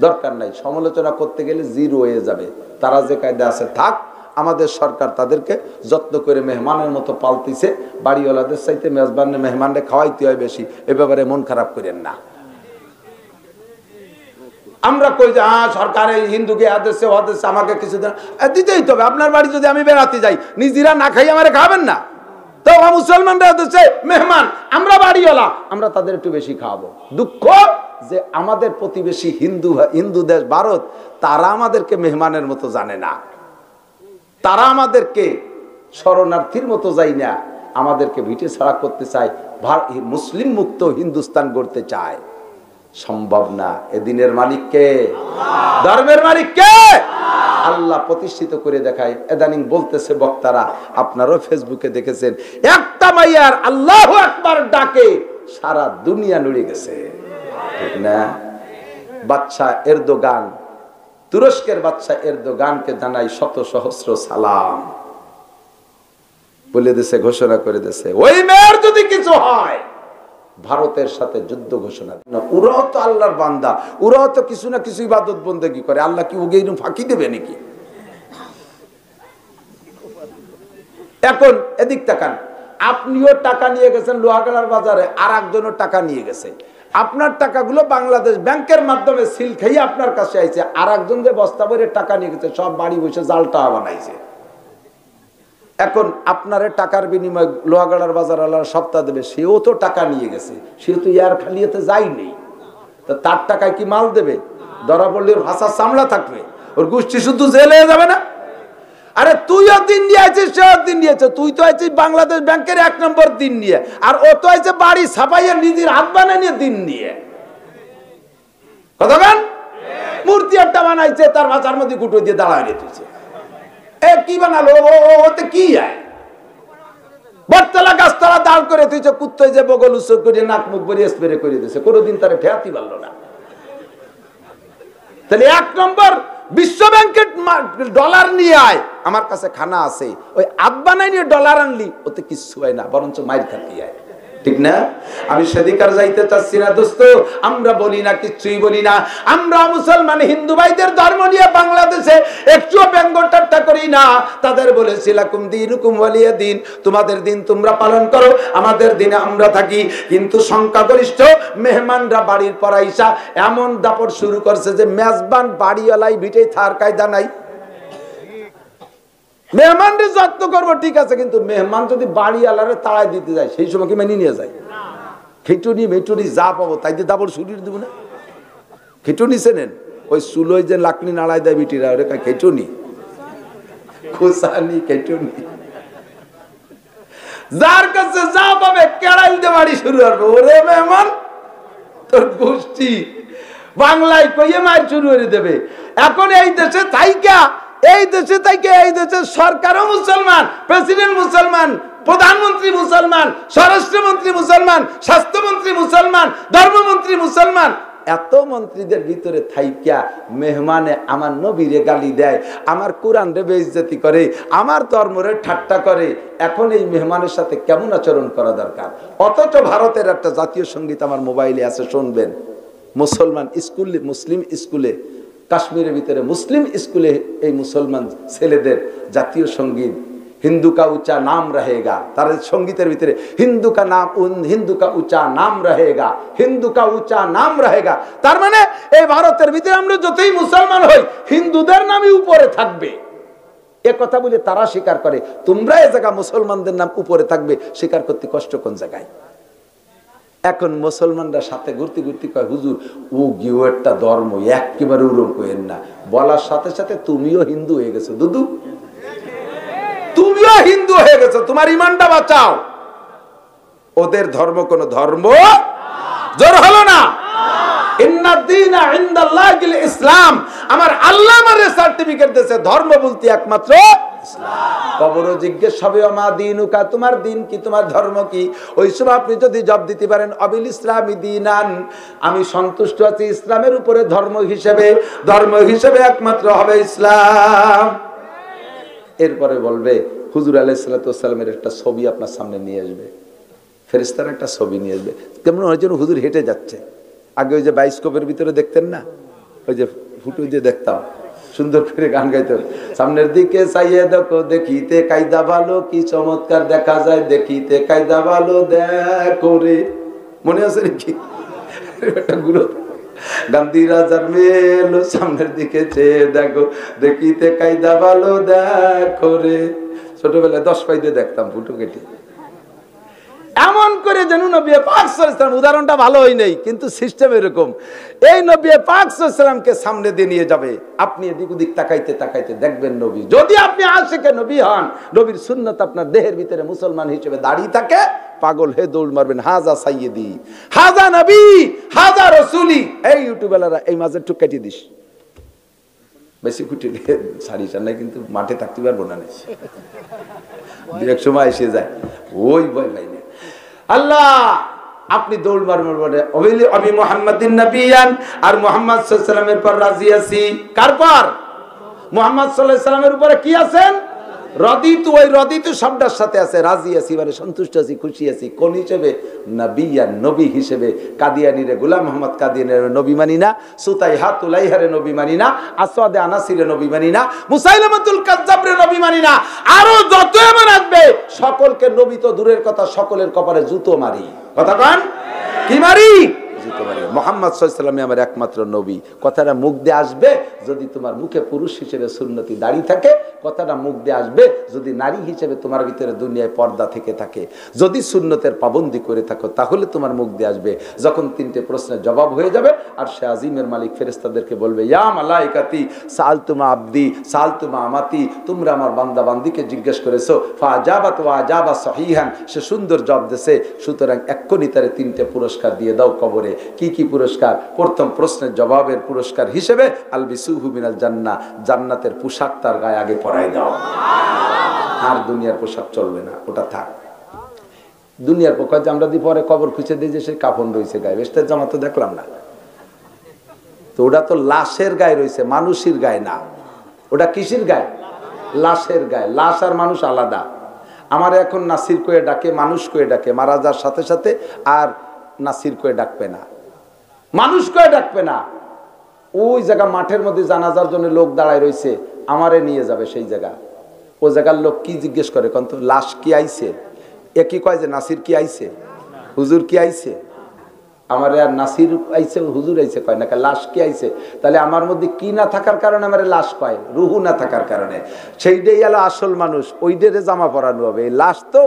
দরকার নাই। সমালোচনা করতে গেলে জিরো হয়ে যাবে। তারা যে কায়দা আছে থাক, আমাদের সরকার তাদেরকে যত্ন করে মেহমানের মতো পালতিছে, বাড়িওয়ালাদের চাইতে মেজবানের মেহমানরে খাওয়াইতে হয় বেশি, এ ব্যাপারে মন খারাপ করেন না। আমরা কই যে সরকার এই হিন্দুকে আদেশে আমাকে কিছু দিতেই তবে, আপনার বাড়ি যদি আমি বেড়াতে যাই নিজেরা না খাই আমারে খাবেন না, তো মুসলমানরা আদেশে মেহমান, আমরা বাড়িওয়ালা, আমরা তাদের একটু বেশি খাওয়াবো। দুঃখ যে আমাদের প্রতিবেশী হিন্দু দেশ ভারত, তারা আমাদেরকে মেহমানের মতো জানে না, তারা আমাদেরকে শরণার্থীর মতো যাই না, আমাদেরকে ভিটে ছাড়া করতে চায়, মুসলিম মুক্ত হিন্দুস্তান গড়তে চায়। সম্ভব না। এদিনের মালিক কে? ধর্মের মালিক কে? আল্লাহ প্রতিষ্ঠিত করে দেখায়। এদানিং বলতেছে বক্তারা, আপনারাও ফেসবুকে দেখেছেন, একটা মাইয়ার আল্লাহু আকবার ডাকে সারা দুনিয়া নড়ে গেছে, ঠিক না? বাদশা এরদোগান, তুরস্কের বাদশা এরদোগানকে জানাই শত সহস্র সালাম, বলে দিছে, ঘোষণা করে দিছে, ওই মেয়ের যদি কিছু হয় ভারতের সাথে যুদ্ধ ঘোষণা। ওরাও তো আল্লাহর বান্দা, ওরাও তো কিছু না কিছু ইবাদত বন্দেগী করে, আল্লাহ কি ওকে ফাঁকি দেবে নাকি? এখন এদিক তাকান, আপনিও টাকা নিয়ে গেছেন লোহাগড়ার বাজারে, আর একজনও টাকা নিয়ে গেছে, আপনার টাকাগুলো বাংলাদেশ ব্যাংকের মাধ্যমে সিল খেয়ে আপনার কাছে আইছে, আর একজন যে বস্তা ভরে টাকা নিয়ে গেছে, সব বাড়ি বসে জাল টাকা বানাইছে। এখন আপনারে টাকার বিনিময়ে লোহাগড়ার বাজার আলাদা সপ্তাহ দেবে, সেও তো টাকা নিয়ে গেছে, সেও তো ইয়ার খালিয়াতে যায়নি, তা তার টাকায় কি মাল দেবে? ধরা পড়লে ওর ভাষা চামড়া থাকবে, ওর গোষ্ঠী শুধু জেলে যাবে না? আরে তুইও দিন নিয়ে আছিস, সেও দিন নিয়েছে, তুই তো আছিস বাংলাদেশ ব্যাংকের 1 নম্বর দিন নিয়ে, আর ও তো আছে বাড়ি ছাপাইয়া নিজের হাত বানিয়ে দিন নিয়ে। কতক্ষণ মূর্তি একটা বানাইছে, তার ভাষার মধ্যে কুটো দিয়ে দাঁড়ায় রেখেছে, কি বানালো ওতে কি হয়? বটতলা গাছতলা দাঁড় করে তুইছে, কুত্তায় যে বগল উৎসব করে নাক মুখ ভরে স্প্রে করে দিয়েছে, কোনোদিন তারা ঠেয়াতে পারলো না। তাহলে 1 নম্বর বিশ্ব ব্যাংকের ডলার নিয়ে আয়, আমার কাছে খানা আছে, ওই আব্বানাই নিয়ে ডলার আনলি ওতে কিচ্ছু হয় না, বরঞ্চ মাইর খাতে আয়, ঠিক না? আমি সেদিকার যাইতে চাচ্ছি না দোস্ত, আমরা বলি না, কিচ্ছুই বলি না, আমরা মুসলমান হিন্দু ভাইদের ধর্ম নিয়ে বাংলাদেশে একটু ব্যঙ্গ ঠাট্টা করি না। তাদের বলেছি লাকুম দীনুকুম ওয়ালিয়া দিন, তোমাদের দিন তোমরা পালন করো, আমাদের দিনে আমরা থাকি। কিন্তু সংখ্যাগরিষ্ঠ মেহমানরা বাড়ির পর আইসা এমন দাপট শুরু করছে যে মেজবান বাড়িওয়ালাই ভিটেই থার কায়দা নাই। মেহমানদের যত্ন করবো ঠিক আছে, কিন্তু মেহমান যদি বাড়ি আলারে তাড়াই দিতে যায়, সেই সময় কি মেনে নিয়ে যায়? খিটুনি মেটুনি যা পাবো তাই দিয়ে দাবর শুনিয়ে দেবো না? খিটুনি চেনেন? ওই চুলোয় যে লাকড়ি নাড়াই দেয় বিটিরা, ওরে খিটুনি, খুসানি খিটুনি। যার কাছে যা পাবে কেড়াইল দিয়ে বাড়ি শুরু করবে, ওরে মেহমান তোর গোষ্ঠী বাংলায় কইয়ে মায়ের শুরু করে দেবে। এখন এই দেশে থাইকা এই দেশের সরকারও মুসলমান, প্রেসিডেন্ট মুসলমান, প্রধানমন্ত্রী মুসলমান, স্বরাষ্ট্রমন্ত্রী মুসলমান, স্বাস্থ্যমন্ত্রী মুসলমান, ধর্মমন্ত্রী মুসলমান, এত মন্ত্রীদের ভিতরে থাইকা মেহমানে আমার নবীরে গালি দেয়, আমার কোরআন রে বেইজ্জতি করে, আমার ধর্মরে ঠাট্টা করে। এখন এই মেহমানের সাথে কেমন আচরণ করা দরকার? অথচ ভারতের একটা জাতীয় সঙ্গীত আমার মোবাইলে আছে, শুনবেন। মুসলমান স্কুলে, মুসলিম স্কুলে, কাশ্মীরের ভিতরে মুসলিম স্কুলে এই মুসলমান ছেলেদের জাতীয় সঙ্গীত হিন্দু কা উঁচা নাম রহেগা। তার সঙ্গীতের ভিতরে হিন্দু কা উঁচা নাম রহেগা, হিন্দু কা উঁচা নাম রহেগা। তার মানে এই ভারতের ভিতরে আমরা যতই মুসলমান হই, হিন্দুদের নামই উপরে থাকবে। এ কথা বলে তারা স্বীকার করে। তোমরা এ জায়গা মুসলমানদের নাম উপরে থাকবে, স্বীকার করতে কষ্ট কোন জায়গায়? এখন মুসলমানরা সাথে ঘুরতে ঘুরতে কয়, হুজুর ও গিয়ে একটা ধর্ম, একেবারে উরম কইেন না। বলার সাথে সাথে তুমিও হিন্দু হয়ে গেছো, দুদু তুমিও হিন্দু হয়ে গেছো, তোমার ইমানটা বাঁচাও। ওদের ধর্ম কোন ধর্ম জোর হলো না। ইসলাম, আমার আল্লাহ আমার সার্টিফিকেট দিয়েছে, ধর্ম বলতে একমাত্র কবরও জিজ্ঞেস হবে মা দিনুকা, তোমার দিন কি, তোমার ধর্ম কি? ওই সময় আপনি যদি জবাব দিতে পারেন অবিল ইসলামি দিনান, আমি সন্তুষ্ট আছি ইসলামের উপরে, ধর্ম হিসেবে একমাত্র হবে ইসলাম। এরপরে বলবে হুজুর আলাইহিস সালাতু ওয়াস সালামের একটা ছবি আপনার সামনে নিয়ে আসবে, ফেরেশতার একটা ছবি নিয়ে আসবে, কেমন হয় যেন হুজুর হেঁটে যাচ্ছে। আগে ওই যে বায়োস্কোপের ভিতরে দেখতেন না, ওই যে ফুটো দিয়ে দেখতাম, সুন্দর করে গান গাইতে, সামনের দিকে চাইয়ে দেখো, দেখিতে কায়দা ভালো, কি চমৎকার দেখা যায়, দেখিতে কায়দা ভালো দেখো রে। মনে আছে নাকি একটা গুলো? গান্ধী রাজার মেলো, সামনের দিকে চেয়ে দেখো, দেখিতে কায়দা ভালো দেখো রে। ছোটবেলায় 10 পাইতে দেখতাম ফুটো কেটে, এমন করে যেন নবী পাক সাল্লাল্লাহু আলাইহি ওয়াসাল্লাম, উদাহরণটা ভালো হয় নাই কিন্তু সিস্টেম এরকম, এই নবী পাক সাল্লাল্লাহু আলাইহি ওয়াসাল্লামকে সামনে দিয়ে নিয়ে যাবে, আপনি এদিক ওদিক তাকাইতে তাকাইতে দেখবেন নবী। যদি আপনি আশিকে নবী হন, নবীর সুন্নাত আপনার দেহের ভিতরে মুসলমান হিসেবে দাঁড়িয়ে থাকে, পাগল হয়ে দৌড় মারবেন, হাজা সাইয়্যিদি, হাজা নবী, হাজা রাসূলি। এই ইউটিউবাররা এই মাঝে একটু কেটে দিস, বেশি কুটি সারি চান না, কিন্তু মাঠে থাকতে পারবো না, এক সময় এসে যায়, ওই ভয় ভাই না। আল্লাহ আপনি দৌড় মারবেন, আমি মুহাম্মাদিন নবিয়ান, আর মুহাম্মদ সাল্লাল্লাহু আলাইহি ওয়াসাল্লামের পর রাজি আছি। কার পর? মুহাম্মদ সাল্লাল্লাহু আলাইহি ওয়াসাল্লামের উপরে কি আছেন? রাদিতু, ওই রাদিতু শব্দের সাথে আছে রাজি আছি, মানে সন্তুষ্ট আছি, খুশি আছি। কোন হিসেবে? নবিয়ান, নবী হিসেবে। কাদিয়ানীরে গোলাম মোহাম্মদ কাদিয়ানীর নবী মানি না, সুতাইহা তুলাইহারে নবী মানি না, আসওয়াদে আনাসিরে নবী মানি না, মুসাইলামাতুল কাজ্জাবরে নবী মানি না, আরো যত এমন আসবে সকলকে নবী তো দূরের কথা, সকলের কপালে জুতো মারি। কথা কন, কি মারি? জুতো মারি। মুহাম্মদ সাল্লাল্লাহু আলাইহি ওয়াসাল্লাম আমার একমাত্র নবী। কথাটা মুখ দিয়ে আসবে যদি তোমার মুখে পুরুষ হিসেবে সুন্নতি দাঁড়িয়ে থাকে, কথাটা মুখ দিয়ে আসবে যদি নারী হিসেবে তোমার ভিতরে দুনিয়ায় পর্দা থেকে থাকে, যদি সুন্নতের পাবন্দি করে থাকো, তাহলে তোমার মুখ দিয়ে আসবে। যখন 3টে প্রশ্নের জবাব হয়ে যাবে, আর সে আজিমের মালিক ফেরেশতাদেরকে বলবে, ইয়া মালাইকাতি সালতুমা আবদি সালতুমা আমাতি, তোমরা আমার বান্দা বান্দিকে জিজ্ঞেস করেছো, ফাজাবাত ওয়া আজাবা সহিহান, সে সুন্দর জবাব দিয়েছে, সুতরাং এক্ষুনি তারে 3টে পুরস্কার দিয়ে দাও কবরে। কি কি পুরস্কার? প্রথম প্রশ্নের জবাবের পুরস্কার হিসেবে আলবিসুহু মিনাল জান্নাহ, জান্নাতের পোশাক তার গায়ে আগে পরাই দাও। আর দুনিয়ার পোশাক চলবে না, ওটা থাক। দুনিয়ার পোশাক যে আমরা পরে কবর খুঁজে দিই, যে সেই কাফন রয়েছে গায়ে, বেস্টের জামা তো দেখলাম না, তো ওটা তো লাশের গায়ে রয়েছে, মানুষের গায়ে না। ওটা কিসের গায়ে? লাশের গায়ে। লাশ আর মানুষ আলাদা। আমার এখন নাসির কয়ে ডাকে, মানুষ কয়ে ডাকে, মারা যাওয়ার সাথে সাথে আর নাসির কয়ে ডাকবে না, মানুষ কয়ে ডাকবে না। ওই জায়গা মাঠের মধ্যে জানাজার জন্য লোক দাঁড়ায় রয়েছে, আমারে নিয়ে যাবে সেই জায়গা। ও জায়গার লোক কি জিজ্ঞেস করে, কন্ত লাশ কি আইছে? এ কি কয় যে নাসির কি আইছে, হুজুর কি আইছে? আমার আর নাসির আইছে, হুজুর আইছে কয় না, লাশ কি আইছে? তাহলে আমার মধ্যে কি না থাকার কারণে আমার লাশ কয়, রুহু না থাকার কারণে। সেইটাই হলো আসল মানুষ, ওইটারে জামা পরানো হবে। এই লাশ তো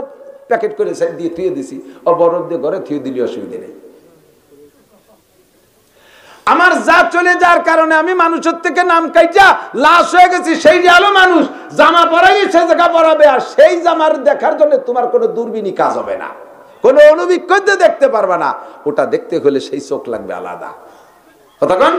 প্যাকেট করে সাইড দিয়ে থুয়ে দিছি, ও বরফ দিয়ে ঘরে থুয়ে দিলে অসুবিধা নেই। আমার যা চলে যাওয়ার কারণে আমি মানুষের থেকে নাম কাইটা লাশ হয়ে গেছি, সেই যে আলো মানুষ জামা পরাইলে সে জায়গা পরাবে, আর সেই জামার দেখার জন্য তোমার কোনো দূরবীনী কাজ হবে না, কোনো অনুবিক্ষতে দেখতে পারবে না। ওটা দেখতে হলে সেই চোখ লাগবে আলাদা। কতক্ষণ?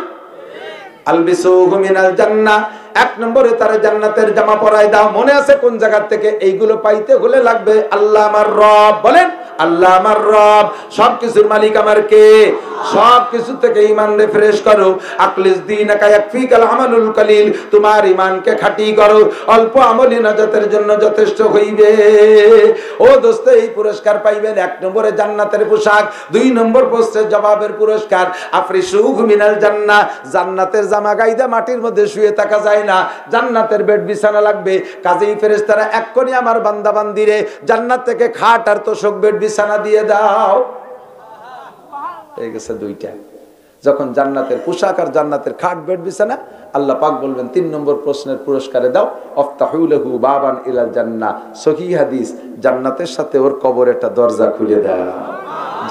আলবিসুহু মিনাল জান্নাহ, এক নম্বরে তারা জান্নাতের জামা পরায় দাও। মনে আছে কোন জায়গা থেকে? এইগুলো পাইতে হলে লাগবে আল্লাহ আমার রব। বলেন আল্লাহ আমার রব, সবকিছুর মালিক আমার কে? সবকিছু থেকে ঈমান রিফ্রেশ করো। আখলিস দীনাকা ইয়াকফিকাল আমালুল কলিল, তোমার ঈমানকে খাঁটি করো, অল্প আমলই নাজাতের জন্য যথেষ্ট হইবে। ও দোস্ত, এই পুরস্কার পাইবেন। এক নম্বরে জান্নাতের পোশাক, দুই নম্বর প্রশ্নের জবাবের পুরস্কার আফরিসুহু মিনাল জান্নাহ, জান্নাতের জামা গাইদা মাটির মধ্যে শুয়ে থাকা যায় না, জান্নাতের বেড বিছানা লাগবে। কাজেই ফেরেশতারা এক্ষুনি আমার বান্দা বান্দিরে জান্নাত থেকে খাট আর তোশক বেড বিছানা দিয়ে দাও। হয়ে গেছে দুইটা। যখন জান্নাতের পোশাক আর জান্নাতের খাট বেড বিছানা, আল্লাহ পাক বলবেন তিন নম্বর প্রশ্নের পুরস্কারে দাও আফতাহু লাহু বাবান ইলাল জান্নাহ, সহিহ হাদিস, জান্নাতের সাথে ওর কবরে একটা দরজা খুলে দাও।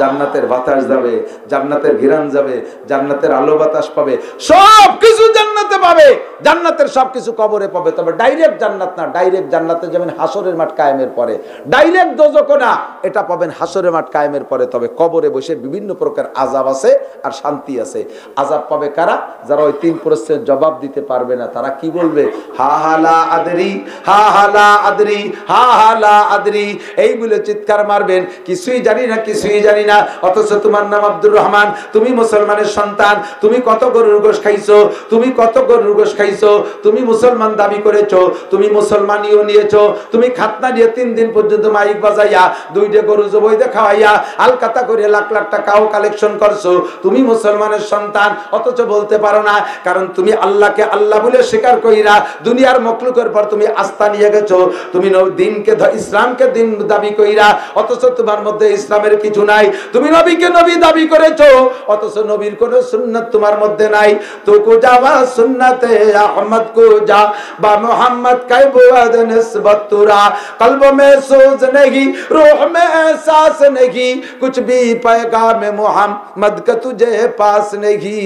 জান্নাতের বাতাস যাবে, জান্নাতের ঘিরান যাবে, জান্নাতের আলো বাতাস পাবে, সবকিছু জান্নাতে পাবে। জান্নাতের সবকিছু কবরে পাবে, তবে ডাইরেক্ট জান্নাত না। ডাইরেক্ট জান্নাতে যাবেন হাসরের মাঠ কায়েমের পরে, ডাইরেক্ট দোজখ না, এটা পাবেন হাসরের মাঠ কায়েমের পরে। তবে কবরে বসে বিভিন্ন প্রকার আযাব আছে আর শান্তি আছে। আযাব পাবে কারা? যারা ওই তিন প্রশ্নের জবাব দিতে পারবে না। তারা কি বলবে? হা হালা আদরি, হা হালা আদরি, হা হালা আদরি, এই বলে চিৎকার মারবেন, কিছুই জানি না, কিছুই জানি না। অথচ তোমার নাম আব্দুর রহমান, তুমি মুসলমানের সন্তান, তুমি কত গরুর গোশ খাইছো, তুমি কত গরুর গোশ খাইছো, তুমি মুসলমান দাবি করেছো, তুমি মুসলমানিও নিয়েছো, তুমি খাতনা নিয়ে 3 দিন পর্যন্ত মাইক বাজাইয়া 2টা গরু জবাইতে খাওয়াইয়া আলকাতা করে লাখ লাখ টাকাও কালেকশন করছো, তুমি মুসলমানের সন্তান। অথচ বলতে পারো না, কারণ তুমি আল্লাহকে আল্লাহ বলে স্বীকার কইরা দুনিয়ার মখলুকের পর তুমি আস্থা নিয়ে গেছো। তুমি দিনকে, ইসলামকে দিন দাবি কইরা, অথচ তোমার মধ্যে ইসলামের কিছু নাই। তুমি নবীকে নবী দাবি করেছো, অথচ নবীর কোন সুন্নাত তোমার মধ্যে নাই। তো কো যাওয়া সুন্নতে আহমদ কো যা বা মোহাম্মদ কে বুয়াদ নিসবত তুরা, কলব মে সোজ नहीं, रूह में एहसास नहीं, कुछ भी पैगाम मोहम्मद का तुझे पास नहीं।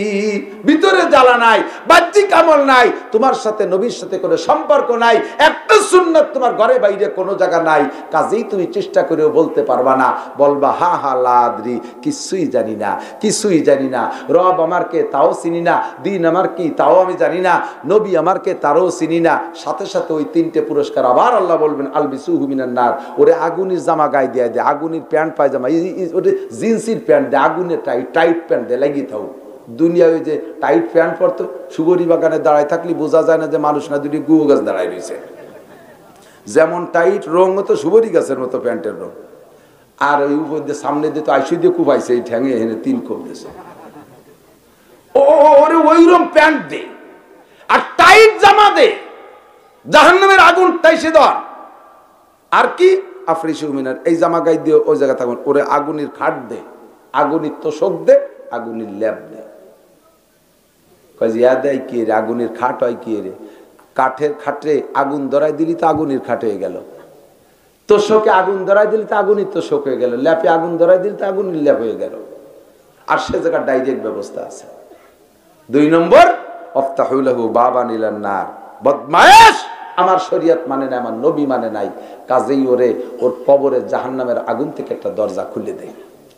ভিতরে জ্বালা নাই, বাহ্যিক আমল নাই, তোমার সাথে নবীর সাথে কোনো সম্পর্ক নাই, একটা সুন্নাত তোমার ঘরে বাইরে কোনো জায়গা নাই। কাজেই তুমি চেষ্টা করেও বলতে পারবা না। বলবা হা হা লা আদরি, কিছুই জানি না, কিছুই জানি না। রব আমার কে তাও চিনি না, দিন আমার কি তাও আমি জানি না, নবী আমার কে তারও চিনি না। সাথে সাথে ওই 3টে পুরস্কার আবার আল্লাহ বলবেন আলবিসুহু মিনান নার, ওরে আগুনের জামা গায়ে দিয়ে দে, আগুনের প্যান্ট পায়জামা, ওরে জিন্সের প্যান্ট দে, আগুনের টাইট প্যান্ট দে, লাগিয়ে থাও। দুনিয়া ওই যে টাইট প্যান্ট পরতো, সুগরি বাগানে দাঁড়ায় থাকলে বোঝা যায় না যে মানুষ না, দুটি গুয়ো গাছ দাঁড়ায় রয়েছে। যেমন টাইট রং মতো সুগরি গাছের মতো প্যান্টের রং। আর ওই উপর দিয়ে সামনে দিয়ে তো আইসি দিয়ে কুপাইছে, এই ঠ্যাঙে এনে 3 কোপ দিয়েছে। ওরে ওইরকম প্যান্ট দে আর টাইট জামা দে, জাহান্নামের আগুন তাইসে ধর। আর কি? আফরিসু মিনার, এই জামা গায়ে দিয়ে ওই জায়গা থাকুন। ওরে আগুনের খাট দে, আগুনের তোশক দে, আগুনের ল্যাব দে। কাজে দেয় কি রে? আগুনের খাট হয় কি রে? কাঠের খাটে আগুন ধরাই দিলি তো আগুনের খাট হয়ে গেল, তোশকে আগুন ধরাই দিলি তো আগুনের তোশক হয়ে গেল, ল্যাপে আগুন ধরাই দিলি তো আগুনের ল্যাপ হয়ে গেল। আর সে জায়গার ডাইরেক্ট ব্যবস্থা আছে। 2 নম্বর আফতাহু লাহু বাবান ইলান নার, বদমায়েশ, আমার শরীয়ত মানে না, আমার নবী মানে নাই, কাজেই ওরে ওর কবরে জাহান্নামের আগুন থেকে একটা দরজা খুলে দেয়।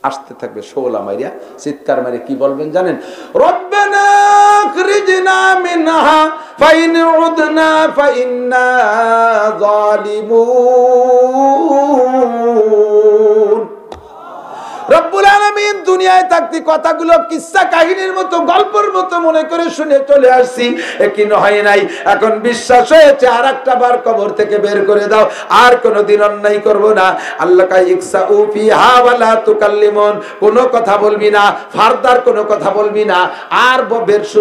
আসতে থাকবে শোলা মাইরা, চিৎকার মারে কি বলবেন জানেন? রব্বানা আখরিজনা মিনহা ফাইন উদনা ফাইন্না যালিমুন। রব্বুল আলামিন দুনিয়ায় থাকতে কথাগুলো কিসসা কাহিনীর মতো, গল্পের মতো মনে করে শুনে চলে আসছি, একই হয় নাই। এখন বিশ্বাস হয়েছে, আর একটা বার কবর থেকে বের করে দাও, আর কোনোদিন অন্যায় করব না। আল্লাহ কাই ইকসাউ ফিহা ওয়ালা তুকাল্লিমুন, কোনো কথা বলবি না, ফারদার কোনো কথা বলবি না, আর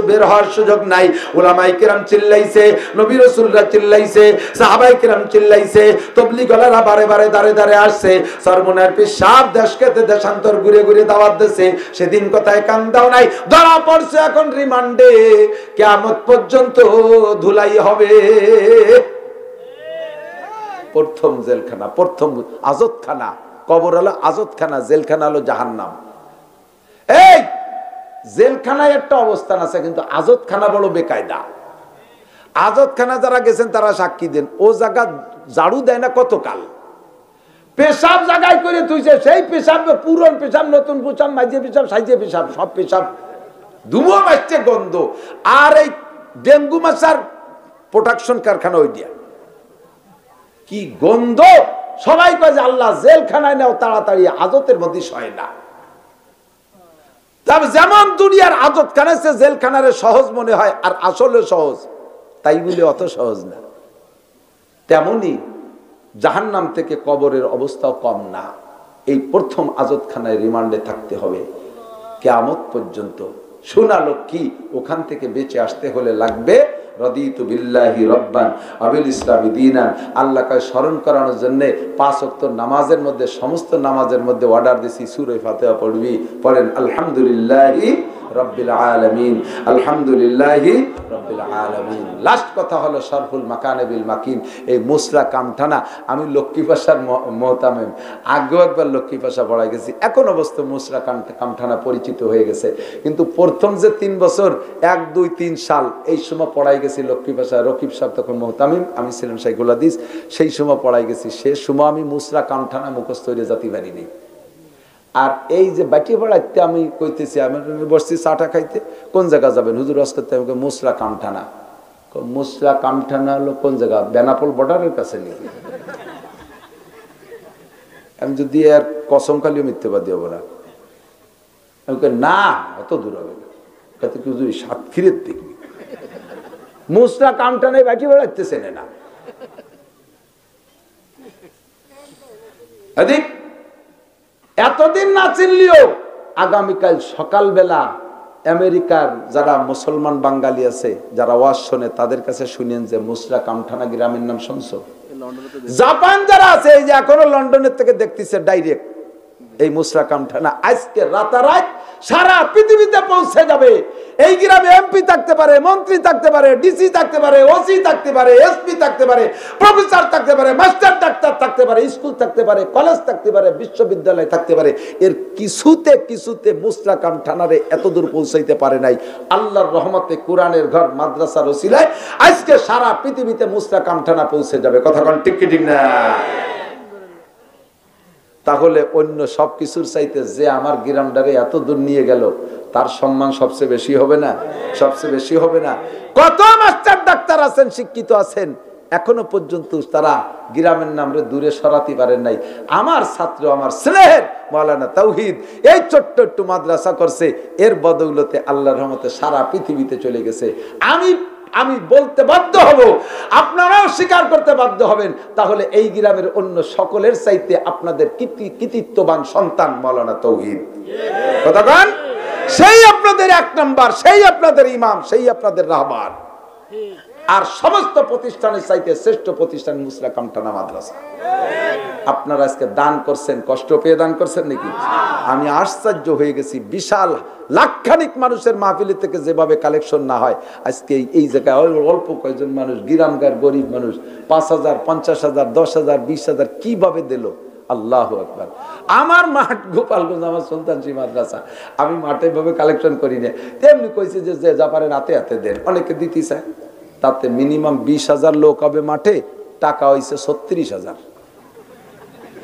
বের হওয়ার সুযোগ নাই। উলামায়ে কিরাম চিল্লাইছে, নবী রাসূলরা চিল্লাইছে, সাহাবায়ে কিরাম চিল্লাইছে, তাবলীগওয়ালারা বারে বারে দাঁড়ে দাঁড়ে আসছে, সরমুনার পেশাব দেশকে দেশান্তর ঘুরে ঘুরে দাওয়াত দিয়েছে। সেদিন কথায় কান দাও নাই, ধরা পড়ছে এখন রিমান্ডে, কিয়ামত পর্যন্ত ধুলাই হবে। প্রথম জেলখানা, প্রথম আজতখানা, কবর হলো আজতখানা, জেলখানা হলো জাহান্নাম। এই জেলখানায় একটা অবস্থান আছে, কিন্তু আজতখানা বড় বেকায়দা। আজতখানা যারা গেছেন তারা সাক্ষী দেন, ও জায়গা ঝাড়ু দেয় না কতকাল, পেশাব জায়গায় করে তুইছে, সেই পেশাব পুরন পেশাব, নতুন পেশাব, মাঝে পেশাব, সাইজে পেশাব, সব পেশাব ধুমো বাজছে গন্ধ। আর এই ডেঙ্গু মশার প্রোডাকশন কারখানা ওই দিয়া কি গন্ধ। সবাই কয় যে আল্লাহ জেলখানায় নাও তাড়াতাড়ি, আজতের মধ্যে সয় না। তবে যেমন দুনিয়ার আজত খানাছে জেলখানারে সহজ মনে হয় আর আসলে সহজ, তাই বলে অত সহজ না। তেমনি জাহান্নাম থেকে কবরের অবস্থাও কম না। এই প্রথম আজতখানায় রিমান্ডে থাকতে হবে কিয়ামত পর্যন্ত। সোনা লক্ষ্মী ওখান থেকে বেঁচে আসতে হলে লাগবে রাদিতু বিল্লাহি রাব্বান আবিল ইসলামি দীনান। আল্লাহকে স্মরণ করানোর জন্য 5 ওয়াক্ত নামাজের মধ্যে, সমস্ত নামাজের মধ্যে অর্ডার দিছি সূরা ফাতিহা পড়বি, পড়েন আলহামদুলিল্লাহি রাব্বিল আলামিন, আলহামদুলিল্লাহি রাব্বিল আলামিন। লাস্ট কথা হলো শরফুল মাকানে বিল মাকিন। এই মুসরা কামঠানা, আমি লক্ষ্মী পাশার মোহতামিম, আগেও একবার লক্ষ্মী পাশা পড়াই গেছি, এখন অবশ্য মুসরা কামঠানা পরিচিত হয়ে গেছে। কিন্তু প্রথম যে 3 বছর 1, 2, 3 সাল এই সময় পড়াই গেছি লক্ষ্মী পাশা। রকিব সাহেব তখন মোহতামিম, আমি ছিলাম শাইখুল হাদিস, সেই সময় পড়াই গেছি। সে সময় আমি মুসরা কামঠানা মুখস্থ হয়ে যেতে পারিনি। আর এই যে বাটি পড়াইতে আমি কইতেছি, আমি বসছি চাটা খাইতে, কোন জায়গা যাবেন হুজুর ওয়াজ করতে? আমাকে মুসরা কামঠানা। মুসরা কামঠানা হলো কোন জায়গা? বেনাপোল বর্ডারের কাছে নাকি? আমি যদি আর কসম খালিও মিথ্যাবাদী হবো না। আমাকে না, অত দূর হবে না, কাতে কি হুজুর সাতক্ষীরের দেখবি মুসরা কামঠানায় বাটি পড়াইতেছে না। এতদিন না চিনলিও আগামীকাল সকালবেলা আমেরিকার যারা মুসলমান বাঙালি আছে, যারা ওয়াজ শোনে, তাদের কাছে শুনেন যে মুসরা কামঠানা গ্রামের নাম শুনছো? জাপান যারা আছে, এই যে এখনো লন্ডনের থেকে দেখতেছে ডাইরেক্ট এই মুসরা কামঠানা আজকে রাতারাত সারা পৃথিবীতে পৌঁছে যাবে। এই গ্রামে এমপি থাকতে পারে, মন্ত্রী থাকতে পারে, ডিসি থাকতে পারে, ওসি থাকতে পারে, এসপি থাকতে পারে, প্রফেসর থাকতে পারে, মাস্টার ডাক্তার থাকতে পারে, স্কুল থাকতে পারে, কলেজ থাকতে পারে, বিশ্ববিদ্যালয় থাকতে পারে। এর কিছুতে মুসরা কামঠানারে এত দূর পৌঁছাইতে পারে নাই। আল্লাহর রহমতে কোরআনের ঘর মাদ্রাসার ওসিলায় আজকে সারা পৃথিবীতে মুসরা কামঠানা পৌঁছে যাবে। কথা কোন ঠিক কি ঠিক না? তাহলে অন্য সবকিছুর চাইতে যে আমার গ্রামটারে এত দূর নিয়ে গেল, তার সম্মান সবচেয়ে বেশি হবে না? সবচেয়ে বেশি হবে না? কত মাস্টার ডাক্তার আছেন, শিক্ষিত আছেন, এখনো পর্যন্ত তারা গ্রামের নামরে দূরে সরাতে পারেন নাই। আমার ছাত্র, আমার স্নেহের মাওলানা তাওহীদ এই ছোট্ট একটু মাদ্রাসা করছে, এর বদৌলতে আল্লাহর রহমতে সারা পৃথিবীতে চলে গেছে। আমি বলতে বাধ্য হব, আপনারাও স্বীকার করতে বাধ্য হবেন, তাহলে এই গ্রামের অন্য সকলের চাইতে আপনাদের কৃতিত্ববান সন্তান মাওলানা তাওহীদ। কথা বলেন, সেই আপনাদের 1 নাম্বার, সেই আপনাদের ইমাম, সেই আপনাদের রাহবার। আর সমস্ত প্রতিষ্ঠানের চাইতে শ্রেষ্ঠ প্রতিষ্ঠান মুসরা কামঠানা মাদ্রাসা। আপনারা আজকে দান করছেন, কষ্ট পেয়ে দান করছেন নাকি? আমি আশ্চর্য হয়ে গেছি, বিশাল লাখখানিক মানুষের মাহফিলি থেকে যেভাবে কালেকশন না হয়, আজকে এই জায়গায় অল্প কয়েকজন মানুষ, গ্রামগার গরিব মানুষ 5,000, 50,000, 10,000, 20,000 কিভাবে দিল। আল্লাহু আকবার। আমার মাঠ গোপালগঞ্জ, আমার সুলতানজি মাদ্রাসা, আমি মাঠে ভাবে কালেকশন করি না, তেমনি কইছে যে যা পারেন হাতে হাতে দেন। অনেকে দিতে চায়, তাতে মিনিমাম 20,000 লোক হবে মাঠে, টাকা হয়েছে 36,000।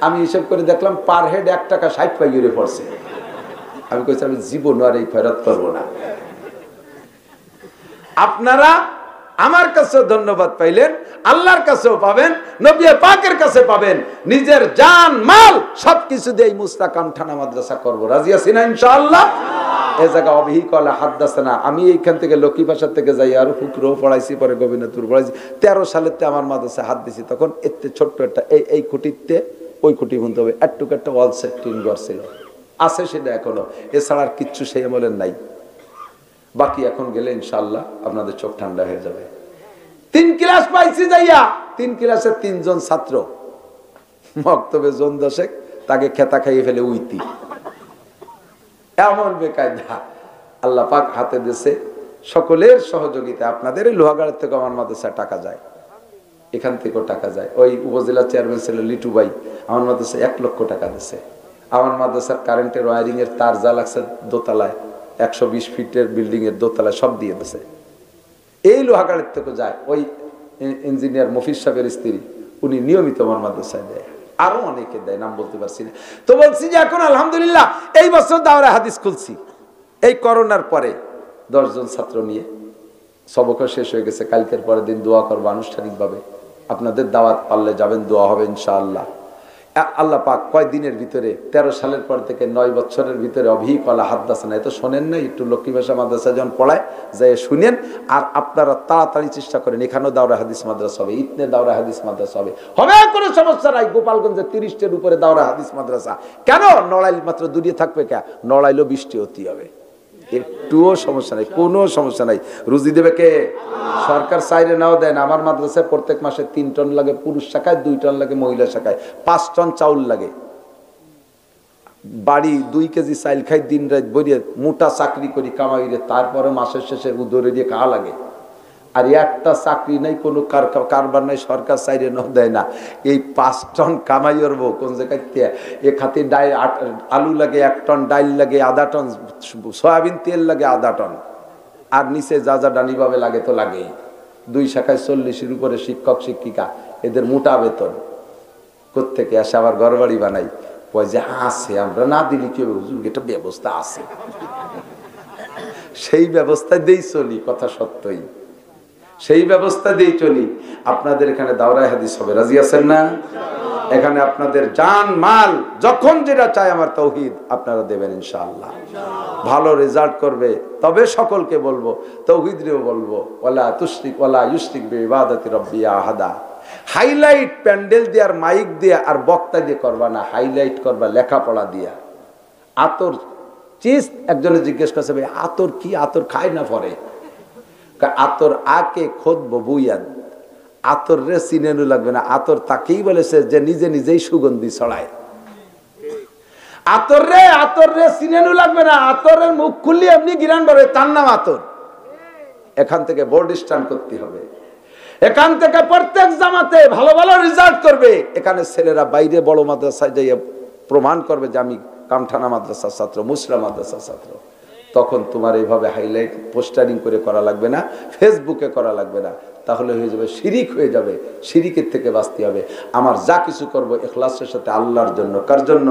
আমি হিসেব করে দেখলাম পার হেড 1 টাকা 60 পয়সা পড়ছে। আমি কইছি আমি জীবন আর এই ফেরত করবো না। আপনারা আমার কাছেও ধন্যবাদ পাইলেন, আল্লাহর কাছেও পাবেন, নবী পাকের কাছে পাবেন। নিজের জান মাল সবকিছু দিয়ে এই মুসরা কামঠানা মাদ্রাসা করবো। রাজি আছি না ইনশাআল্লাহ? এ জায়গা অবিহি কলা হাদ্দাসানা। আমি এইখান থেকে লক্ষ্মী ভাষার থেকে যাই, আর ফুকরও পড়াইছি, পরে গোবিন্দপুর পড়াইছি। 13 সালেতে আমার মাদ্রাসায় হাত দিছি, তখন এতে ছোট্ট একটা এই খুঁটিতে ওই খুঁটি বুনতে হবে, একটুকু একটা ওয়াল সেট টিন ঘর ছিল, আছে সেটা এখনো। এছাড়া আর কিচ্ছু সেই আমলের নাই। বাকি এখন গেলে ইনশাআল্লাহ আপনাদের চোখ ঠান্ডা হয়ে যাবে। 3 ক্লাস পাইছি যাইয়া, 3 ক্লাসে 3 জন ছাত্র, মক্তবে জন 10, তাকে খেতা খাইয়ে ফেলে উইতি। এমন বেকায়দা আল্লাহ পাক হাতে দিয়েছে। সকলের সহযোগিতা, আপনাদের এই লোহাগাড়ের থেকে আমার মাদ্রাসায় টাকা যায়, এখান থেকেও টাকা যায়। ওই উপজেলা চেয়ারম্যান ছিল লিটু ভাই, আমার মাদ্রাসায় 1 লক্ষ টাকা দিয়েছে। আমার মাদ্রাসার কারেন্টের ওয়ারিং এর তার যা লাগছে দোতলায়, 120 ফিটের বিল্ডিং এর দোতলায় সব দিয়ে দিয়েছে। এই লোহাগাড়ের থেকে যায়। ওই ইঞ্জিনিয়ার মফিজ সাহেবের স্ত্রী, উনি নিয়মিত আমার মাদ্রাসায় দেয়, আরো অনেকে দেয়, নাম বলতে পারছি না। তো বলছি যে এখন আলহামদুলিল্লাহ এই বছর দাওরা হাদিস খুলছি, এই করোনার পরে 10 জন ছাত্র নিয়ে। সবকও শেষ হয়ে গেছে, কালকের পরের দিন দোয়া করবো আনুষ্ঠানিকভাবে। আপনাদের দাওয়াত পারলে যাবেন, দোয়া হবে ইনশাআল্লাহ। আল্লাহ পাক কয়দিনের ভিতরে 13 সালের পর থেকে 9 বছরের ভিতরে অভিকলা হাদ্দাসানা, এত শোনেন না, একটু লক্ষ্মী ভাষা মাদ্রাসা যখন পড়ায় যাই শুনেন। আর আপনারা তাড়াতাড়ি চেষ্টা করেন, এখানেও দাওরা হাদিস মাদ্রাসা হবে, ইতনে দাওরা হাদিস মাদ্রাসা হবে, কোনো সমস্যা নাই। গোপালগঞ্জে 30টের উপরে দাওরা হাদিস মাদ্রাসা। কেন নড়াইল মাত্র দূরে থাকবে? কে নড়াইলেও বৃষ্টি হতে হবে, একটুও সমস্যা নাই, কোনো সমস্যা নাই। রুজি দেবে কে? সরকার চাইলে নাও দেন। আমার মাদ্রাসায় প্রত্যেক মাসে 3 টন লাগে পুরুষ শাখায়, 2 টন লাগে মহিলা শাখায়, 5 টন চাউল লাগে। বাড়ি 2 কেজি চাইল খাই, দিন রাত বইয়ে মোটা চাকরি করি কামাই রে, তারপরে মাসের শেষে উদরে দিয়ে খাওয়া লাগে। আর একটা চাকরি নাই, কোনো কারবার নাই, সরকার চাইলে নাও দেয় না। এই 5 টন কামাই করবো কোন জায়গায়? এ খাতে ডাইল আলু লাগে 1 টন, ডাইল লাগে আধা টন, সয়াবিন তেল লাগে আধা টন, আর নিচে যা যা ডানি ভাবে লাগে তো লাগেই। 2 শাখায় 40-এর উপরে শিক্ষক শিক্ষিকা, এদের মোটা বেতন। কোত্থেকে আসে? আবার ঘরবাড়ি বানাই, কয় যে আছে, আমরা না দিলি কি হবে হুজুর, এটা ব্যবস্থা আছে, সেই ব্যবস্থা দিয়েই চলি। কথা সত্যই, সেই ব্যবস্থা দিয়েই চলি। আপনাদের এখানে দাওরায়ে হাদিস হবে, রাজি আছেন না? এখানে আপনাদের জান মাল যখন যেটা চাই আমার তৌহিদ আপনারা দেবেন ইনশাআল্লাহ। ভালো রেজাল্ট করবে, তবে সকলকে বলবো, তৌহিদরেও বলবো, ওয়ালা তুশরিক ওয়ালা ইউশরিক বিইবাদাতি রাব্বি আহাদা। হাইলাইট প্যান্ডেল দিয়ে আর মাইক দিয়ে আর বক্তা দিয়ে করবা না, হাইলাইট করবা লেখাপড়া দিয়া। আতর চিজ, একজনে জিজ্ঞেস করছে ভাই আতর কি? আতর খায় না পরে? আতর আকে খোদব বুয়াদ, আতর রে চিনেনু লাগবে না। আতর তাকেই বলেছে যে নিজে নিজেই সুগন্ধি ছড়ায়। আতর রে চিনেনু লাগবে না, আতরের মুখ খুললে এমনি গিরান বাড়ে, তার নাম আতর। এখান থেকে বোর্ড স্ট্যান্ড করতে হবে, এখান থেকে প্রত্যেক জামাতে ভালো ভালো রেজাল্ট করবে। এখানে ছেলেরা বাইরে বড় মাদ্রাসায় যাইয়া প্রমাণ করবে যে আমি কামঠানা মাদ্রাসার ছাত্র, মুসলা মাদ্রাসার ছাত্র। তখন তোমার এইভাবে হাইলাইট পোস্টারিং করে করা লাগবে না, ফেসবুকে করা লাগবে না, তাহলে হয়ে যাবে শিরিক, হয়ে যাবে। শিরিকের থেকে বাঁচতে হবে। আমার যা কিছু করব ইখলাসের সাথে আল্লাহর জন্য। কার জন্য?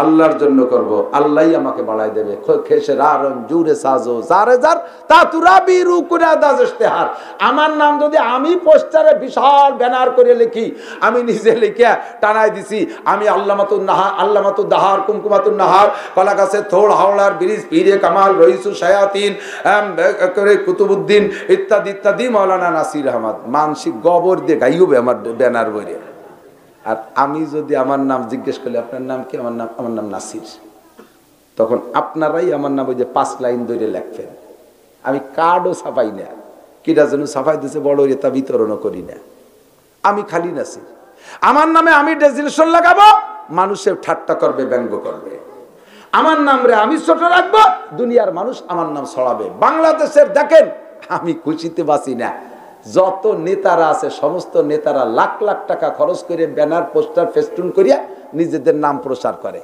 আল্লাহর জন্য করব, আল্লাহই আমাকে বাড়াই দেবে। খেসে রারন জুরে সাজো জারে জার তা তুরাবি রুকুনা দাজ ইশতেহার। আমার নাম যদি আমি পোস্টারে বিশাল ব্যানার করে লিখি, আমি নিজে লিখে টানাই দিছি, আমি আল্লামাতুন নাহার, আল্লামাতুদ দাহার, কুমকুমাতুন নাহার, কলা গাছে থোড় হাওড়ার ব্রিজ, পীরে কামাল, রইসু শায়াতিন, কুতুবুদ্দিন ইত্যাদি ইত্যাদি, মাওলানা নাসির আহমদ, মানসিক গোবর দিয়ে গাইবে আমার ব্যানার বইরে। আর আমি যদি আমার নাম জিজ্ঞেস করলে আপনার নাম কি? আমার নাম নাসির, তখন আপনারাই আমার নাম ওই যে 5 লাইন ধরে লেখবেন। আমি কার্ডও ছাপাই না, কিটা যেন ছাপাই দিয়েছে বড় তা বিতরণও করি না। আমি খালি নাসির। আমার নামে আমি ডেজিনেশন লাগাবো, মানুষের ঠাট্টা করবে, ব্যঙ্গ করবে। আমার নাম রে আমি ছোট রাখবো, দুনিয়ার মানুষ আমার নাম ছড়াবে। বাংলাদেশের দেখেন, আমি খুশিতে বাঁচি না। যত নেতারা আছে সমস্ত নেতারা লাখ লাখ টাকা খরচ করে ব্যানার পোস্টার ফেস্টুন করিয়া নিজেদের নাম প্রচার করে।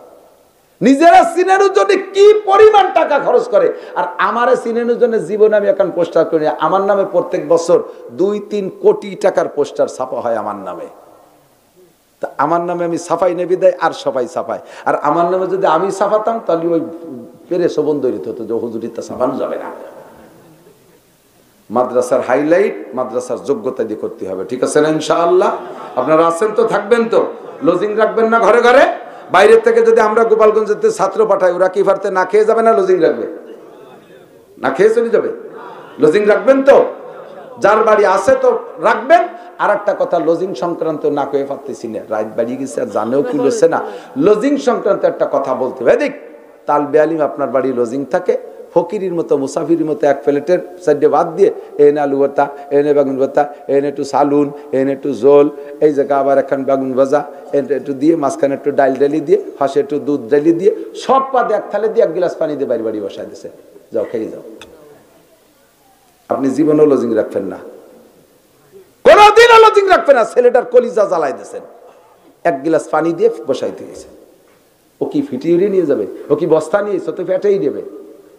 নিজেরা সিনেমার জন্য কি পরিমাণ টাকা খরচ করে। আর আমারে সিনেমার জন্য জীবনে আমি এখন পোস্টার করি। আমার নামে প্রত্যেক বছর 2-3 কোটি টাকার পোস্টার ছাপা হয় আমার নামে। তা আমার নামে আমি ছাপাই নেবি দেয়, আর সবাই ছাপায়। আর আমার নামে যদি আমি ছাপাতাম তাহলে ওই পেরে শোভন দরিত হতো যে হুজুরিটা ছাপানো যাবে না। মাদ্রাসার হাইলাইট মাদ্রাসার যোগ্যতা দিয়ে করতে হবে, ঠিক আছে না ইনশাআল্লাহ? আপনারা আছেন তো, থাকবেন তো, লজিং রাখবেন না ঘরে ঘরে। বাইরের থেকে যদি আমরা গোপালগঞ্জেতে ছাত্র পাঠাই, ওরা কি ভারতে না খেয়ে যাবে না লজিং রাখবে? না খেয়ে চলে যাবে? লজিং রাখবেন তো? যার বাড়ি আছে তো রাখবেন। আর একটা কথা, লজিং সংক্রান্ত না কয়ে পারতেছি না, রাত বাড়ি গেছে আর জানেও খুলেছে না। লজিং সংক্রান্ত একটা কথা বলতে হবে। দেখ তালবে আলিম আপনার বাড়ি লজিং থাকে, ফকিরির মতো মুসাফিরের মতো এক প্লেটের সাইডে ভাত দিয়ে এনে আলু ভর্তা, এনে বেগুন ভর্তা, এনে একটু সালুন, এনে একটু জোল, এই জায়গা আবার এখন বেগুন ভাজা একটু দিয়ে, মাঝখানে একটু ডাল ডালি দিয়ে, হাঁসে একটু দুধ ডালি দিয়ে, সব পাতে এক থালে দিয়ে 1 গ্লাস পানি দিয়ে বাড়ি বাড়ি বসায় দিছে, যাও খেয়ে যাও। আপনি জীবনেও লজিং রাখবেন না, কোনদিনও লজিং রাখবেন না। ছেলেটার কলিজা জ্বালাই দিয়েছেন, 1 গ্লাস পানি দিয়ে বসাইতে গেছে। ও কি ফিটিয়ে নিয়ে যাবে? ও কি বস্তা নিয়ে তো ফেটেই দেবে?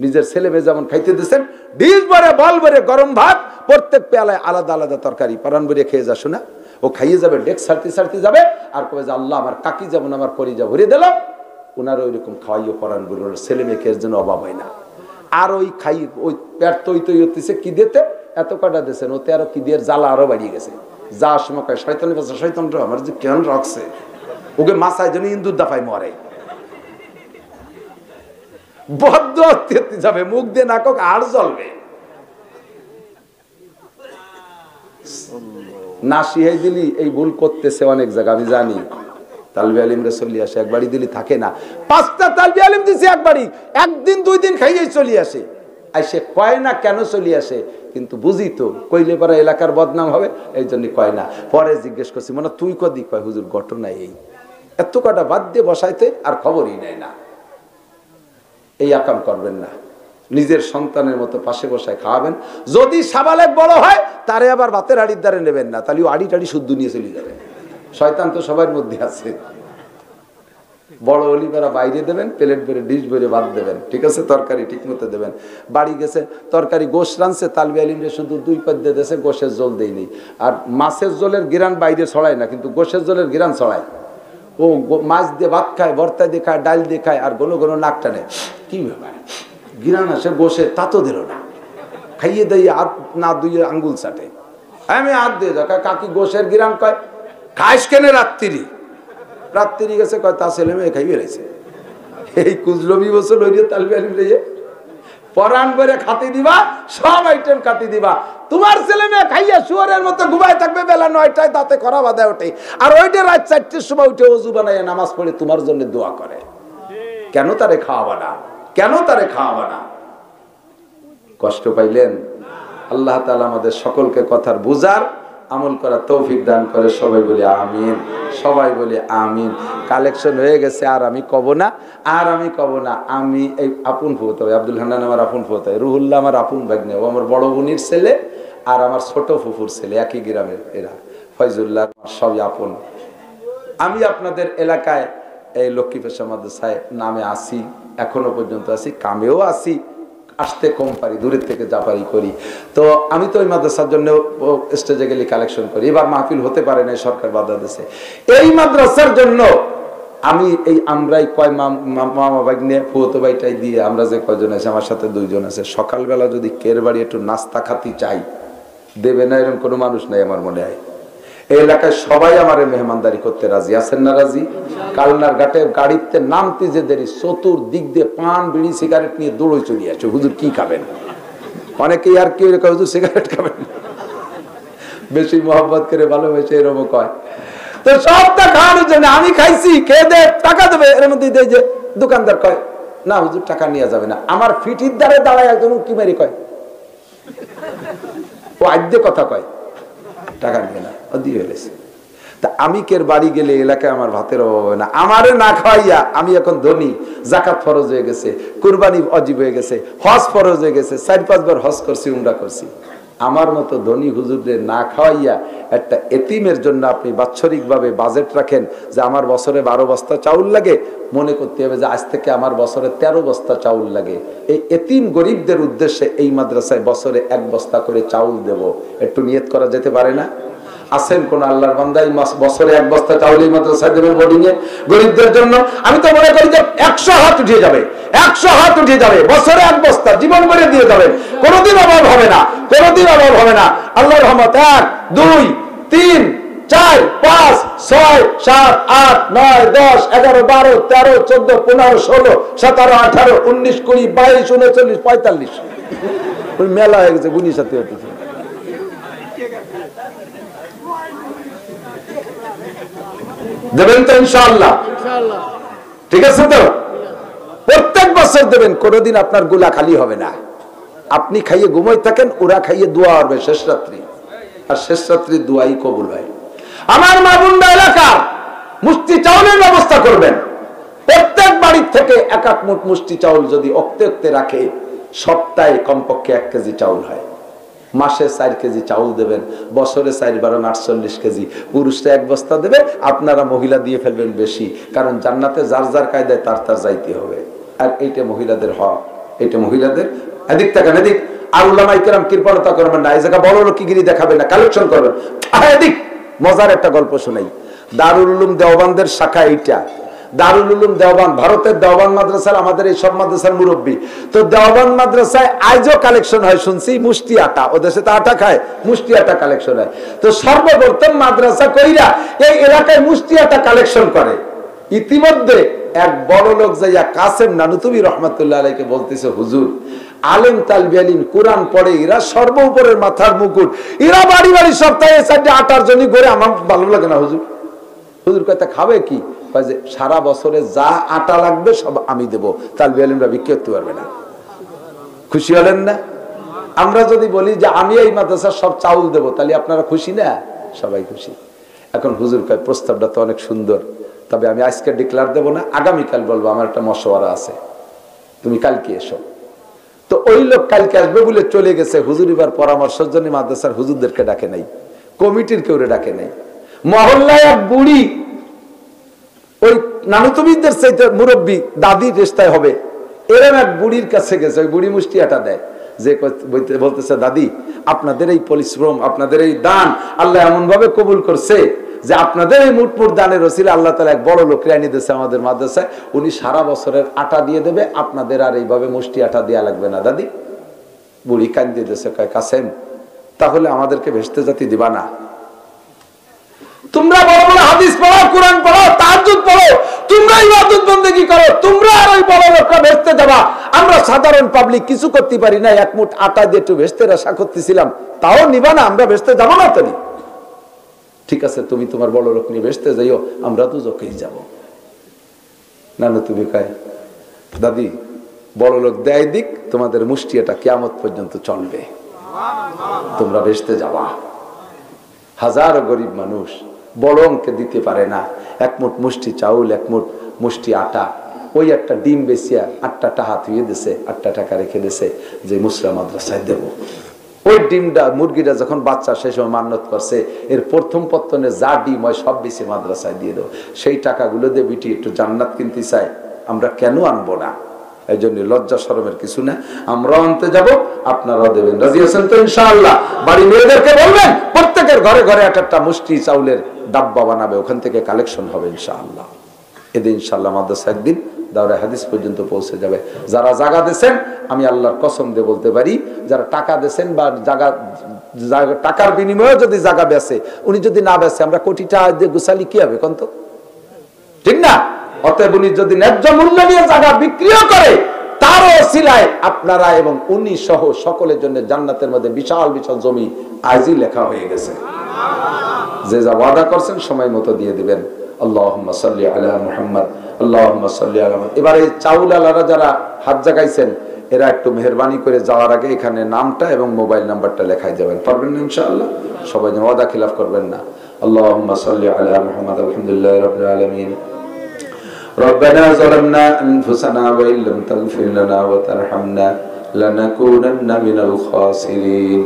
নিজের ছেলে মেয়ে যেমন খাইতে দিচ্ছেন, ডিশ ভরে বল ভরে গরম ভাত, প্রত্যেক পেয়ালায় আলাদা আলাদা তরকারি, পারান ভরে খেয়ে যাস না। ও খাইয়ে যাবে, ডেক সারতে সারতে যাবে, আর কবে যে আল্লাহ আমার কাকি যেমন আমার কলিজা ভরে দিল, ওনারা ওই রকম খাওয়াইও পরান ভরে, ছেলে মেয়েকে এর জন্য অভাব হয় না। আর ওই খাই ওই পেট তৈ হতেছে কি দিতে এত কটা দিয়েছেন, ওতে আরো কি দিয়ে জ্বালা আরো বাড়িয়ে গেছে। যাওয়ার সময় কয় শয়তানের পাশে শয়তান আমার যে কেন রাখছে, ওকে মাথায় জন্য ইন্দুর দাফাই মরে বদ্ধ যাবে, মুখ দিয়ে নাকক আর জ্বলবে না। শিহাই দিলি এই ভুল করতেছে অনেক জায়গা আমি জানি। তালবি আলিমরে চলে আসে, একবারই দিলি থাকে না। 5টা তালবি আলিম দিছে একবারই, একদিন 2 দিন খাইয়েই চলে আসে। আর সে কয় না কেন চলে আসে, কিন্তু বুঝি তো কইলে পরে এলাকার বদনাম হবে, এই জন্য কয় না। পরে জিজ্ঞেস করছি মানে তুই কদি, কয় হুজুর ঘটনা এই, এত কটা বাদ দিয়ে বসাইতে আর খবরই নেয় না। এই আকাম করবেন না, নিজের সন্তানের মতো পাশে বসায় খাওয়াবেন। যদি সাবালেক বড় হয় তারে আবার ভাতের আড়ির দ্বারে নেবেন না, তাহলে আড়ি টাড়ি শুদ্ধ নিয়ে চলে যাবে। শয়তান তো সবার মধ্যে আছে। বড় অলিপারা বাইরে দেবেন, প্লেট ভরে ডিশ ভরে ভাত দেবেন, ঠিক আছে, তরকারি ঠিক মতো দেবেন। বাড়ি গেছে তরকারি গোশ রানছে, তালবি আলিমরে শুধু 2 পাত দিয়ে দিয়েছে, গোশের জল দেয়নি। আর মাছের জলের গিরান বাইরে ছড়ায় না, কিন্তু গোশের জলের গিরান ছড়ায়। ও মাছ দিয়ে ভাত খায়, ভর্তা দিয়ে খায়, ডাল দিয়ে খায়, আর কোনো কোনো নাক টানে। কি ব্যাপার, গিরান আসে গোশে, তা তো দিল না, খাইয়ে দিয়ে হাত না দুইয়ে আঙ্গুল চাটে। আমি হাত দিয়ে যাও, কাকি গোশের গিরান কয় খাইস কেনে রাত্রি গেছে, কয় তা ছেলে মেয়ে খাই বেড়েছে। এই কুজলমি বছর লইয়ে তালবি আলিম লইয়ে পরাণ করে খাতি দিবা, সব আইটেম খাতি দিবা। তোমার ছেলে মেয়ে খাইয়া শুয়ারের মতো ঘুমায় থাকবে, বেলা 9টায় দাঁতে খরা বাঁধা ওঠে, আর ওইটা রাত 4টের সময় উঠে ওযু বানাইয়া নামাজ পড়ে তোমার জন্য দোয়া করে। কেন তারে খাওয়াবা না, কেন তারে খাওয়াবা না? কষ্ট পাইলেন? আল্লাহ তাআলা আমাদের সকলকে কথার বুঝার আমল করার তৌফিক দান করে। সবাই বলি আমিন, সবাই বলি আমিন। কালেকশন হয়ে গেছে, আর আমি কব না, আর আমি কব না। আমি এই আপন ফুত হয়, আব্দুল হান্নান আমার আপন ফুত হয়, রুহুল্লাহ আমার আপন ভাগ্নে, ও আমার বড় বোনের ছেলে, আর আমার ছোট ফুফুর ছেলে, একই গ্রামের এরা, ফয়জুল্লাহ, সবই আপন। আমি আপনাদের এলাকায় এই লক্ষ্মী পেশা মাদ্রাসায় নামে আসি, এখনো পর্যন্ত আছি, কামেও আসি, আসতে কম পারি, দূরের থেকে যা পারি করি। তো আমি তো ওই মাদ্রাসার জন্য স্টেজে গেলে কালেকশন করি। এবার মাহফিল হতে পারে না, সরকার বাধা দিয়েছে। এই মাদ্রাসার জন্য আমি এই আমরাই কয় মামা ভাগ্নে ফুয়তো ভাইটাই দিয়ে আমরা যে কয়জন আছে, আমার সাথে 2 জন আছে, সকালবেলা যদি কের বাড়ি একটু নাস্তা খাতি চাই, দেবে না এরকম কোনো মানুষ নাই আমার মনে হয়। এই এলাকায় সবাই আমার মেহমানদারি করতে রাজি আছেন না? রাজি। কালনার ঘাটে গাড়িতে নামতে যে দেরি, চতুর্দিক দিয়ে পান বিড়ি সিগারেট নিয়ে দৌড়ে চলে আসে, হুজুর কি খাবেন? অনেকেই আর কি হুজুর সিগারেট খাবেন, বেশি মহব্বত করে ভালোবেসে এরকম কয়। তো সবটা খাওয়ানোর জন্য আমি খাইছি, খেয়ে দে টাকা দেবে, এর মধ্যে দেয় যে দোকানদার কয় না হুজুর টাকা নিয়ে যাবে না। আমার ফিটির দ্বারে দাঁড়ায় একজন উকি মারি কয়, ও আদ্যে কথা কয় টাকা নিয়ে না, ও দিয়ে ফেলেছে। তা আমি কের বাড়ি গেলে এলাকায় আমার ভাতের অভাব হবে না। আমারে না খাওয়াইয়া আমি এখন ধনী, জাকাত ফরজ হয়ে গেছে, কুরবানি অজীব হয়ে গেছে, হজ ফরজ হয়ে গেছে, 4-5 বার হজ করছি, উমরা করছি। আমার মতো ধনী হুজুরদের না খাওয়াইয়া একটা এতিমের জন্য আপনি বাৎসরিকভাবে বাজেট রাখেন যে আমার বছরে 12 বস্তা চাউল লাগে, মনে করতে হবে যে আজ থেকে আমার বছরে 13 বস্তা চাউল লাগে। এই এতিম গরিবদের উদ্দেশ্যে এই মাদ্রাসায় বছরে 1 বস্তা করে চাউল দেব, একটু নিয়ত করা যেতে পারে না? আছেন কোন আল্লাহর বান্দা এই বছরে 1 বস্তা চাউল এই মাদ্রাসায় দেবেন বোর্ডিং এ গরিবদের জন্য? আমি তো মনে করি যে 100 হাত উঠে যাবে, 100 হাত উঠে যাবে, বছরে 1 বস্তা জীবন ভরে দিয়ে যাবেন, কোনোদিন অভাব হবে না, কোনোদিন অভাব হবে না। আল্লাহর রহমত। 1 2 3 4 5 6 7 8 9 10 11 12 13 14 15 16 17 18 19 20 22 29 45 ওই মেলা হয়ে গেছে, গুনি সাথে হতেছে। দেবেন তো ইনশাআল্লাহ? ঠিক আছে তো? প্রত্যেক বছর দেবেন, কোনদিন আপনার গোলা খালি হবে না। আপনি খাইয়ে ঘুমাই থাকেন, ওরা খাইয়ে দোয়া হবে শেষ রাত্রি, আর শেষ রাত্রি দোয়াই কবুল হয়। আমার মা বোনরা এলাকার মুষ্টি চাউলের ব্যবস্থা করবেন। প্রত্যেক বাড়ির থেকে 1 মুঠ মুষ্টি চাউল যদি অক্তে অক্তে রাখে, সপ্তাহে কমপক্ষে 1 কেজি চাউল হয়। মাসে 4 কেজি চাউল দেবেন, বছরে 4 48 কেজি। পুরুষরা 1 বস্তা দেবে, আপনারা মহিলা দিয়ে ফেলবেন বেশি, কারণ জান্নাতে যার যার কায়দায় তার তার যাইতে হবে। আর এইটা মহিলাদের হক, এটা মহিলাদের। এদিক থাকেন, এদিক। আর উলামায়ে কেরাম কৃপণতা করবেন না, এই জায়গা বড় লোকিগিরি দেখাবেন না, কালেকশন করবেন। এদিক মজার একটা গল্প শোনাই। দারুল উলুম দেওবন্দের শাখা এইটা। দারুল উলুম দেওবান, ভারতের দেওবান মাদ্রাসার আমাদের এই সব মাদ্রাসার মুরব্বী। তো দেওবান মাদ্রাসায় আজও কালেকশন হয় শুনছি মুষ্টি আটা, ও দেশে তো আটা খায়, মুষ্টি আটা কালেকশন হয়। তো সর্বপ্রথম মাদ্রাসা কইরা এই এলাকায় মুষ্টি আটা কালেকশন করে। ইতিমধ্যে এক বড় লোক যাইয়া কাসেম নানুতুবি রহমাতুল্লাহ আলাইকে বলতেছে, হুজুর আলেম তালবি আলিম কোরআন পড়ে, এরা সর্ব উপরের মাথার মুকুট, এরা বাড়ি বাড়ি সপ্তাহে 4-8 জনই করে, আমার ভালো লাগে না হুজুর। হুজুর কথা খাবে কি? যে সারা বছরে যা আটা লাগবে সব আমি দেবো, তালবি আলিমরা বিক্রি করতে পারবে না। খুশি হলেন না? আমরা যদি বলি যে আমি এই মাদ্রাসার সব চাউল দেবো, তাহলে আপনারা খুশি না? সবাই খুশি। এখন হুজুর কয় প্রস্তাবটা তো অনেক সুন্দর, তবে আমি আজকে ডিক্লার দেবো না, আগামীকাল বলবো, আমার একটা মশওয়ারা আছে, তুমি কালকে এসো। তো ওই লোক কালকে আসবে বলে চলে গেছে। হুজুর এবার পরামর্শের জন্য মাদ্রাসার হুজুরদেরকে ডাকে নাই, কমিটির কেউ ডাকে নাই। মহল্লায় এক বুড়ি, ওই নানুতুবিদের চাইতে মুরব্বী দাদি রেস্তায় হবে, এরম এক বুড়ির কাছে গেছে। ওই বুড়ি মুষ্টি আটা দেয়, যে বলতেছে দাদি আপনাদের এই পরিশ্রম, আপনাদের এই দান আল্লাহ এমন ভাবে কবুল করছে যে আপনাদের এই মুটমুট দানের ওসিলা আল্লাহ তাআলা এক বড় লোক আনি দিয়েছে আমাদের মাদ্রাসায়, উনি সারা বছরের আটা দিয়ে দেবে, আপনাদের আর এইভাবে মুষ্টি আটা দেয়া লাগবে না দাদি। বুড়ি কান্দে দিয়েছে, কয় কাসেম তাহলে আমাদেরকে ভেস্তে জাতি দিবা না? তোমরা বড় বড় হাদিস পড়ো, কোরআন পড়ো, তাহাজ্জুদ পড়ো, তোমরা ইবাদত বন্দেগী করো, তোমরা আর ওই বড় লোকরা ভেস্তে যাবা, আমরা সাধারণ পাবলিক কিছু করতে পারি না, এক মুঠ আটা দিয়ে একটু ভেস্তের আশা করতেছিলাম, তাও নিবা না, আমরা ভেস্তে যাবো না। তুমি ঠিক আছে, তুমি তোমার বড় লোক নিয়ে ভেস্তে যাইও, আমরা তো জোকেই যাবো। নানু তুমি কয় দাদি বড় লোক দেয় দিক, তোমাদের মুষ্টি এটা কিয়ামত পর্যন্ত চলবে, তোমরা ভেস্তে যাবা। হাজারো গরিব মানুষ বড় অঙ্কে দিতে পারে না, এক মুঠ মুষ্টি চাউল, এক মুঠ মুষ্টি আটা, ওই একটা ডিম বেচিয়া 8টা টাকা ধুয়ে দিছে, 8টা টাকা রেখে দিছে যে মুসরা মাদ্রাসায় দেব। ওই ডিমটা মুরগিটা যখন বাচ্চা সেই সময় মান্যত করছে, এর প্রথম পত্তনে যা ডিম হয় সব বেশি মাদ্রাসায় দিয়ে দেবো, সেই টাকাগুলো দিয়ে বিটি একটু জান্নাত কিনতে চাই, আমরা কেন আনবো না? এই জন্য লজ্জা শরমের কিছু না, আমরা আনতে যাব, আপনারাও দেবেন। রাজি আছেন তো ইনশাআল্লাহ? বাড়ি মেয়েদেরকে বলবেন প্রত্যেকের ঘরে ঘরে একটা মুষ্টি চাউলের ডাব্বা বানাবে, ওখান থেকে কালেকশন হবে ইনশাআল্লাহ। এদিন ইনশাআল্লাহ মাদ্রাসা একদিন দাওরায়ে হাদিস পর্যন্ত পৌঁছে যাবে। যারা জায়গা দিয়েছেন আমি আল্লাহর কসম দিয়ে বলতে পারি, যারা টাকা দিয়েছেন বা টাকার বিনিময়ে যদি জায়গা বেচে, উনি যদি না বেচে, আমরা কোটি টাকা দিয়ে গুছালি কি হবে কন্ত? ঠিক না? অতএব উনি যদি ন্যায্য মূল্য নিয়ে জায়গা বিক্রিও করে, তারও ওসিলায় আপনারা এবং উনি সহ সকলের জন্য জান্নাতের মধ্যে বিশাল বিশাল জমি আজই লেখা হয়ে গেছে। যে যা ওয়াদা করছেন সময় মতো দিয়ে দিবেন। আল্লাহুম্মা সাল্লি আলা মুহাম্মদ, আল্লাহুম্মা সাল্লি আলা মুহাম্মদ। এবারে চাউল আলারা যারা হাত জাগাইছেন, এরা একটু মেহেরবানি করে যাওয়ার আগে এখানে নামটা এবং মোবাইল নাম্বারটা লেখাই যাবেন, পারবেন না ইনশাআল্লাহ? সবাই যেন ওয়াদা খিলাফ করবেন না। আল্লাহুম্মা সাল্লি আলা মুহাম্মদ। আলহামদুলিল্লাহি রাব্বিল আলামিন। ربنا ظلمنا أنفسنا وإن لم تغفر لنا وترحمنا لنكونن من الخاسرين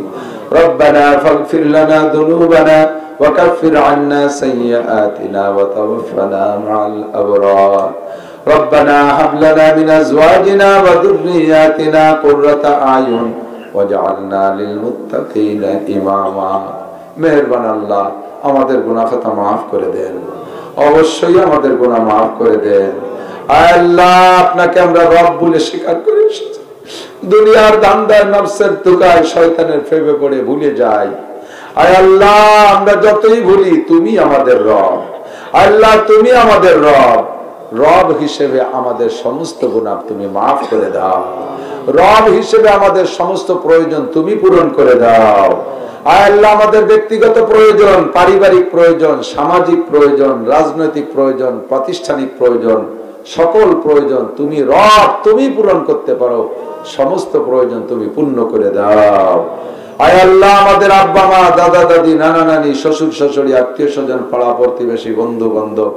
ربنا فاغفر لنا ذنوبنا وكفر عنا سيئاتنا وتوفنا مع الأبرار ربنا هب لنا من أزواجنا وذرياتنا قرة أعين واجعلنا للمتقين إماما মেহেরবান আল্লাহ আমাদের গুনাহ খাতা maaf করে দেন, অবশ্যই আমাদের গুনাহ maaf করে দেন। আয় আল্লাহ, আপনাকে আমরা রব বলে স্বীকার করে এসেছি, দুনিয়ার ধান্দায় নফসের ধোঁকায় শয়তানের প্রেমে পড়ে ভুলে যাই। আয় আল্লাহ, আমরা যতই ভুলি তুমি আমাদের রব। আল্লাহ তুমি আমাদের রব, রব হিসেবে আমাদের সমস্ত গুনাহ তুমি maaf করে দাও। রব হিসেবে আমাদের সমস্ত প্রয়োজন তুমি পূরণ করে দাও। আয় আল্লাহ, আমাদের ব্যক্তিগত প্রয়োজন, পারিবারিক প্রয়োজন, সামাজিক প্রয়োজন, রাজনৈতিক প্রয়োজন, প্রাতিষ্ঠানিক প্রয়োজন, সকল প্রয়োজন তুমি রব, তুমি পূরণ করতে পারো। সমস্ত প্রয়োজন তুমি পূর্ণ করে দাও। আয় আল্লাহ, আমাদের আব্বা মা, দাদা দাদি, নানা নানি, শ্বশুর শাশুড়ি, আত্মীয় স্বজন, পাড়া প্রতিবেশী, বন্ধু বান্ধব,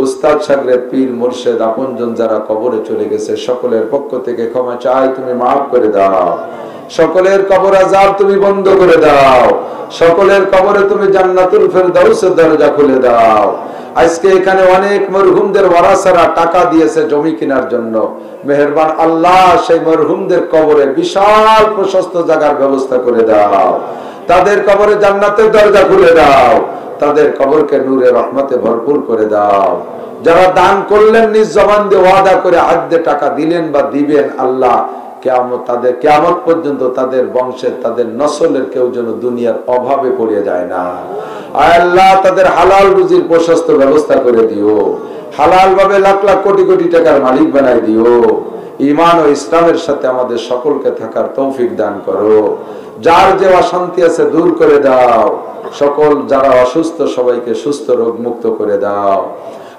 উস্তাদ শাগরেদ, পীর মুর্শিদ, আপনজন যারা কবরে চলে গেছে, সকলের পক্ষ থেকে ক্ষমা চাই, তুমি maaf করে দাও। সকলের কবর আযাব তুমি বন্ধ করে দাও। সকলের কবরে তুমি জান্নাতুল ফেরদাউসের দরজা খুলে দাও। আজকে এখানে অনেক মরহুমদের ওয়ারাসারা টাকা দিয়েছে জমি কেনার জন্য। মেহেরবান আল্লাহ, সেই মরহুমদের কবরে বিশাল প্রশস্ত জায়গার ব্যবস্থা করে দাও। তাদের কবরে জান্নাতের দরজা খুলে দাও। তাদের কবরকে নূরে রহমতে ভরপুর করে দাও। যারা দান করলেন নিজ জবান দিয়ে ওয়াদা করে হাতে টাকা দিলেন বা দিবেন, আল্লাহ কিয়ামত পর্যন্ত তাদের বংশের তাদের নসলের কেউ যেন দুনিয়ার অভাবে পড়ে যায় না। আয় আল্লাহ, তাদের হালাল রুজির প্রশস্ত ব্যবস্থা করে দিও, হালাল ভাবে লাখ লাখ কোটি কোটি টাকার মালিক বানাই দিও। ঈমান ও ইসলামের সাথে আমাদের সকলকে থাকার তৌফিক দান করো। যার যে অশান্তি আছে দূর করে দাও, সকল যারা অসুস্থ সবাইকে সুস্থ রোগ মুক্ত করে দাও।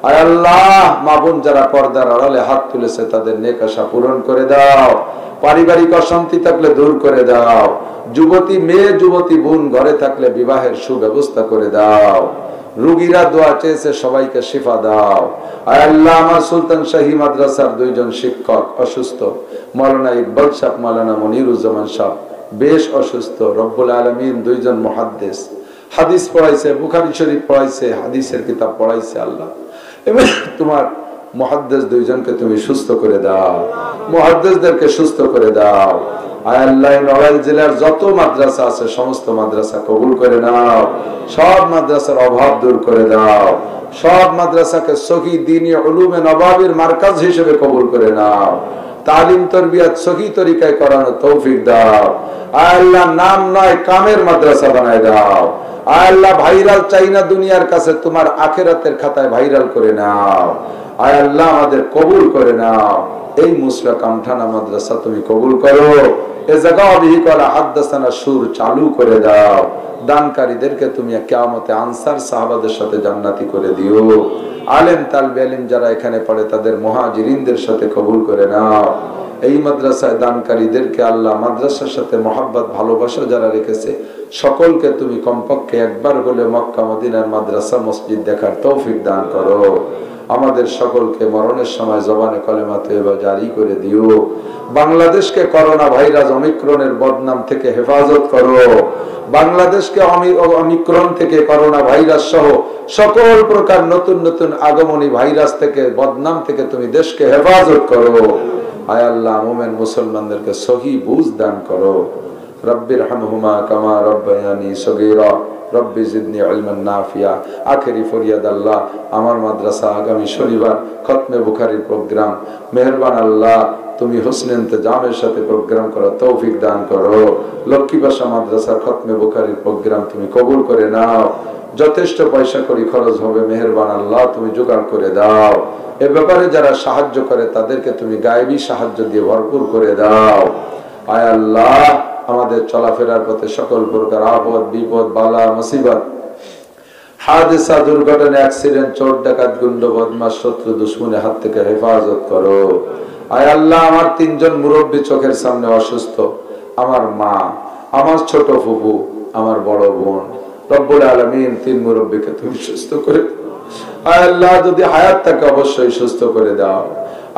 আয় আল্লাহ, মা বোন যারা পর্দার আড়ালে হাত তুলেছে তাদের নেক আশা পূরণ করে দাও। পারিবারিক অশান্তি থাকলে দূর করে দাও। যুবতী মেয়ে যুবতী বোন ঘরে থাকলে বিবাহের সুব্যবস্থা করে দাও। রোগীরা দোয়া চেয়েছে সবাইকে শিফা দাও। আয় আল্লাহ, আমার সুলতান শাহী মাদ্রাসার 2 জন শিক্ষক অসুস্থ, মাওলানা ইকবাল সাহেব, মাওলানা মনিরুজ্জামান সাহেব বেশ অসুস্থ। রব্বুল আলামিন 2 জন মুহাদ্দিস হাদিস পড়াইছে, বুখারী শরীফ পড়াইছে, হাদিসের কিতাব পড়াইছে। আল্লাহ, তোমার মুহাদ্দিস 2 জনকে তুমি সুস্থ করে দাও, মুহাদ্দিসদেরকে সুস্থ করে দাও। আয় আল্লাহ, নড়াইল জেলার যত মাদ্রাসা আছে সমস্ত মাদ্রাসা কবুল করে নাও, সব মাদ্রাসার অভাব দূর করে দাও, সব মাদ্রাসাকে সহি দ্বীনি উলুমে নবাবির মার্কাজ হিসেবে কবুল করে নাও। তালিম তরবিয়ত সহি তরিকায় করানোর তৌফিক দাও। আয় আল্লাহ, নাম নয় কামের মাদ্রাসা বানায় দাও। আয় আল্লাহ, ভাইরাল চাই না দুনিয়ার কাছে, তোমার আখিরাতের খাতায় ভাইরাল করে নাও। আয় আল্লাহ, আমাদের কবুল করে নাও। এই মুসরা কামঠানা মাদ্রাসা তুমি কবুল করো। এ জায়গা অবিহিকলা হাদ্দাসানা সুর চালু করে দাও। দানকারীদেরকে তুমি কিয়ামতে আনসার সাহাবাদের সাথে জান্নাতি করে দিও। আলেম তালবে ইলম যারা এখানে পড়ে তাদের মুহাজিরিনদের সাথে কবুল করে নাও। এই মাদ্রাসায় দানকারীদেরকে আল্লাহ মাদ্রাসার সাথে মহব্বত ভালোবাসা যারা রেখেছে সকলকে তুমি কমপক্ষে একবার হলে মক্কা মদিনার মাদ্রাসা মসজিদ দেখার তৌফিক দান করো। আমাদের সকলকে মরণের সময় জবানে কলেমা তয়্যিবা জারি করে দিও। বাংলাদেশকে করোনা ভাইরাস ওমিক্রনের বদনাম থেকে হেফাজত করো। বাংলাদেশকে ওমিক্রন থেকে করোনা ভাইরাস সহ সকল প্রকার নতুন নতুন আগমনী ভাইরাস থেকে বদনাম থেকে তুমি দেশকে হেফাজত করো। আয় আল্লাহ, মুমিন মুসলমানদেরকে সহি বুঝ দান করো। রব্বিরহামহুমা কামা রব্বায়ানি সগীরা রব্বি জিদনি ইলমান নাফিয়া। আখেরি ফরিয়াদ আল্লাহ, আমার মাদ্রাসা আগামী শনিবার খতমে বুখারীর প্রোগ্রাম, মেহেরবান আল্লাহ তুমি হোসনে ইন্তেজামের সাথে প্রোগ্রাম করার তৌফিক দান করো। লক্ষ্মীবাসা মাদ্রাসার খতমে বুখারীর প্রোগ্রাম তুমি কবুল করে নাও। যথেষ্ট পয়সা করি খরচ হবে, মেহেরবান আল্লাহ তুমি জোগাড় করে দাও। এ ব্যাপারে যারা সাহায্য করে তাদেরকে তুমি গায়েবী সাহায্য দিয়ে ভরপুর করে দাও। আয় আল্লাহ, আমাদের চলাফেরার পথে সকল প্রকার আপদ বিপদ বালা মুসিবত হাদিসা দুর্ঘটনা অ্যাক্সিডেন্ট চোর ডাকাত গুন্ড বদমাশ শত্রু দুশমনের হাত থেকে হেফাজত করো। আয় আল্লাহ, আমার 3 জন মুরব্বী চোখের সামনে অসুস্থ, আমার মা, আমার ছোট ফুফু, আমার বড় বোন। রব্বুল আলামিন 3 মুরব্বীকে তুমি সুস্থ করে দাও। আয় আল্লাহ, যদি হায়াত থাকে অবশ্যই সুস্থ করে দাও।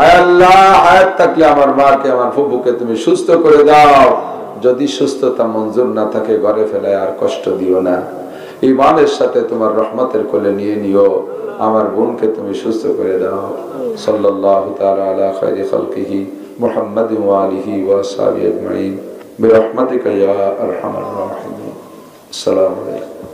আয় আল্লাহ, হায়াত থাকলে আমার মাকে আমার ফুফুকে তুমি সুস্থ করে দাও। যদি সুস্থতা মঞ্জুর না থাকে ঘরে ফেলায় আর কষ্ট দিও না। ঈমানের সাথে তোমার রহমতের কোলে নিয়ে নিও। আমার বোনকে তুমি সুস্থ করে দাও। সাল্লাল্লাহু তাআলা আলা খায়রি খালকিহি মুহাম্মাদিন ওয়া আলিহি ওয়া আসহাবিহি আজমাইন বিরহমাতিকা ইয়া আরহামার রাহিমিন। আসসালামু আলাইকুম।